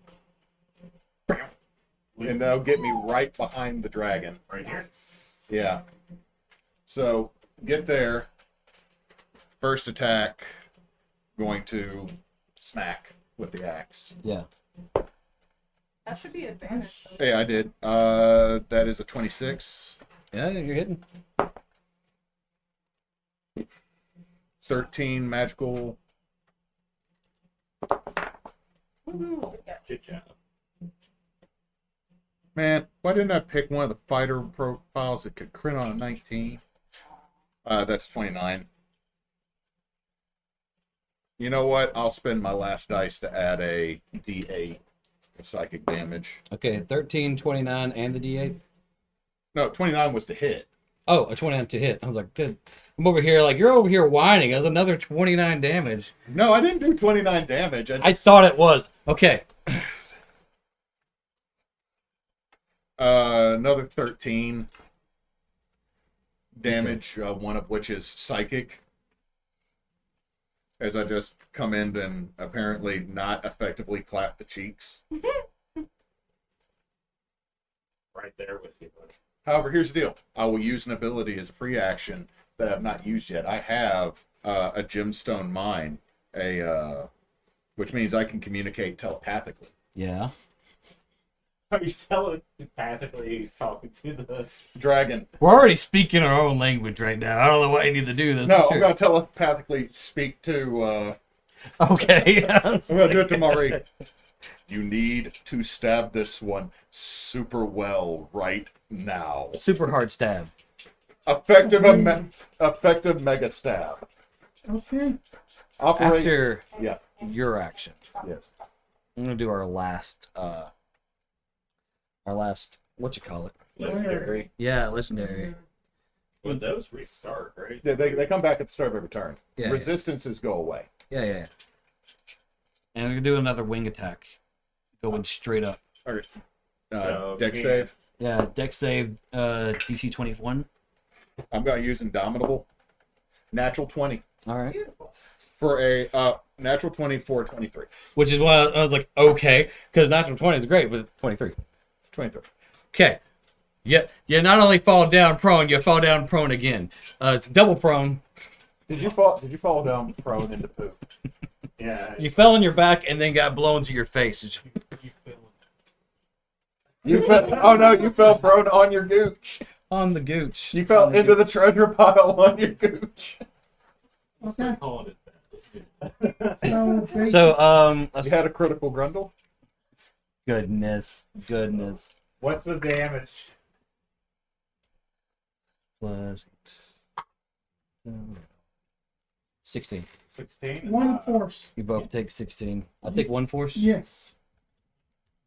And that'll get me right behind the dragon. Right here. Yeah. So, get there. First attack, going to smack with the axe. Yeah. That should be advantage. Hey, I did. That is a 26. Yeah, you're hitting. 13 magical. Woohoo! Yeah. Chit chat. Man, why didn't I pick one of the fighter profiles that could crit on a 19? That's 29. You know what? I'll spend my last dice to add a D8 of psychic damage. Okay, 13, 29, and the D8. No, 29 was to hit. Oh, a 29 to hit. I was like, good. I'm over here, like, you're over here whining. That's another 29 damage. No, I didn't do 29 damage. I thought it was. Okay. Another 13 damage, one of which is psychic. As I just come in and apparently not effectively clap the cheeks. Right there with you, bud. However, here's the deal. I will use an ability as a free action that I've not used yet. I have a gemstone mine, which means I can communicate telepathically. Yeah. Are you telepathically talking to the Dragon. We're already speaking our own language right now. I don't know why you need to do this. No, Sure. I'm going to telepathically speak to... Okay. I'm going to do it to Maree. You need to stab this one super well right now. Super hard stab. Effective mega stab. Okay. Operate. After Yeah. your action, Yes. I'm gonna do our last what you call it? Legendary. Yeah, legendary. Well, those restart, right? Yeah, they come back at the start of every turn. Yeah. Resistances go away. Yeah. And we're gonna do another wing attack, going straight up. Or, So, deck me- save. Yeah, deck save DC 21. I'm going to use Indomitable. Natural 20 All right. Beautiful. for a natural 20 for 23. Which is why I was like, okay, because natural 20 is great, but 23. 23. Okay. Yeah, you not only fall down prone, you fall down prone again. It's double prone. Did you fall down prone into poop? Yeah. You fell on your back and then got blown to your face. You feel You fell, oh no, you fell prone on your gooch. On the gooch. You fell On the into gooch. the treasure pile on your gooch. Okay. calling it that. So, So, You had a critical grundle. goodness. What's the damage? Plus 16. 16? one force. You both take 16. I'll take one force. Yes.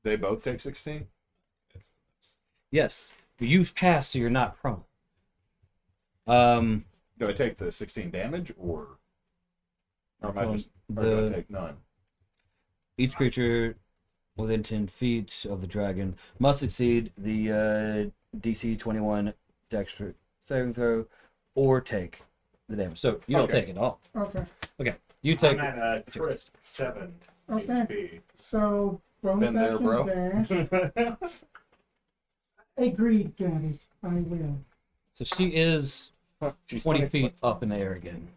They both take 16. Yes. You pass, so you're not prone. Do I take the 16 damage or am I just or do I the take none? each creature within 10 feet of the dragon must succeed the DC 21 dex saving throw or take the damage. So you don't Okay. take it all. Okay. Okay. You take I'm at a crisp 7 Okay. HP. So, bonus Been there, action bro. dash. Agreed, got it. I will. so she is She's 20 feet up in the air again.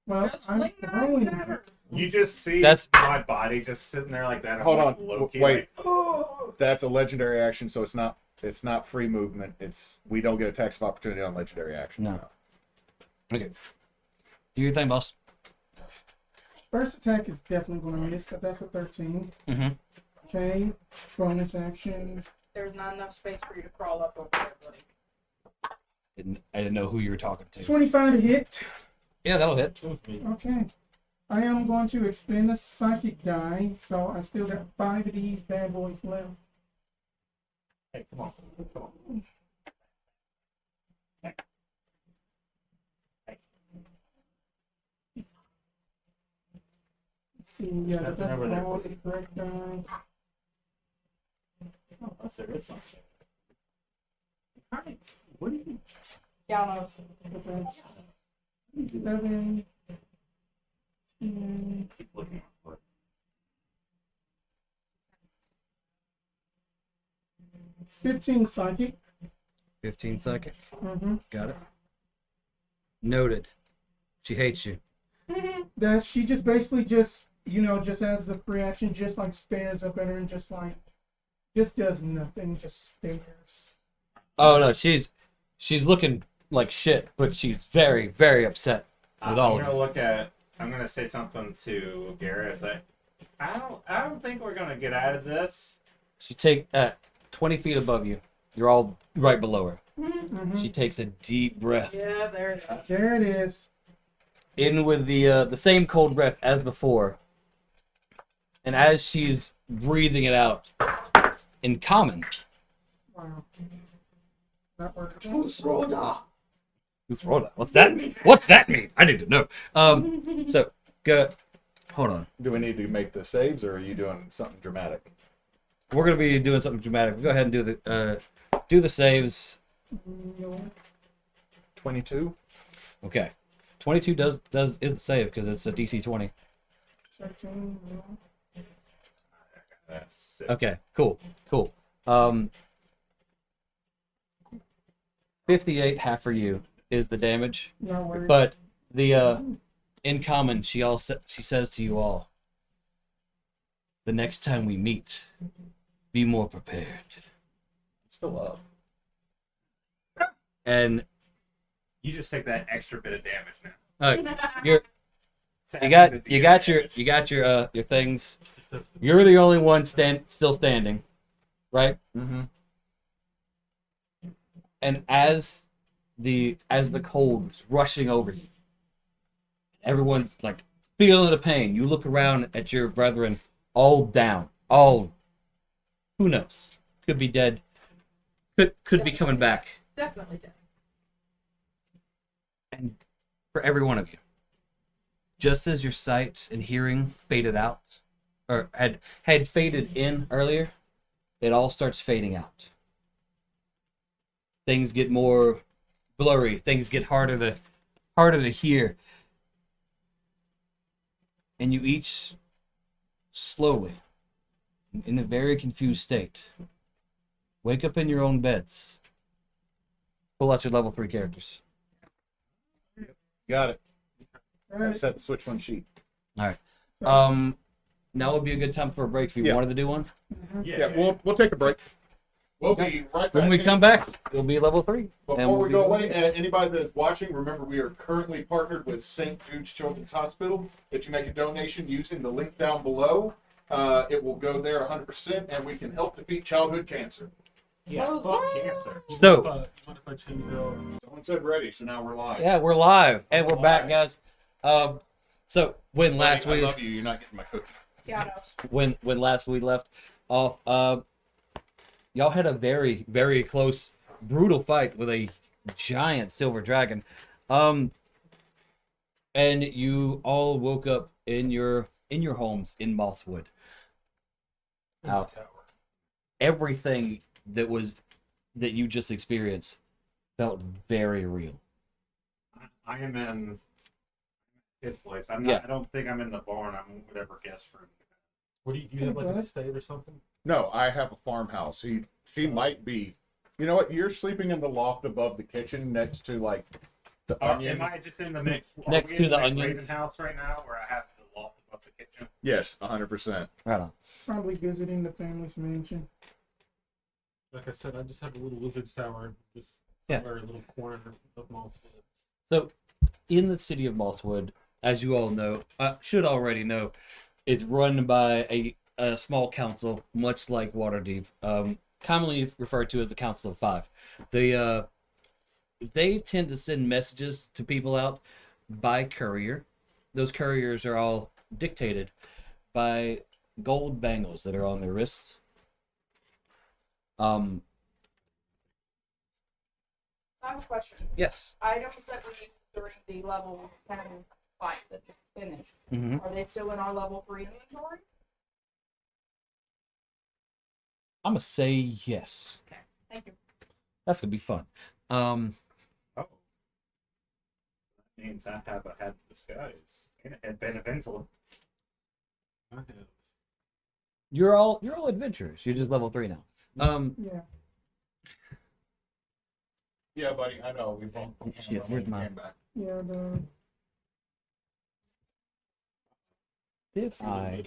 Well, Just I'm fling it throwing at her. You just see That's- my body just sitting there like that. I'm Hold like on, Loki, wait. like, oh. That's a legendary action, so it's not free movement. We don't get attacks of opportunity on legendary actions. No. Okay. Do your thing, boss. First attack is definitely going to miss. That's a 13. Mm-hmm. Okay. Bonus action. There's not enough space for you to crawl up over there, buddy. I didn't know who you were talking to. 25 to hit. Yeah, that'll hit. It was me. Okay. I am going to expend a psychic die, so I still got 5 of these bad boys left. Hey, come on. Come on. Hey. Hey. Let's see, yeah, Nothing that's over there. all the correct die. Oh, that's there is something. Hi. What are you? Yanos. But that's 7. 10, Keep looking for it. 15 psychic. 15 seconds. Mm-hmm. Got it. Noted. She hates you. That she just basically just as a reaction, just like stares up at her and just does nothing, just stares. Oh no, she's looking like shit, but she's very, very upset with all I'm of gonna you. look at. I'm gonna say something to Garrett. It's like, I don't think we're gonna get out of this. She take 20 feet above you. You're all right below her. Mm-hmm. She takes a deep breath. Yeah, there it is. There it is. In with the same cold breath as before. And as she's breathing it out in common, Wow. That worked. Goosroda. What's that mean? What's that mean? I need to know. So go. Hold on. Do we need to make the saves, or are you doing something dramatic? We're gonna be doing something dramatic. Go ahead and do the saves. No. 22. Okay. 22 is the save because it's a DC 20. 13. No. That's sick. Okay. Cool. 58 half for you is the damage, No worries. but the in common she says to you all, the next time we meet, be more prepared. It's still up. And You just take that extra bit of damage now. you got your things. You're the only one still standing, right? Mm-hmm. And as the cold is rushing over you, everyone's like feeling the pain. You look around at your brethren, all down, all who knows, could be dead, could be coming back. Definitely dead. And for every one of you, just as your sight and hearing faded out, or had faded in earlier, it all starts fading out. Things get more blurry. Things get harder to hear. And you each slowly, in a very confused state, wake up in your own beds. Pull out your level 3 characters. Got it. All right. Just had to switch one sheet. All right. So, Now would be a good time for a break if you Yeah. wanted to do one. Yeah, we'll take a break. We'll be right back. When we in. come back, it'll be level 3. Before we go away, anybody that's watching, remember we are currently partnered with St. Jude's Children's Hospital. If you make a donation using the link down below, it will go there 100%, and we can help defeat childhood cancer. Yeah, fuck cancer. So, What if I change it up? Someone said ready, so now we're live. yeah, we're live and we're back, guys. So when Buddy, last I week, love you. You're not getting my cookie. Yeah, no. when last we left off, y'all had a very, very close, brutal fight with a giant silver dragon. And you all woke up in your homes in Mosswood. Everything that you just experienced felt very real. I am in his place. I'm not. Yeah. I don't think I'm in the barn. I'm whatever guest room. What do you have like an estate or something? No, I have a farmhouse. She might be. You know what? You're sleeping in the loft above the kitchen next to like the onion. Am I just in the Next to the onions? Raven house right now, where I have the loft above the kitchen? Yes, 100%. Right on. probably visiting the family's mansion. Like I said, I just have a little wizard's tower, just Yeah. somewhere, a little corner of Mosswood. So, in the city of Mosswood, as you all know, should already know, it's run by a small council, much like Waterdeep, commonly referred to as the Council of Five. They tend to send messages to people out by courier. Those couriers are all dictated by gold bangles that are on their wrists. So I have a question. Yes. Items that were used during the level 10 fight that just finished, Mm-hmm. are they still in our level 3 inventory? I'm gonna say yes. Okay, thank you. That's gonna be fun. Oh, that means I have a head disguise and a headband of insolence. I have. You're all adventurers. You're just level 3 now. Yeah. Yeah, buddy, I know. We both Shit, where's mine? came back. Yeah, the If I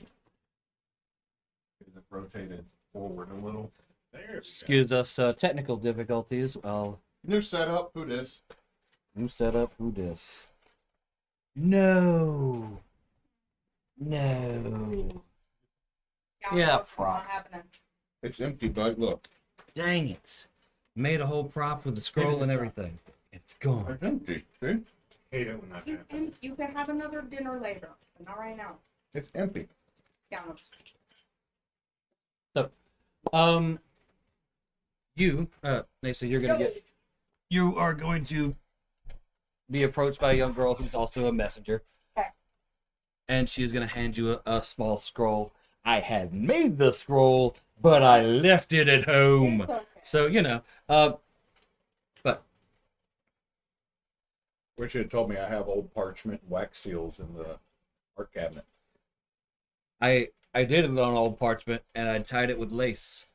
It rotated forward a little. There we go. excuse us, technical difficulties. Well, New setup. Who dis? new setup. Who dis? No. No. Yeah, it's not happening. It's empty, bud. Look. Dang it! Made a whole prop with the scroll and everything. It's gone. It's empty. See? Hate it when that happens. You can have another dinner later, but not right now. It's empty. Downers. You, Neysa, you are going to be approached by a young girl who's also a messenger. Okay. And she's going to hand you a small scroll. I had made the scroll, but I left it at home. It's okay. So, but Wish you had told me I have old parchment and wax seals in the art cabinet. I did it on old parchment and I tied it with lace.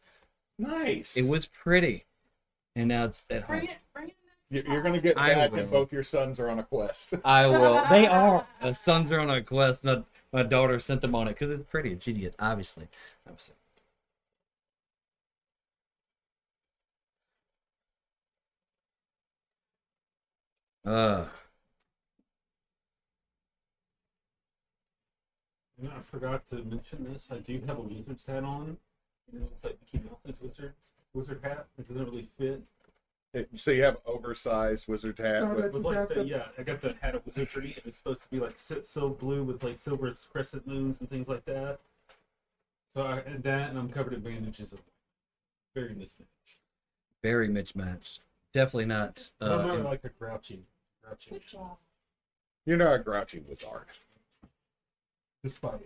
Nice. It was pretty. And now it's at home. Bring it next You're going to get I back, will. and both your sons are on a quest. I will. They are. The sons are on a quest. My daughter sent them on it because it's pretty. It's idiot, obviously. You know, I forgot to mention this. I do have a wizard's hat on. You know, it's like Mickey Mouse's wizard hat. It doesn't really fit. So you have oversized wizard hat. So With, that- But You like got the- yeah, I got the hat of wizardry, and it's supposed to be like so blue with like silver crescent moons and things like that. So and I'm covered in bandages of very mismatched. Very mismatched. Definitely not. I'm not like a grouchy. Good job. you're not a grouchy wizard. Despite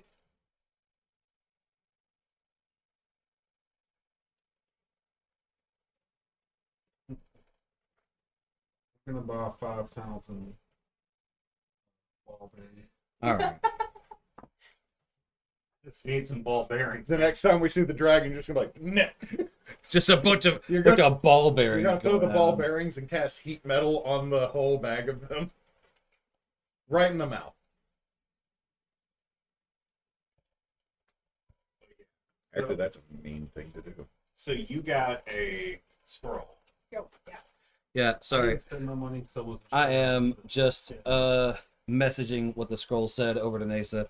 gonna buy 5,000 ball bearings. All right. Just need some ball bearings. The next time we see the dragon, you're just gonna be like, nah. Just a bunch of You're bunch gonna- of ball bearings. You're gonna throw the going ball out. bearings and cast heat metal on the whole bag of them. Right in the mouth. Actually, that's a mean thing to do. So you got a scroll. Yo, yeah. Yeah, I sorry. didn't spend my money, so I am just messaging what the scroll said over to Neysa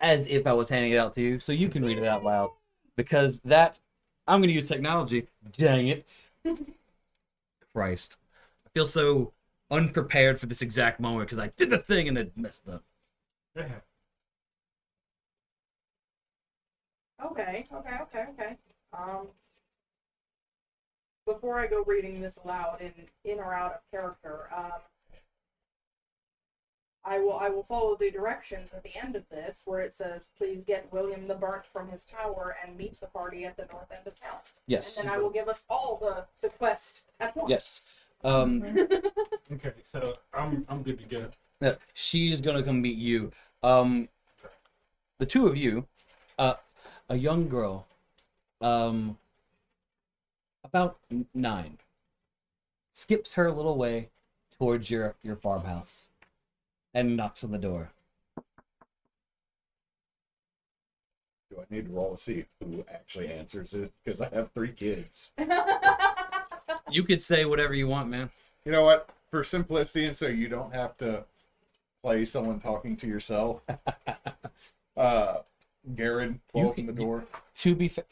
as if I was handing it out to you, so you can read it out loud. Because that I'm gonna use technology. Dang it. Christ. I feel so unprepared for this exact moment because I did the thing and it messed up. Yeah. Okay. Before I go reading this aloud in or out of character, I will follow the directions at the end of this where it says, "Please get William the Burnt from his tower and meet the party at the north end of town." Yes. And then I will give us all the quest at once. Yes. Okay, so I'm good to go. No, she's gonna come meet you. The two of you, a young girl, about 9, skips her little way towards your farmhouse and knocks on the door. Do I need to roll to see who actually answers it? Because I have 3 kids. You could say whatever you want, man. You know what? For simplicity, and so you don't have to play someone talking to yourself. Garid will You open the can- door. To be fair,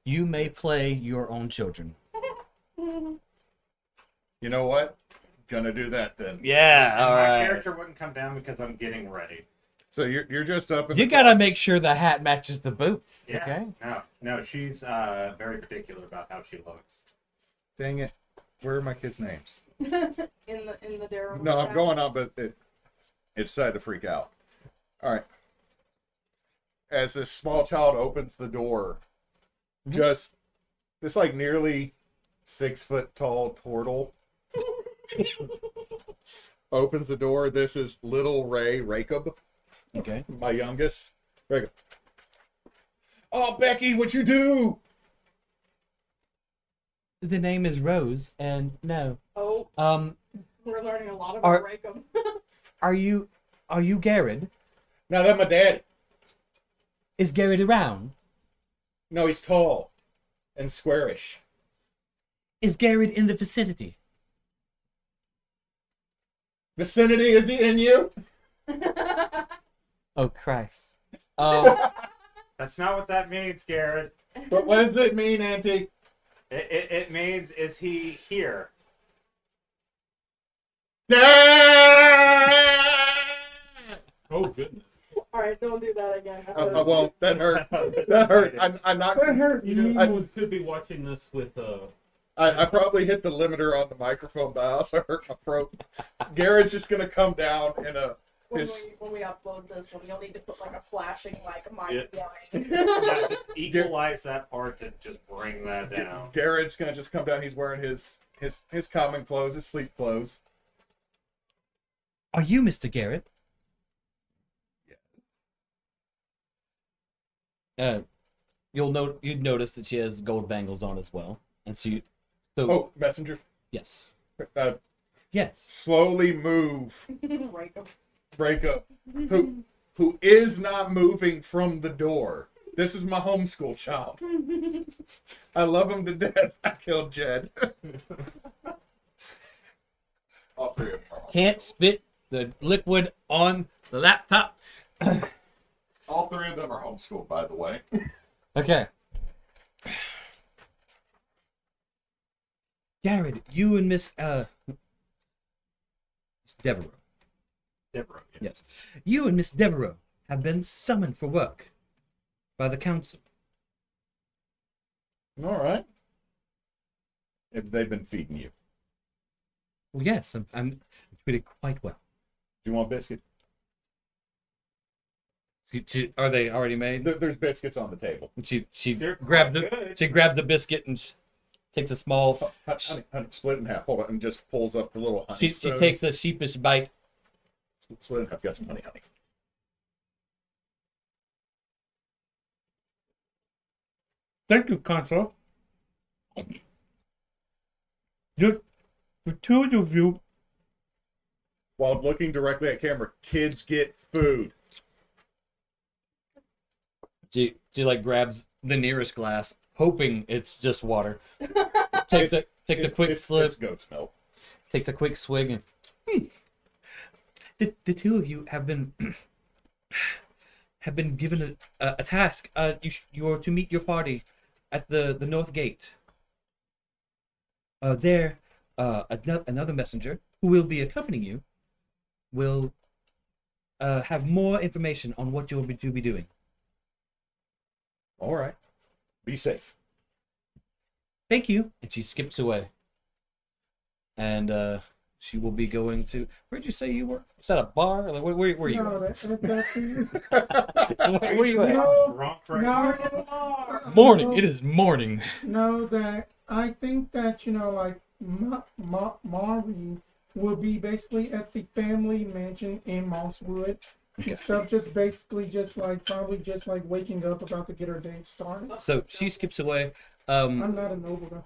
you may play your own children. You know what? Gonna do that then. Yeah, My character wouldn't come down because I'm getting ready. So you're just up in You the gotta closet. make sure the hat matches the boots. Yeah. Okay. No, she's very particular about how she looks. Dang it. Where are my kids' names? in the Darrow. No, I'm going on, but it decided to freak out. All right. As this small child opens the door, just this like nearly 6 foot tall turtle opens the door. This is little Ray Racob, Okay. my youngest. Racob. Oh, Becky, what you do? The name is Rose, and no. Oh, Um, we're learning a lot Are- about Raycom. are you Garid? Now that my daddy. Is Garid around? No, he's tall and squarish. Is Garid in the vicinity? Vicinity, is he in you? Oh Christ. That's not what that means, Garrett. But what does it mean, Auntie? It means, is he here? Oh goodness. All right, don't do that again. I won't. That hurt. That hurt. I'm not. That hurt You know, me. someone could be watching this with I probably hit the limiter on the microphone, but I also hurt my throat. Garrett's just gonna come down in a. when we upload this one, you'll need to put like a flashing like my Yeah. yelling. Yeah, just equalize that part to just bring that down. Garrett's gonna just come down. He's wearing his common clothes, his sleep clothes. Are you Mr. Garid? You'd notice that she has gold bangles on as well, and so Oh, messenger. yes, Yes. yes. Slowly move. Raycom. Break up. Who is not moving from the door. This is my homeschool child. I love him to death. I killed Jed. All 3 of them are Can't spit the liquid on the laptop. All 3 of them are homeschooled, by the way. Okay. Garid, you and Miss Devereaux. Deborah. Yeah. Yes. You and Miss Devereaux have been summoned for work by the council. All right. If they've been feeding you. Well, yes, I'm treated quite well. Do you want biscuit? Are they already made? There's biscuits on the table. She They're grabs quite the good. she grabs the biscuit and takes a small. Honey, split in half. Hold on, and just pulls up the little honey She spoon. takes a sheepish bite. Split in half. Got some honey. Thank you, Consul. The two of you. While looking directly at camera, kids get food. She like grabs the nearest glass, hoping it's just water. Takes a quick slip. It's goat's milk. Takes a quick swig and. The two of you have been given a task. You are to meet your party at the north gate. Another messenger who will be accompanying you will have more information on what you'll to be doing. All right. Be safe. Thank you. And she skips away. And she will be going to. Where'd you say you were? Is that a bar? Like, where you? No, at? that's Where you at? No, Drunk right no, Morning. It is morning. no, that I think that like Maree will be basically at the family mansion in Mosswood. And stuff just basically probably waking up about to get her day started. So she skips away. I'm not a noble though.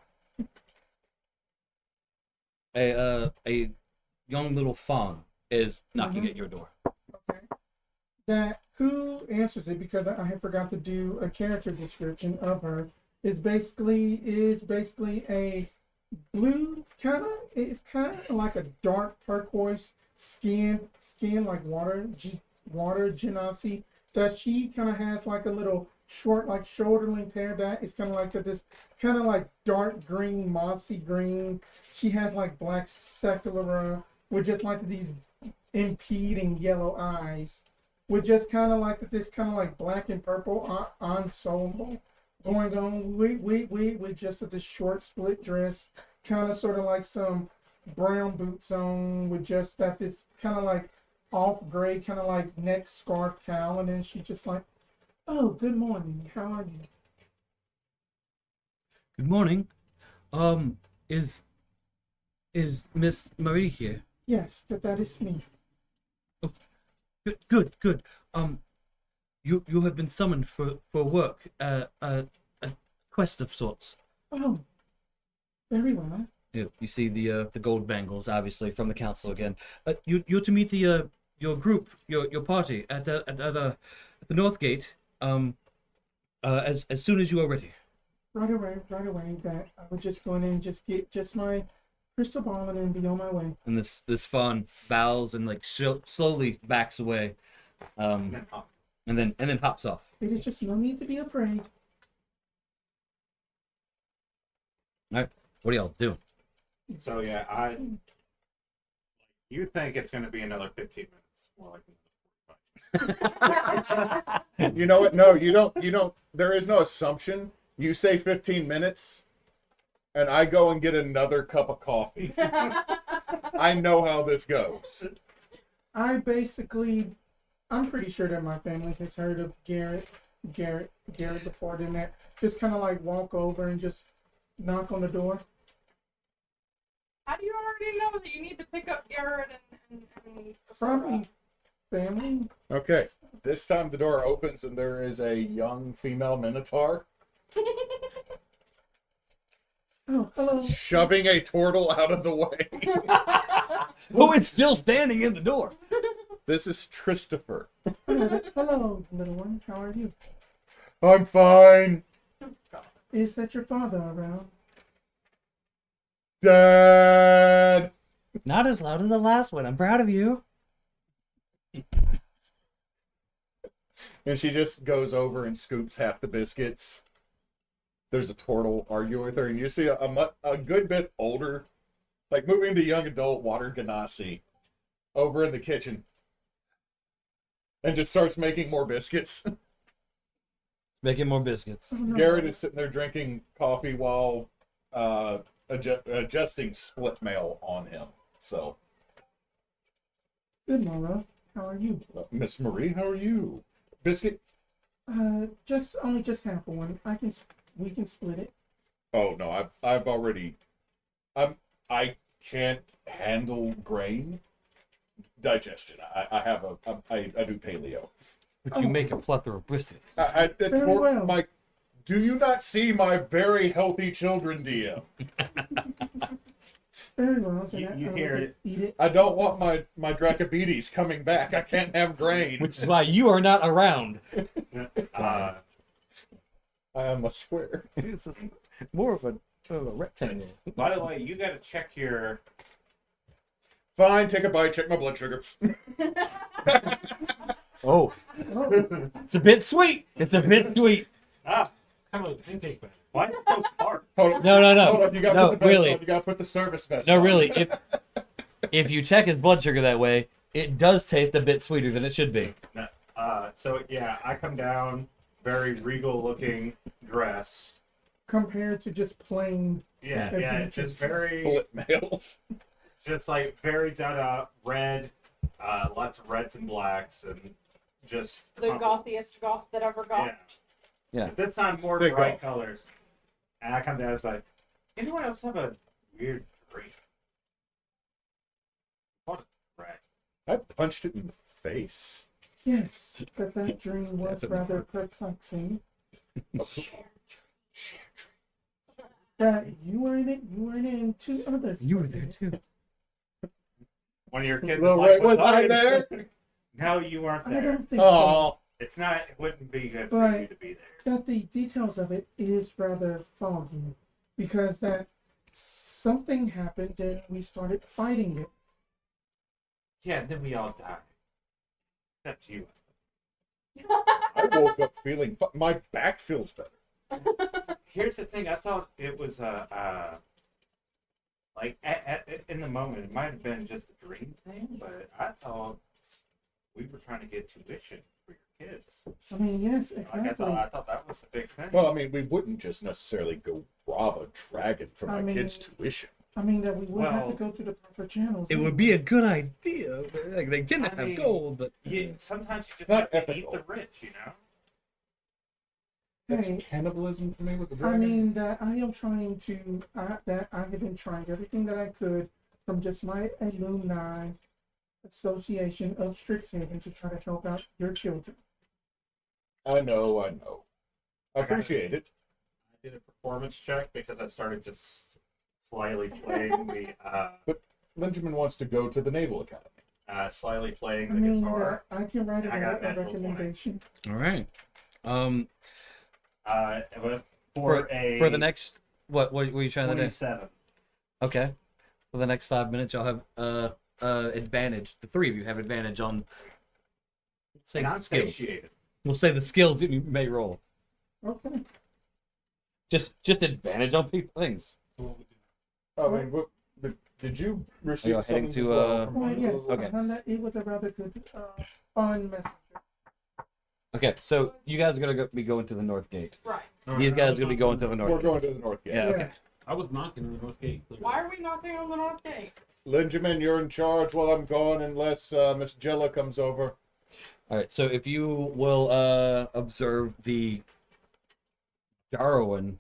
A young little fawn is knocking at your door. Okay. That who answers it, because I had forgot to do a character description of her, is basically a blue it's kind of like a dark turquoise skin like water genasi, that she kind of has like a little short like shoulder length hair that is kind of like this kind of like dark green, mossy green. She has like black sclera with just like these impeding yellow eyes, with just kind of like this kind of like black and purple ensemble going on with just this short split dress, kind of sort of like some brown boots on with just that this kind of like off gray kind of like neck scarf cowl, and then she just like, oh, good morning, how are you? Good morning. Is Miss Maree here? Yes, that is me. Good. You have been summoned for work. A quest of sorts. Oh, very well. You see the gold bangles, obviously from the council again. You're to meet the your group, your party at the north gate. As soon as you are ready. Right away. That I was just going in, just get just my crystal ball and then be on my way. And this fawn bows and like slowly backs away, and then hops off. It is just no need to be afraid. All right, what are y'all doing? So yeah, you think it's going to be another 15 minutes, more like 45. You know what? No, you don't. There is no assumption. You say 15 minutes, and I go and get another cup of coffee. I know how this goes. I'm pretty sure that my family has heard of Garid before. Then that just kind of like walk over and just knock on the door. How do you already know that you need to pick up Garid and Probably family. Okay, this time the door opens and there is a young female minotaur Oh, hello. shoving a turtle out of the way. Oh, it's still standing in the door. This is Christopher. Hello, little one. How are you? I'm fine, Is that your father around? Dad. Not as loud as the last one. I'm proud of you. And she just goes over and scoops half the biscuits. There's a turtle arguing with her, and you see a good bit older, like moving to young adult water ganassi, over in the kitchen, and just starts making more biscuits. Making more biscuits. Oh, no. Garid is sitting there drinking coffee while adjusting split mail on him. So, Good, Miro. How are you? Miss Maree, how are you? Biscuit? Just half of one. We can split it. Oh no, I've already. I can't handle grain digestion. I have I do paleo. But you make a plethora of biscuits. Very well. My, do you not see my very healthy children, Dia? Very well. Then You I hear will it. Eat it. I don't want my Dracobetes coming back. I can't have grain. Which is why you are not around. Uh, I am a square. It's more of a rectangle. by the way, you got to check your. Fine, take a bite. Check my blood sugar. Oh, Oh, it's a bit sweet. It's a bit sweet. Ah, Kind of like pancake batter. why is it so hard? Hold on. No, no, no. Hold on. You got No, put the vest really. on. You got to put the service vest No, on. really. If you check his blood sugar that way, it does taste a bit sweeter than it should be. So yeah, I come down, very regal looking dress. compared to just plain. Yeah, Yeah, yeah, it's just just- very, Bullet mail. just like very done red, lots of reds and blacks, and just The gothiest goth that ever got. Yeah. Yeah. This time more Stick bright off. colors. And I come down, it's like, anyone else have a weird dream? What a dream. I punched it in the face. Yes, but that dream was That's a- rather perplexing. Share That you were in it, and two others. You were there too. One of your kids Well, like, was I I there? No, you weren't I there. don't think so. Oh, It's not. It wouldn't be good for But- you to be there. That the details of it is rather foggy, because that something happened and we started fighting it. Yeah, then we all died. Except you. I woke up feeling. My back feels better. Here's the thing. I thought it was like in the moment it might have been just a dream thing, but I thought we were trying to get tuition for your kids. I mean, yes, Like exactly. I thought that was the big thing. Well, I mean, we wouldn't just necessarily go rob a dragon for I my mean- kids' tuition. I mean, that we would have to Well- go through the proper channels. It would be a good idea. Like they didn't I mean, have gold, but Sometimes you just not have to eat ethical. the rich, you know. That's Hey, cannibalism for me with the I dragon. mean, that I am trying to, that I have been trying everything that I could from just my alumni association of Strixhaven to try to help out your children. I know. I appreciate it. I did a performance check because I started just slyly playing the Benjamin wants to go to the Naval Academy. slyly playing I the mean, guitar. I can write I got a that full point. recommendation. all right. But For for the next what were you trying to do? 27. Okay. For the next 5 minutes, y'all have advantage. The three of you have advantage on. Let's say And the I'm skills. satiated. We'll say the skills that you may roll. Okay. Just advantage on people things. I mean, but did you receive Are you heading summons to, as well from Well, one of yes, those? Okay. it was a rather good, fun messenger. Okay, so you guys are gonna be going to the north gate. Right. These guys are gonna be going to the north We're gate. going to the North Gate. Yeah. Yeah. Okay. I was knocking on the north gate. Why are we knocking on the north gate? Benjamin, you're in charge while I'm gone, unless Miss Jella comes over. All right. So if you will observe the Darwin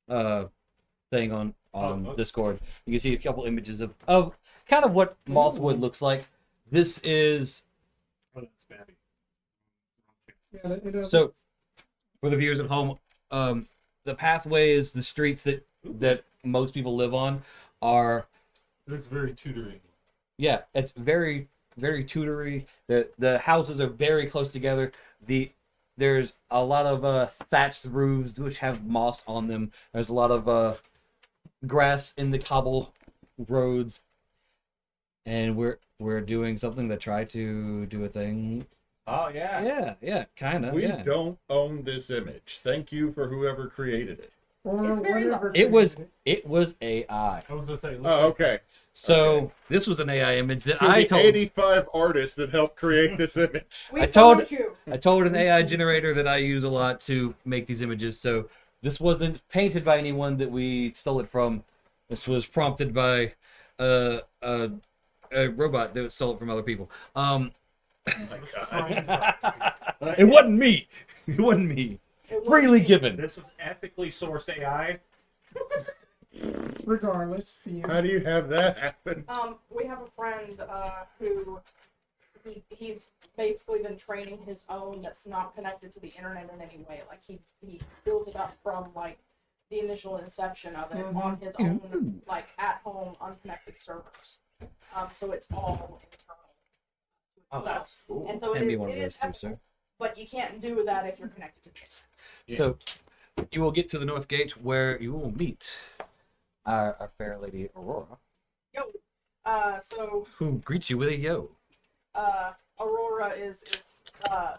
thing on Oh. Discord, you can see a couple images of kind of what Mosswood looks like. This is Oh, that's Babby. Yeah, so for the viewers at home, the pathways, the streets that most people live on are It's very tutoring. yeah, it's very very tutory. The houses are very close together. There's a lot of thatched roofs which have moss on them. There's a lot of grass in the cobble roads, and we're doing something to try to do a thing. Oh yeah. Yeah, kind of. We Yeah. don't own this image. Thank you for whoever created it. or It's very whatever. It was created AI. I was gonna say. Oh, okay. So Okay. this was an AI image that To I the told. 85 artists that helped create this image. We I told- salute you. I told an AI generator that I use a lot to make these images. So this wasn't painted by anyone that we stole it from. This was prompted by a robot that stole it from other people. Oh my God. It wasn't me. It wasn't me. It was Freely me. given. This was ethically sourced AI Regardless, How do you have that happen? We have a friend who he's basically been training his own that's not connected to the internet in any way. Like he built it up from like the initial inception of it on his own like at home unconnected servers. So it's all internal. Oh, that's cool. And so Hand me it one of is those too, sir. but you can't do that if you're connected to this. Yeah. So you will get to the north gate where you will meet our fair lady Aurora, Yo. So who greets you with a yo. Aurora is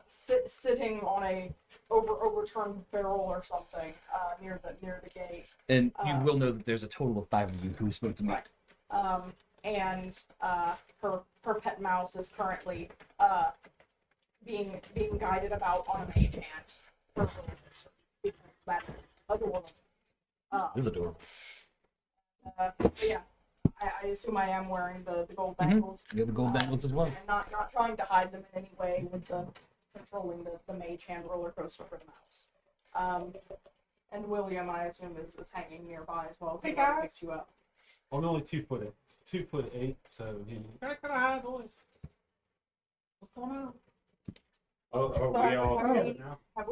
sitting on a overturned barrel or something near the gate. And you will know that there's a total of 5 of you who spoke to me. Right. And her pet mouse is currently being guided about on a mage ant because that is adorable. This is adorable. But yeah, I assume I am wearing the gold bangles. You have the gold bangles as well. And not trying to hide them in any way with the controlling the mage hand roller coaster for the mouse. And William, I assume, is hanging nearby as well. Hey, because I guys. picked you up. I'm only 2'8", so he's kind of high voice. What's going on? Oh, Sorry, we all have together we- now? Have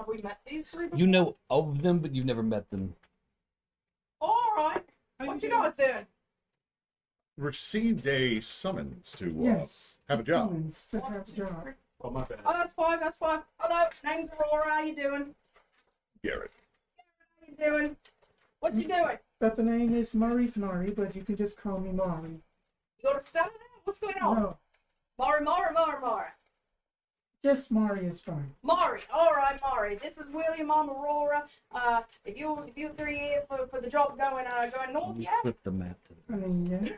we met these three before? You know of them, but you've never met them. All right. What you guys doing? Received a summons to yes. have a job. Summons to have a job. Oh, my bad. Oh, that's fine. That's fine. Hello, name's Aurora. How you doing? Garid. How you doing? What you doing? But the name is Maree, but you can just call me Maree. You got a stutter there? What's going on? No, Mari. just Maree is fine. Maree. All right, Maree. This is William. I'm Aurora. If you three here for the job going north, You yeah. flip the map to I mean, yeah.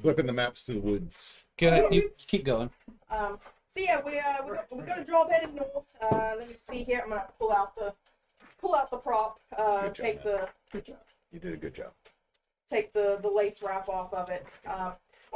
Flipping the maps to the woods. Go ahead, you keep going. So yeah, we got a job headed north. Let me see here. I'm gonna pull out the prop. Good job, Take man. the Good job. You did a good job. take the lace wrap off of it.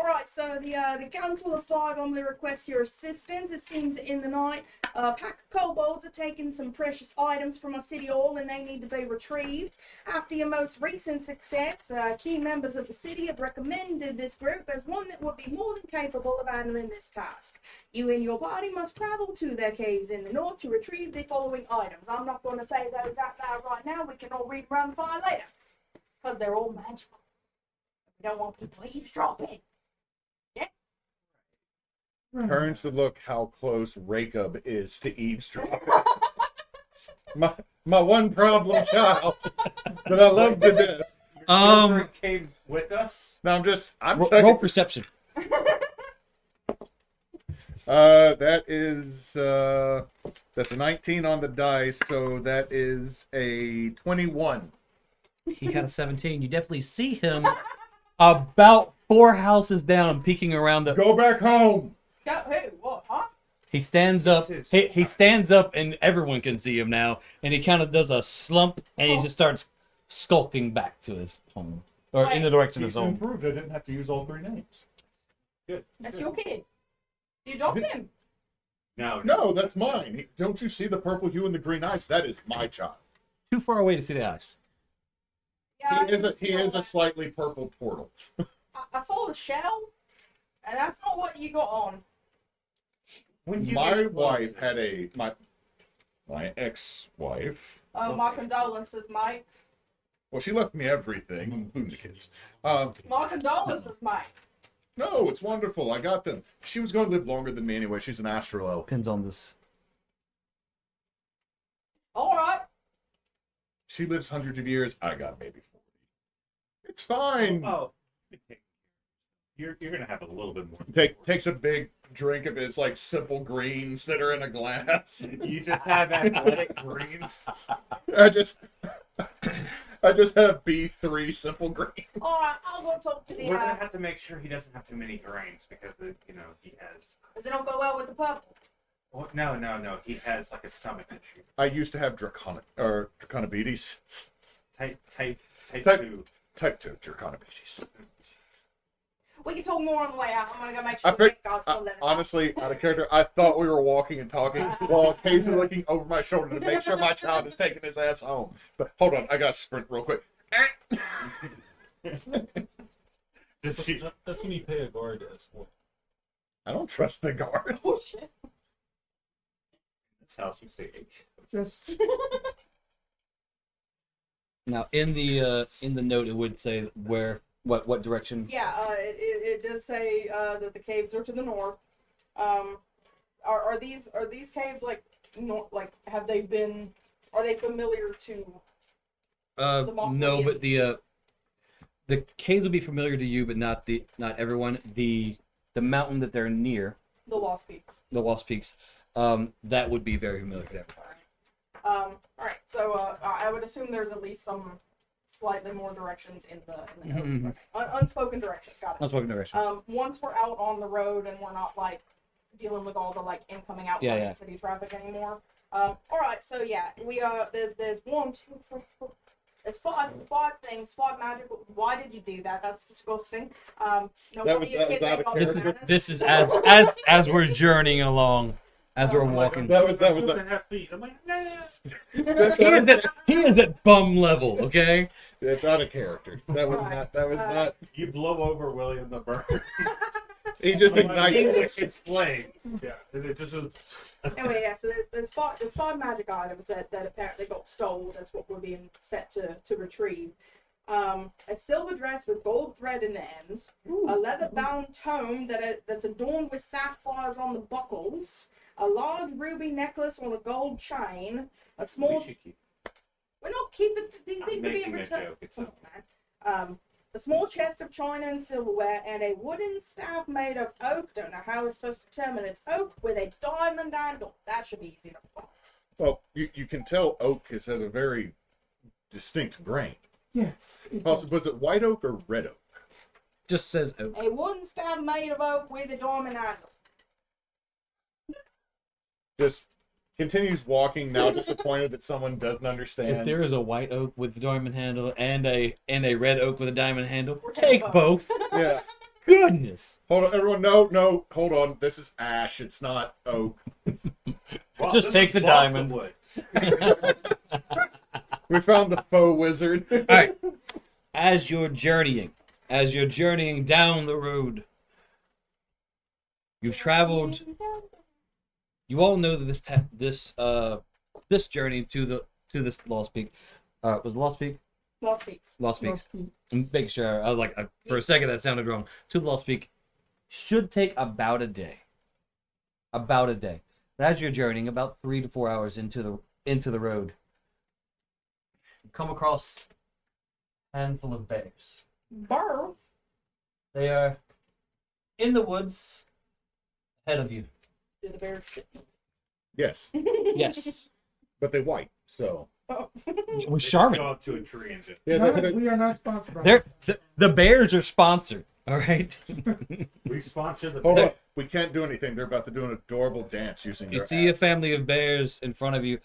All right, so the Council of Five only request your assistance. It seems in the night, a pack of kobolds have taken some precious items from our city hall, and they need to be retrieved. After your most recent success, key members of the city have recommended this group as one that would be more than capable of handling this task. You and your party must travel to their caves in the north to retrieve the following items. I'm not going to say those out loud right now. We can all read around the fire later, because they're all magical. We don't want people eavesdropping. Right. Turns to look how close Racob is to eavesdropping. my one problem child that I love to death. You came with us? No, I'm Roll checking. perception. That is that's a 19 on the dice, so that is a 21. He had a 17. You definitely see him about 4 houses down, peeking around the. Go back home. Go who? What? Huh? He stands up. This He is- stands up, and everyone can see him now. And he kind of does a slump, and he just starts skulking back to his home, or in the direction of He's his home. improved. I didn't have to use all 3 names. Good. That's your kid. You adopted him. No. No, that's mine. Don't you see the purple hue and the green eyes? That is my child. Too far away to see the eyes. Yeah, He is a slightly purple portal. I saw the shell, and that's not what you got on. When you My get wife closer- had my ex-wife. My condolences, mate. Well, she left me everything, including the kids. My condolences, mate. No, it's wonderful. I got them. She was going to live longer than me anyway. She's an astral elf. Depends on this. All right. She lives hundreds of years. I got maybe 40. It's fine. Oh. You're gonna have a little bit more. Takes a big drink of his like simple greens that are in a glass. You just have athletic greens. I just have B3 simple green. All right. I'll go talk to the. We're gonna have to make sure he doesn't have too many grains because he has. Does it not go well with the purple? Well, no. He has like a stomach issue. I used to have draconibetes. Type Type- 2. Type 2 draconibetes. We can talk more on the way out. I'm gonna go make I sure think, God's gonna let us out. honestly, out of character, I thought we were walking and talking while occasionally looking over my shoulder to make sure my child is taking his ass home. But hold on, I got to sprint real quick. That's when you pay a guard to escort. I don't trust the guards. Oh shit. That's house you see. Just Now in the note it would say what direction. Yeah, it does say that the caves are to the north. Are these caves like are they familiar to the Mosswood No, but Indians? the caves will be familiar to you, but not everyone. The mountain that they're near, The Lost Peaks. the Lost Peaks, that would be very familiar to everyone. Alright, so I would assume there's at least some slightly more directions in the note. Mhm. Unspoken direction, got it. Unspoken direction. Once we're out on the road and we're not like dealing with all the like incoming outgoing city traffic anymore. Alright, so yeah, we there's 1, 2, 3, 4. There's five things, 5 magical. Why did you do that? That's disgusting. No That wonder was- your that kid was out ate of all the character. bananas. This is as we're journeying along, as we're walking. That was 2.5 feet. I'm like, nah. He is at bum level, okay? It's out of character. That was Right. not. That was not. You blow over William the Bird. He just ignited. English explain. Yeah, and it just was. Anyway, yeah, so there's 5 magic items that apparently got stolen. That's what we're being set to retrieve. A silver dress with gold thread in the ends, a leather-bound tome that's adorned with sapphires on the buckles, a large ruby necklace on a gold chain, a small... We should keep We're not keeping these I'm things are being making a returned. joke, it's Oh, man. A small chest of china and silverware, and a wooden staff made of oak. Don't know how we're supposed to determine it's oak with a diamond handle. That should be easy to find. Well, you can tell oak has a very distinct grain. yes. It Also, was it white oak or red oak? Just says A wooden staff made of oak with a diamond handle. Just continues walking, now disappointed that someone doesn't if understand. there is a white oak with a diamond handle and a red oak with a diamond handle, We're take taking both. Yeah. Goodness. Hold on, everyone. No, hold on. This is ash. It's not oak. Well, Just this take is the diamond. Mosswood. We found the faux wizard. All right. As you're journeying down the road, you've traveled. You all know that this journey to this Lost Peak, was it Lost Peak? Lost Peaks. Lost Peak. Lost Peaks. I'm making sure. I was like, for a second that sounded wrong. To the Lost Peak should take about a day. About a day. And as you're journeying, about 3 to 4 hours into the road, you come across a handful of bears. Birth. They are in the woods ahead of you. Do the bears shit? Yes, Yes. but they white. So Oh. It was Just Charmin. go up to a tree and just. yeah, We are not sponsored by The bears are sponsored. All right. We sponsor the. hold on. We can't do anything. They're about to do an adorable dance using You their see a asses. family of bears in front of you.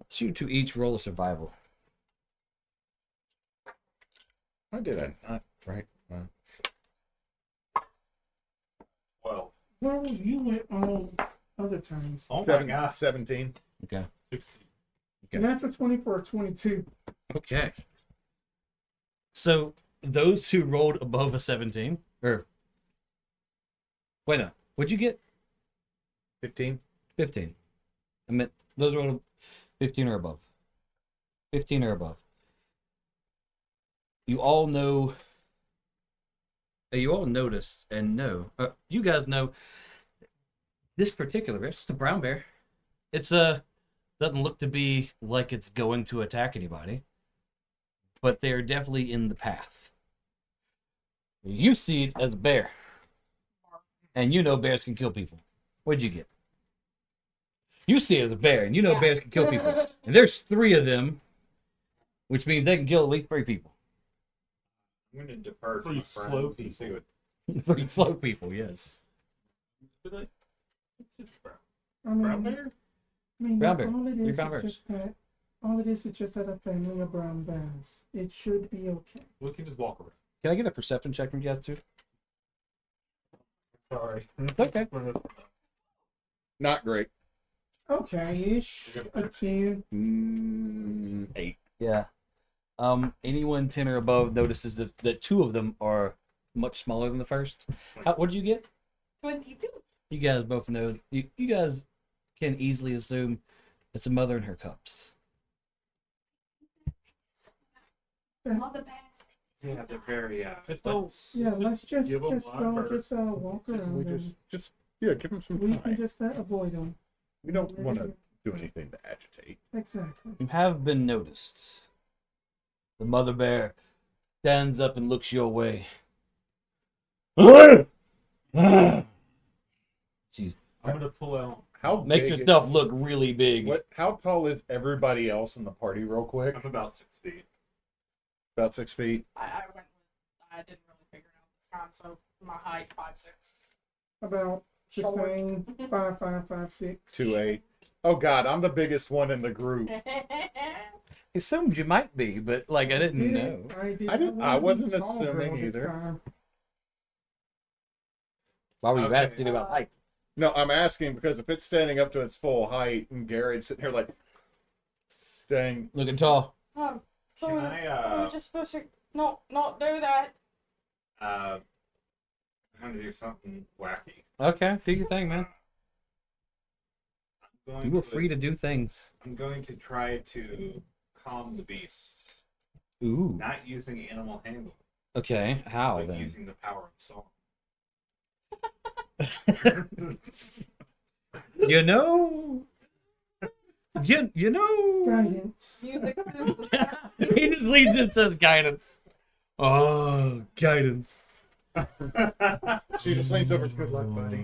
Shoot to each roll a survival. Why did I not? Right. 12. Well, you went all other times. Oh my god. 17. Okay. 16. Okay. Natural 20 for a 22. Okay. So those who rolled above a 17, or wait, no, what'd you get? 15. 15. I meant those rolled 15 or above. 15 or above. You all know. You all notice and know. You guys know this particular bear. It's just a brown bear. It's doesn't look to be like it's going to attack anybody, but they're definitely in the path. You see it as a bear, and you know bears can kill people. What'd you get? You see it as a bear, and you know Yeah. bears can kill people. And there's 3 of them, which means they can kill at least 3 people. I'm going to defer to Pretty my slow friends and see people. what. 3 slow people, yes. But like, it's just brown. I mean, Brown bear? Brown bear. all it Three is brown is bears. just that. All it is just that a family of brown bears. It should be okay. We can just walk around. Can I get a perception check from you guys too? Sorry. Okay. Not great. Okay-ish. A 10. 8. Yeah. Anyone 10 or above notices that two of them are much smaller than the first. What did you get? 22. You guys both know. You guys can easily assume it's a mother and her cubs. Mother bears. Yeah, they're very Just don't. Yeah, let's just Give 'em go Blackbird. walk around. We and just give him some we can time. just avoid them. We don't want to do anything to agitate. Exactly. You have been noticed. The mother bear stands up and looks your way. She's I'm gonna pull out. How make big yourself look really big. What? How tall is everybody else in the party? Real quick, I'm about 6 feet. about 6 feet. I didn't really figure it out this time, so my height 5'6". About the Short. same 5, 5, 5, 6. 2'8". Oh God, I'm the biggest one in the group. Assumed you might be, but like I didn't know. I wasn't a tall assuming girl this either. time. Why were you Okay. asking about height? No, I'm asking because if it's standing up to its full height and Garid's sitting here like, dang. Looking tall. So Can I, I'm just supposed to not do that. I'm gonna do something wacky. Okay, do your thing, man. I'm going You were to- free to do things. I'm going to try to calm the beast, Ooh. not using animal handling, Okay, how but then? using the power of song. You know. You know. Guidance. Music. He just leads and says guidance. Oh, guidance. She just leans over. Good luck, buddy.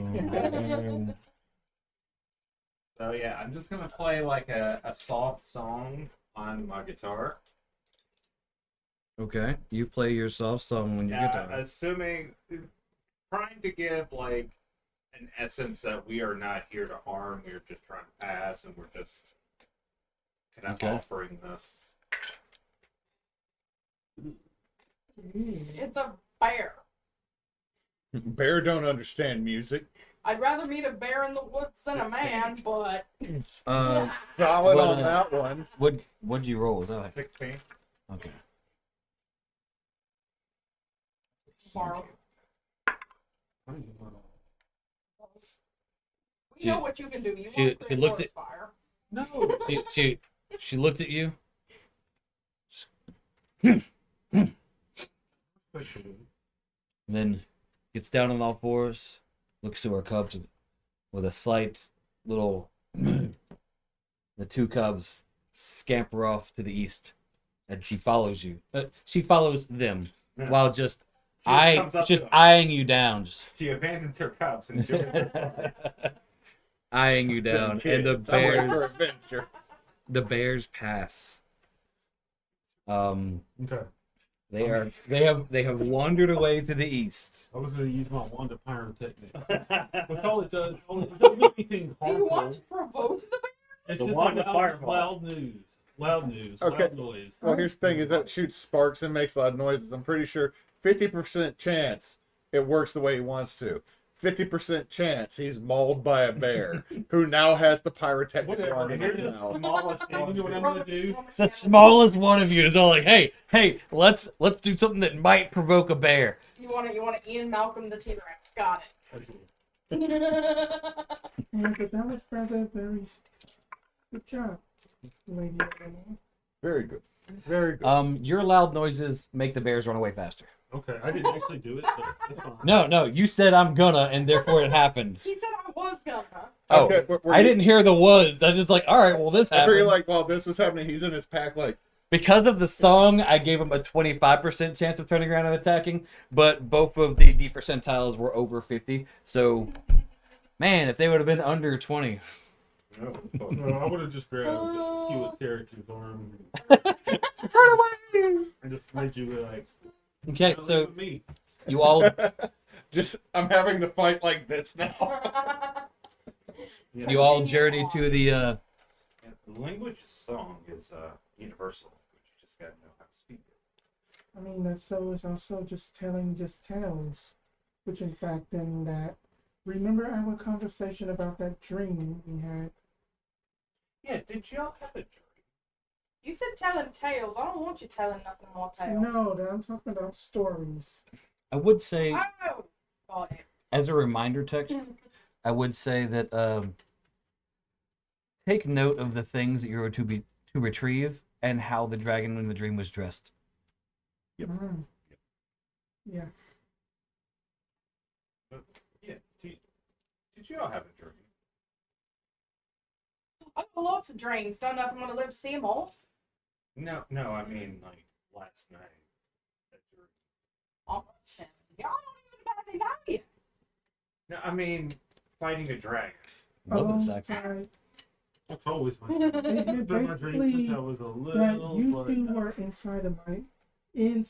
So yeah, I'm just gonna play like a soft song on my guitar. Okay, you play your soft song when you get Yeah, done. assuming, trying to give like an essence that we are not here to harm. We're just trying to pass, and we're just kind of Okay. offering this. It's a bear. Bear don't understand music. I'd rather meet a bear in the woods than a man, but Solid Well, on that one. What'd you roll? Was that like 16. okay? borrow. We She- know what you can do. You she- want she looked at- fire. No. She looked at you. And then gets down on all fours, looks to her cubs with a slight little. The two cubs scamper off to the east, and she follows you. She follows them Yeah. while just She just comes up to them. eyeing you down, just She abandons her cubs and joins eyeing you down, and the Kids, I'm ready for bears. adventure. The bears pass. Okay. They have wandered away to the east. I was going to use my wand of pyrotechnic. But all it does, it doesn't do anything Do harmful. you want to provoke the bear? It's The just wand of loud, fireball. loud news. Loud news. Okay. Loud noise. Well, here's the thing: is that shoots sparks and makes loud noises. I'm pretty sure 50% chance it works the way he wants to. 50% chance he's mauled by a bear who now has the pyrotechnic Whatever. wand in You're his the mouth. smallest Hey, you know what I'm one. going to do? The smallest one of you is all like, "Hey, let's do something that might provoke a bear." You want to Ian Malcolm the T-Rex. Got it. Yeah, but that was rather very good job, lady. Very good. Very good. Your loud noises make the bears run away faster. Okay, I didn't actually do it, but that's fine. No, you said I'm gonna, and therefore it happened. He said I was gonna. Oh, Okay, we're- I didn't hear the was. I just like, all right, well this I figure happened. like while this was happening, he's in his pack like, Because of the song, I gave him a 25% chance of turning around and attacking, but both of the D percentiles were over 50. So, man, if they would have been under 20. No, fuck. No, I would have just grabbed Hewitt's character's arm Run away! and just made you like, Okay, "Leave so with me." you all just I'm having to fight like this now. Yeah. you all journey to the Yeah, the language of song is universal. But you just gotta know how to speak it. I mean, that soul is also just telling just tales. Which, in fact, then that. Remember our conversation about that dream we had? Yeah, did y'all have a dream? You said telling tales. I don't want you telling nothing more tales. No, I'm talking about stories. I would say, Oh, got it. as a reminder text, I would say that take note of the things that you're to retrieve and how the dragon in the dream was dressed. Yep. Mm. Yeah. But, yeah, did y'all have a dream? I've got lots of dreams. Don't know if I'm gonna live to see them all. No, I mean like last night. A dream. I'm not telling you. I don't even about to know you. No, I mean fighting a dragon. Love Oh, it, Sax. sorry. That's always my It dream. had It's been my dream since I was a that little. you but two were inside of my I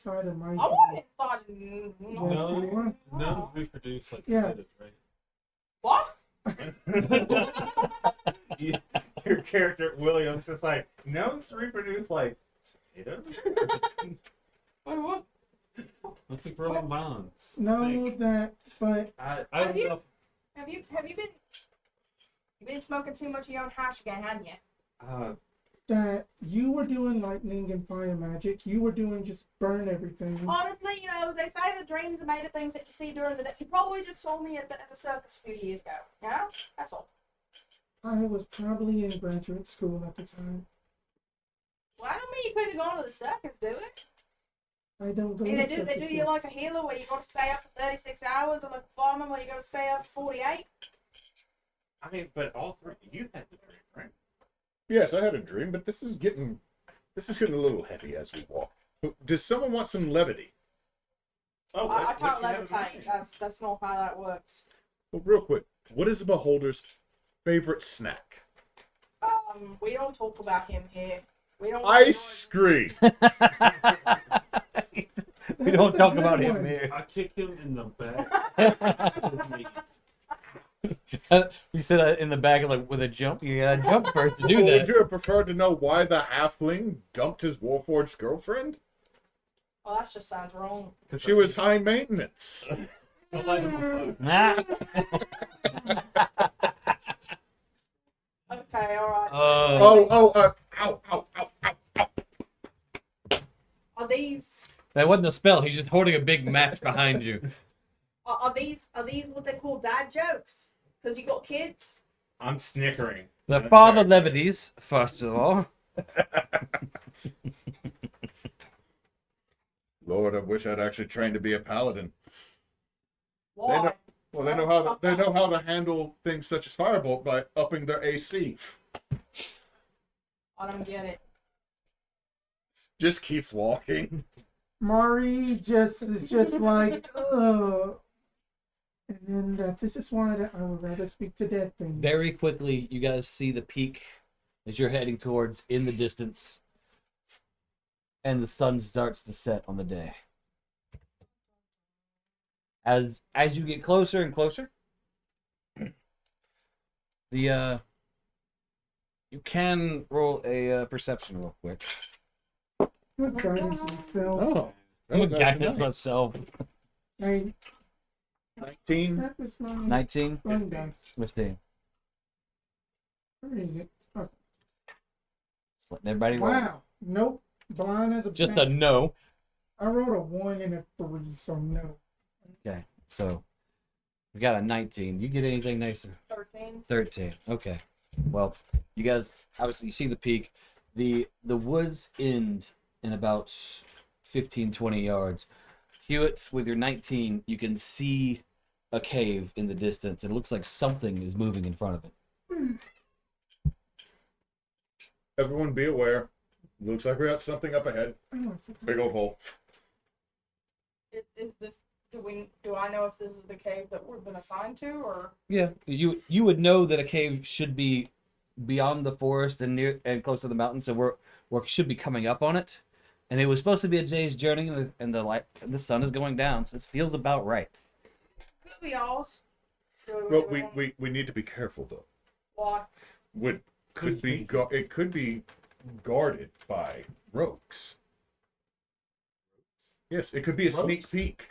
want it. no, none reproduce like Yeah. potatoes, right? What? Your character Williams is like gnomes reproduce like potatoes. Wait, what? Let's be growing bonds. No, Think. that, but I Have don't you- know. Have you been? You've been smoking too much of your own hash again, haven't you? that you were doing lightning and fire magic. You were doing just burn everything. Honestly, you know, they say the dreams are made of things that you see during the day. You probably just saw me at the circus a few years ago. You know? That's all. I was probably in graduate school at the time. Well, I don't mean you couldn't have gone to the circus, do it? I don't go I mean, to they do circuses. you like a healer where you got to stay up for 36 hours, or like a fireman where you got to stay up for 48? I mean, but all three you had the dream, right? Yes, I had a dream, but this is getting a little heavy as we walk. Does someone want some levity? Oh, I can't what you have in levitate. mind? That's not how that works. Well, real quick, what is the beholder's favorite snack? We don't talk about him here. We don't. Ice cream. We don't That's a talk good about him one. here. I kick him in the back. You said in the back like with a jump. You gotta jump first to do Would that. you have preferred to know why the halfling dumped his warforged girlfriend? Oh, that just sounds wrong. She was high maintenance. I light him on fire. Nah. Okay, all right. Ow, ow, ow, ow. Are these That wasn't a spell. He's just holding a big match behind you. are these what they call dad jokes? Because you got kids. I'm snickering. The That's father right. levities, first of all. Lord, I wish I'd actually trained to be a paladin. Why? They know how to handle things such as firebolt by upping their AC. I don't get it. Just keeps walking. Maree is just like, ugh. And then that this is why that I would rather speak to dead things. Very quickly, you guys see the peak that you're heading towards in the distance. And the sun starts to set on the day. As you get closer and closer, you can roll a perception real quick. Good guidance myself. Oh, that I'm was gonna actually guidance nice. myself. Hey, 19. that was my 19, fun dice. 15. Where is it? Oh, Just letting everybody roll. wow. Nope. Blind as a Just a bat. no. I rolled a 1 and a 3, so no. Okay, so we got a 19. You get anything nicer? 13. 13. Okay. Well, you guys obviously you see the peak. The woods end in about 15, 20 yards. Hewitt, with your 19, you can see a cave in the distance. It looks like something is moving in front of it. Everyone be aware. Looks like we got something up ahead. Oh, I forgot. Big old hole. Is this? Do I know if this is the cave that we've been assigned to, or? Yeah, you would know that a cave should be beyond the forest and near and close to the mountain, so we should be coming up on it. And it was supposed to be a day's journey, and the sun is going down, so it feels about right. Could be ours. Well, we need to be careful though. Why? It could be guarded by rogues. Yes, it could be a sneak peek.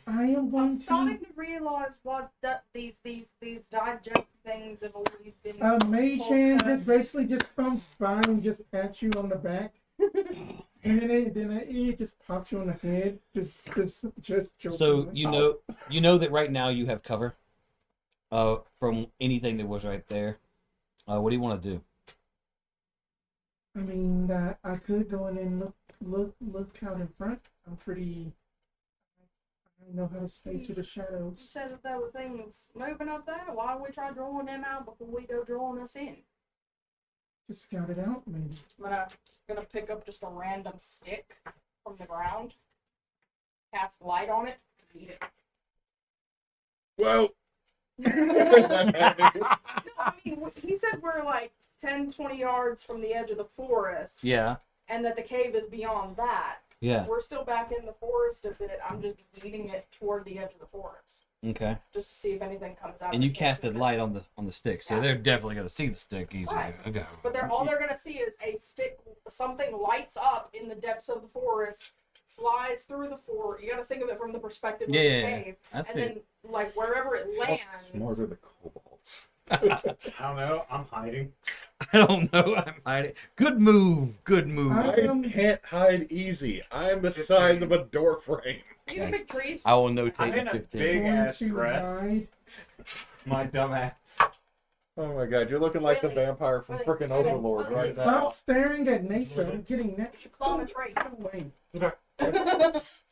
I am I'm going starting to realize what these digest things have always been. Mage hand just basically just comes by and just pats you on the back. And then it just pops you on the head. Just joking. So you know that right now you have cover from anything that was right there. What do you want to do? I mean, I could go in and look out in front. I'm pretty. I know how to stay to the You shadows. said that there were things moving up there. Why don't we try drawing them out before we go drawing us in? Just scout it out, maybe. I'm gonna pick up just a random stick from the ground, cast light on it, and eat it. Well, No, I mean, he said we're like 10, 20 yards from the edge of the forest, Yeah. and that the cave is beyond that. Yeah. We're still back in the forest a bit. I'm just leading it toward the edge of the forest, Okay. just to see if anything comes out. And of you the cave. casted light on the stick, so Yeah. they're definitely gonna see the stick easily. Right. Okay. But all they're gonna see is a stick. Something lights up in the depths of the forest, flies through the forest. You gotta think of it from the perspective of the cave, That's and it. then like wherever it lands. smarter the kobolds. I don't know. I'm hiding. I don't know. I'm hiding. Good move. Good move. I can't hide easy. I'm the size of a door frame. These are big trees. I will I'm notate in the a 15. big Going ass to dress. hide. My dumbass. Oh my god, you're looking like the Really? vampire from Really? freaking Really? Overlord Really? right now. Stop staring at Neysa. I'm getting that. Climb a tree. Get away.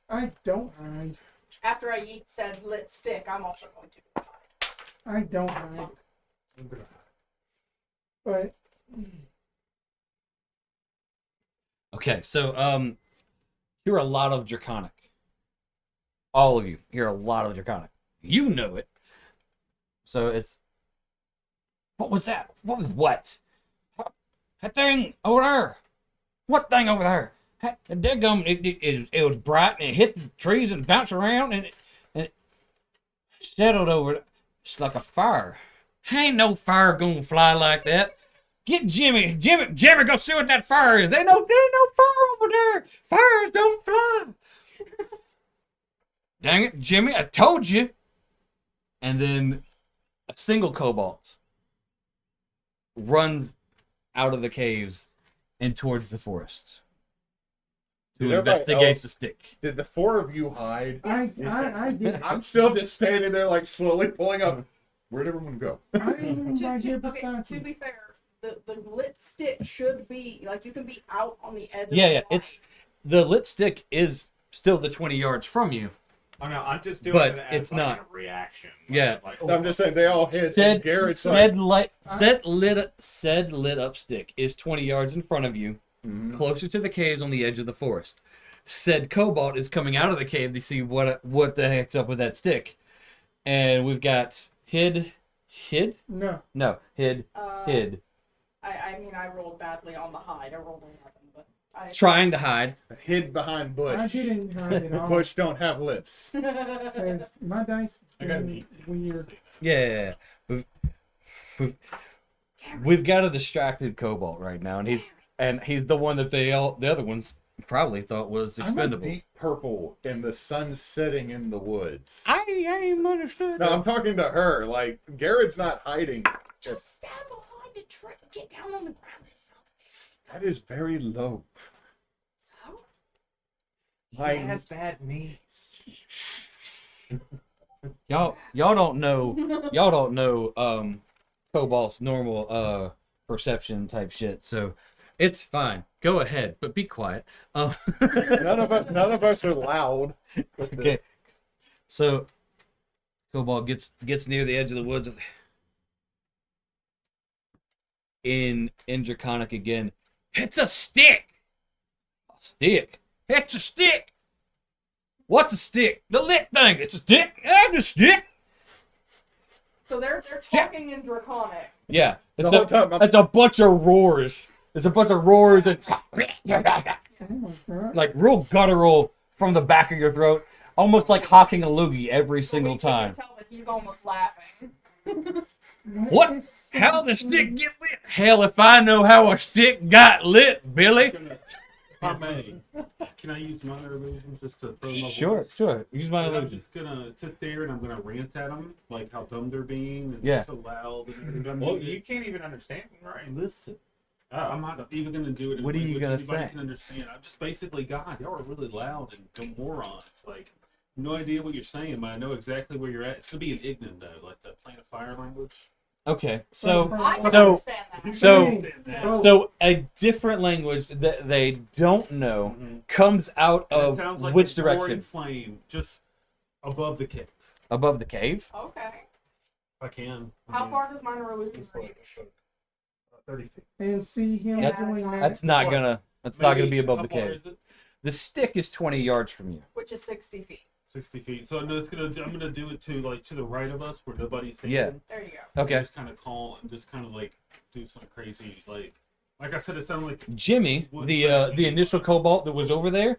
I don't hide. After I eat said lit stick, I'm also going to hide. I don't hide. But Okay, so hear a lot of Draconic. All of you hear a lot of Draconic. You know it. So it's. What was that? What was what? That thing over there. What thing over there? It was bright and it hit the trees and bounced around and it settled over. It's like a fire. Ain't no fire gonna fly like that. Get Jimmy, go see what that fire is. There ain't no fire over there. Fires don't fly. Dang it, Jimmy, I told you. And then a single kobold runs out of the caves and towards the forest to Did everybody investigate else- the stick. Did the four of you hide? I did. I'm still just standing there, like slowly pulling up. Where'd everyone go? I am right here Okay, beside to you. be fair, the lit stick should be like you can be out on the edge. Of Yeah, the yeah. It's the lit stick is still the 20 yards from you. Oh no, I'm just doing But it as it's like not. a reaction. Yeah. Like, I'm just saying they all hit. Said and Garrett's like, lit up stick is 20 yards in front of you, closer to the caves on the edge of the forest. Said Kobold is coming out of the cave to see what the heck's up with that stick, and we've got hid. No. I mean, I rolled badly on the hide. I rolled 11, but I Trying to hide. hid behind bush. I didn't hide at all. Bush don't have lips. 'Cause my dice I got is weird. Yeah. We've got a distracted Kobold right now, and he's the one that the other ones probably thought was I'm a expendable. deep purple and the sun's setting in the woods. I ain't understood. No, I'm talking to her. Like, Garrett's not hiding. just stand behind a tree. Get down on the ground or something. That is very low. So he has bad knees. Y'all don't know Kobold's normal perception type shit, so it's fine. Go ahead, but be quiet. None of us are loud. With this. Okay. So Kobold gets near the edge of the woods. In Draconic again. It's a stick. A stick. It's a stick. What's a stick? The lit thing. It's a stick. Yeah, the stick. So they're talking in Draconic. Yeah. The whole time I'm- It's a bunch of roars. It's a bunch of roars and Oh my god. like real guttural from the back of your throat, almost like hawking a loogie every single We time. can tell that he's almost laughing. What? is How the stick get lit? Hell if I know how a stick got lit, Billy. I may. Can I use minor illusions just to throw my Sure, voice? sure. Use my And I'm illusion. just gonna sit there and I'm gonna rant at them, like how dumb they're being and Yeah. so loud and everything. I'm Well, gonna- you can't even understand, right? listen. Oh, I'm not even gonna do it. In What a are you language gonna anybody say? Can understand. I'm just basically, God, y'all are really loud and dumb morons. Like, no idea what you're saying, but I know exactly where you're at. It's gonna be an Ignan though, like the Plane of Fire language. Okay, so I can So- understand that. so Oh. so a different language that they don't know Mhm. comes out And it of sounds like which a roaring direction? flame, just above the cave. Above the cave. Okay. If I can. How far does minor illusion reach? 30 feet. And see him That's- doing that. That's not gonna. That's not gonna be above the How far cave. is it? The stick is 20 yards from you. Which is 60 feet. 60 feet. So no, it's gonna. I'm gonna do it to like to the right of us where nobody's standing. Yeah. There you go. Okay. Just kind of call and just kind of like do some crazy like I said. It sounded like Jimmy, the initial Kobold that was over there,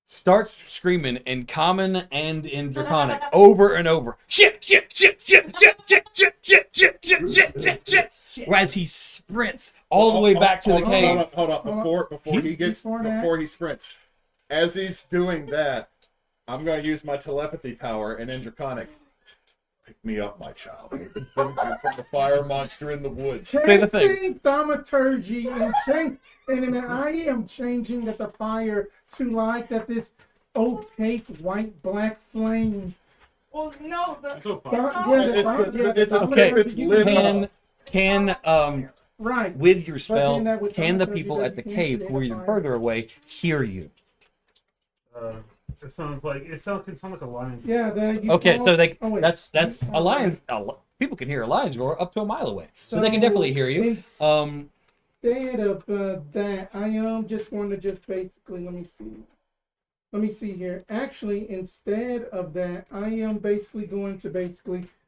starts screaming in common and in Draconic over and over. Shit, shit, shit, shit, shit, shit, shit, shit, shit, shit, shit, shit, shit. As he sprints all the way back to the cave. Hold on. Before Before he sprints, as he's doing that, I'm going to use my telepathy power and in Draconic. Pick me up, my child. From the fire monster in the woods. Say the thing. Changing thaumaturgy and and then I am changing the fire to like that this opaque white black flame. Well, no, the so far. It's lit up. Can Right. with your But spell, then that would can the thaumaturgy people that at the you can't cave create who are a even fire. further away hear you? It sounds like it sounds like a lion. Yeah. That you Okay, all- so they oh, wait. that's a lion. People can hear a lion's roar up to a mile away, so they can definitely hear you. Instead of that, I am just going to just basically let me see here. Actually, instead of that, I am basically going to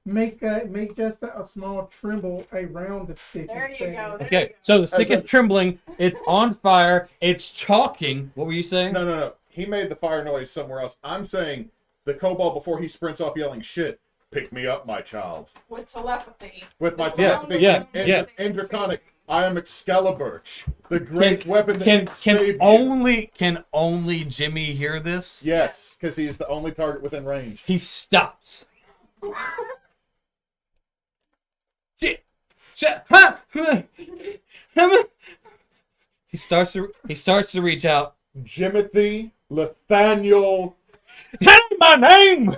make just a small tremble around the stick. there you instead. go. There Okay, you so the stick As a- is trembling. It's on fire. It's talking. What were you saying? No. He made the fire noise somewhere else. I'm saying the kobold before he sprints off yelling shit. Pick me up, my child. go. With telepathy. With my It's telepathy yeah, and, yeah. and Draconic. I am Excalibur, the great weapon that Can can save can only Jimmy hear this? you. Yes, because he's the only target within range. He stops. Shit. Shit. Huh. He starts to reach out. Jimothy Nathaniel. That ain't my name.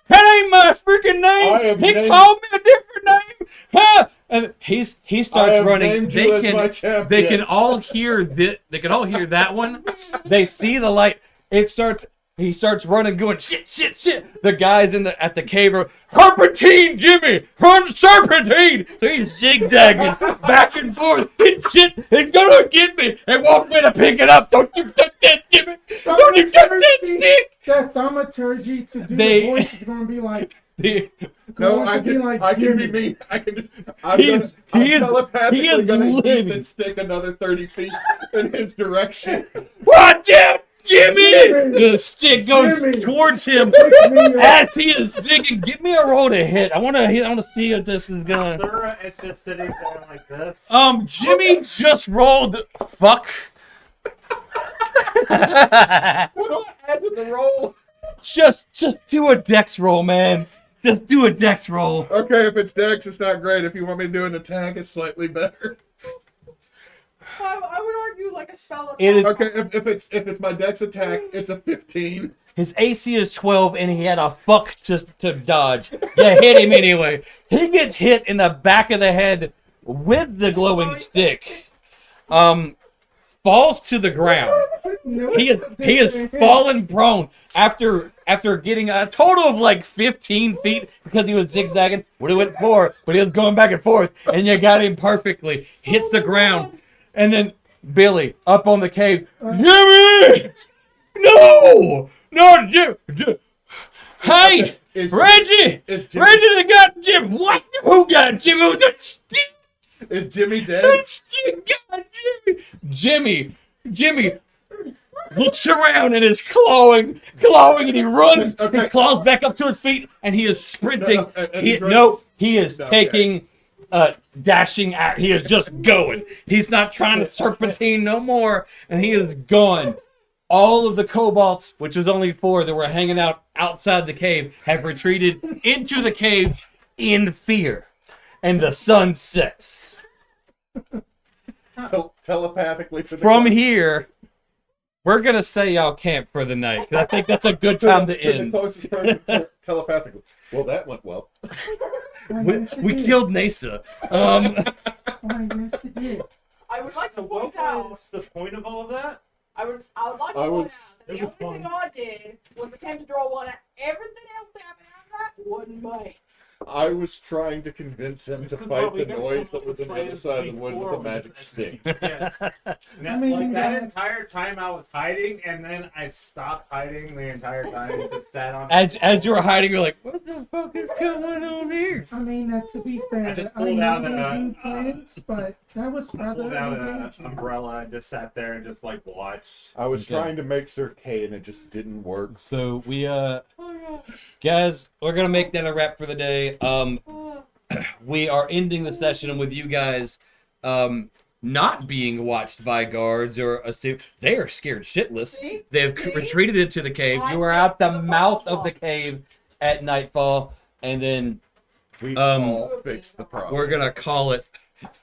That ain't my freaking I name. have He named- called me a different name. Huh. And he I starts have running. named you as my They champion. can all hear that one. They see the light. He starts running, going shit, shit, shit. The guys at the cave are Serpentine, Jimmy, run Serpentine. So he's zigzagging back and forth. Shit, it's gonna get me. And want me to pick it up. Don't you touch that, Jimmy? Don't you touch that stick? That thaumaturgy to do They- the voice is going to be like. The- No, going I to be can. like I can be Jimmy. mean. I can just. He is telepathically gonna living. heat the stick another 30 feet in his direction. Watch out, Jimmy! Jimmy! The stick goes Jimmy! towards him Pick me up. as he is digging. Give me a roll to hit. I want to see if this is gonna. Aurora is just sitting there like this. Jimmy just rolled. Fuck. What do I add to the roll? just do a dex roll, man. Just do a dex roll. Okay, if it's Dex, it's not great. If you want me to do an attack, it's slightly better. I would argue like a spell attack. It is- Okay, if it's my Dex attack, it's a 15. His AC is 12, and he had a fuck to dodge. You hit him anyway. He gets hit in the back of the head with the glowing stick. Falls to the ground. No, He is fallen prone after getting a total of like 15 feet because he was zigzagging. Would have went 4, but he was going back and forth, and you got him perfectly. Hit the ground, and then Billy up on the cave. Jimmy, no, Jim. Hey, Is- Reggie, is Jimmy- Reggie got Jim. What? Who got Jim? It was a stick. Is Jimmy dead? Jimmy looks around and is clawing, and he runs Okay. and claws back up to his feet, and he is sprinting. No, and he's running- He is Okay. taking dashing at. He is just going. He's not trying to serpentine no more, and he is going. All of the kobolds, which was only 4 that were hanging out outside the cave, have retreated into the cave in fear. And the sun sets. Telepathically to the From close- here, we're going to say y'all camp for the night. 'Cause I think that's a good time to the end. closest person telepathically. Well, that went well. We killed Neysa. Why, yes, it did. I would like to So what point out. was the point of all of that? I would like to I point was- out that it the was only thing fun. I did was attempt to draw one. Everything else that happened after that wasn't me. I was trying to convince him to fight the noise that was on the other side of the wood with a magic stick. Yeah. Now, I mean, like that yeah. entire time I was hiding, and then I stopped hiding the entire time and just sat on. As you were hiding, you're like, what the fuck is going on here? I mean, to be I fair, just I pulled know out they a, do plans, but that was I rather pulled out an engaging. umbrella and just sat there and just like watched. I was Okay. trying to make Sir K and it just didn't work. So we guys, we're gonna make that a wrap for the day. We are ending the session with you guys not being watched by guards or assume they are scared shitless. See? They've See? retreated into the cave. I You are out the fixed the mouth of problem. the cave at nightfall, and then We Um, all fixed the problem. we're gonna call it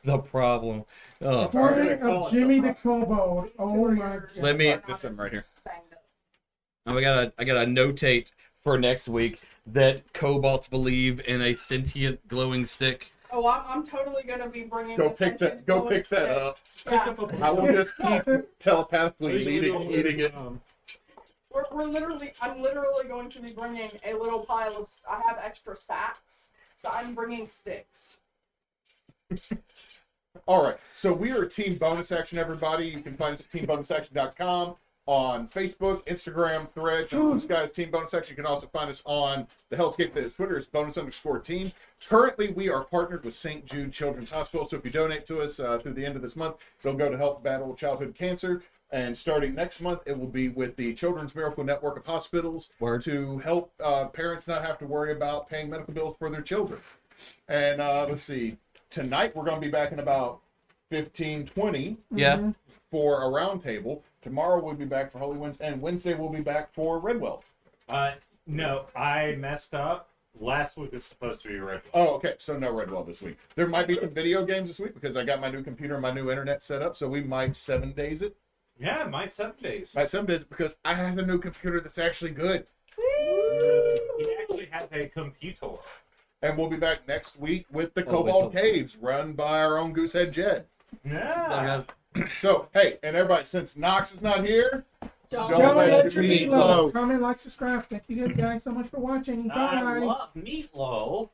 the problem. Oh. Torment of Jimmy the Kobold. Oh my god. Let me- This one right here. I gotta notate for next week that kobolds believe in a sentient glowing stick. Oh, I'm totally gonna be bringing. Go this pick that. into Go going pick that stick. up. Yeah. I will just keep telepathically eating it. I'm literally going to be bringing a little pile of. I have extra sacks, so I'm bringing sticks. All right. So we are Team Bonus Action, everybody. You can find us at teambonusaction.com on Facebook, Instagram, Threads, and Blue Skies Team Bonus Action. You can also find us on the Hellscape that is Twitter is bonus_team. Currently, we are partnered with St. Jude Children's Hospital. So if you donate to us through the end of this month, it'll go to help battle childhood cancer. And starting next month, it will be with the Children's Miracle Network of Hospitals Word. to help parents not have to worry about paying medical bills for their children. And let's see. Tonight, we're going to be back in about 15-20 Yeah. for a round table. Tomorrow, we'll be back for Holy Wednesday. And Wednesday, we'll be back for Redwell. No, I messed up. Last week was supposed to be Red. Oh, okay. So no Redwell this week. There might be some video games this week because I got my new computer and my new internet set up. So we might 7 days it. Yeah, my 7 days. Might 7 days because I have a new computer that's actually good. He actually has a computer. And we'll be back next week with the Oh, wait Kobold till- Caves run by our own Goosehead Jed. Yeah. So, hey, and everybody, since Knox is not here, Don't Don't let let your your meatloaf. meatloaf. Comment, like, subscribe. Thank you guys so much for watching. I Bye. love meatloaf.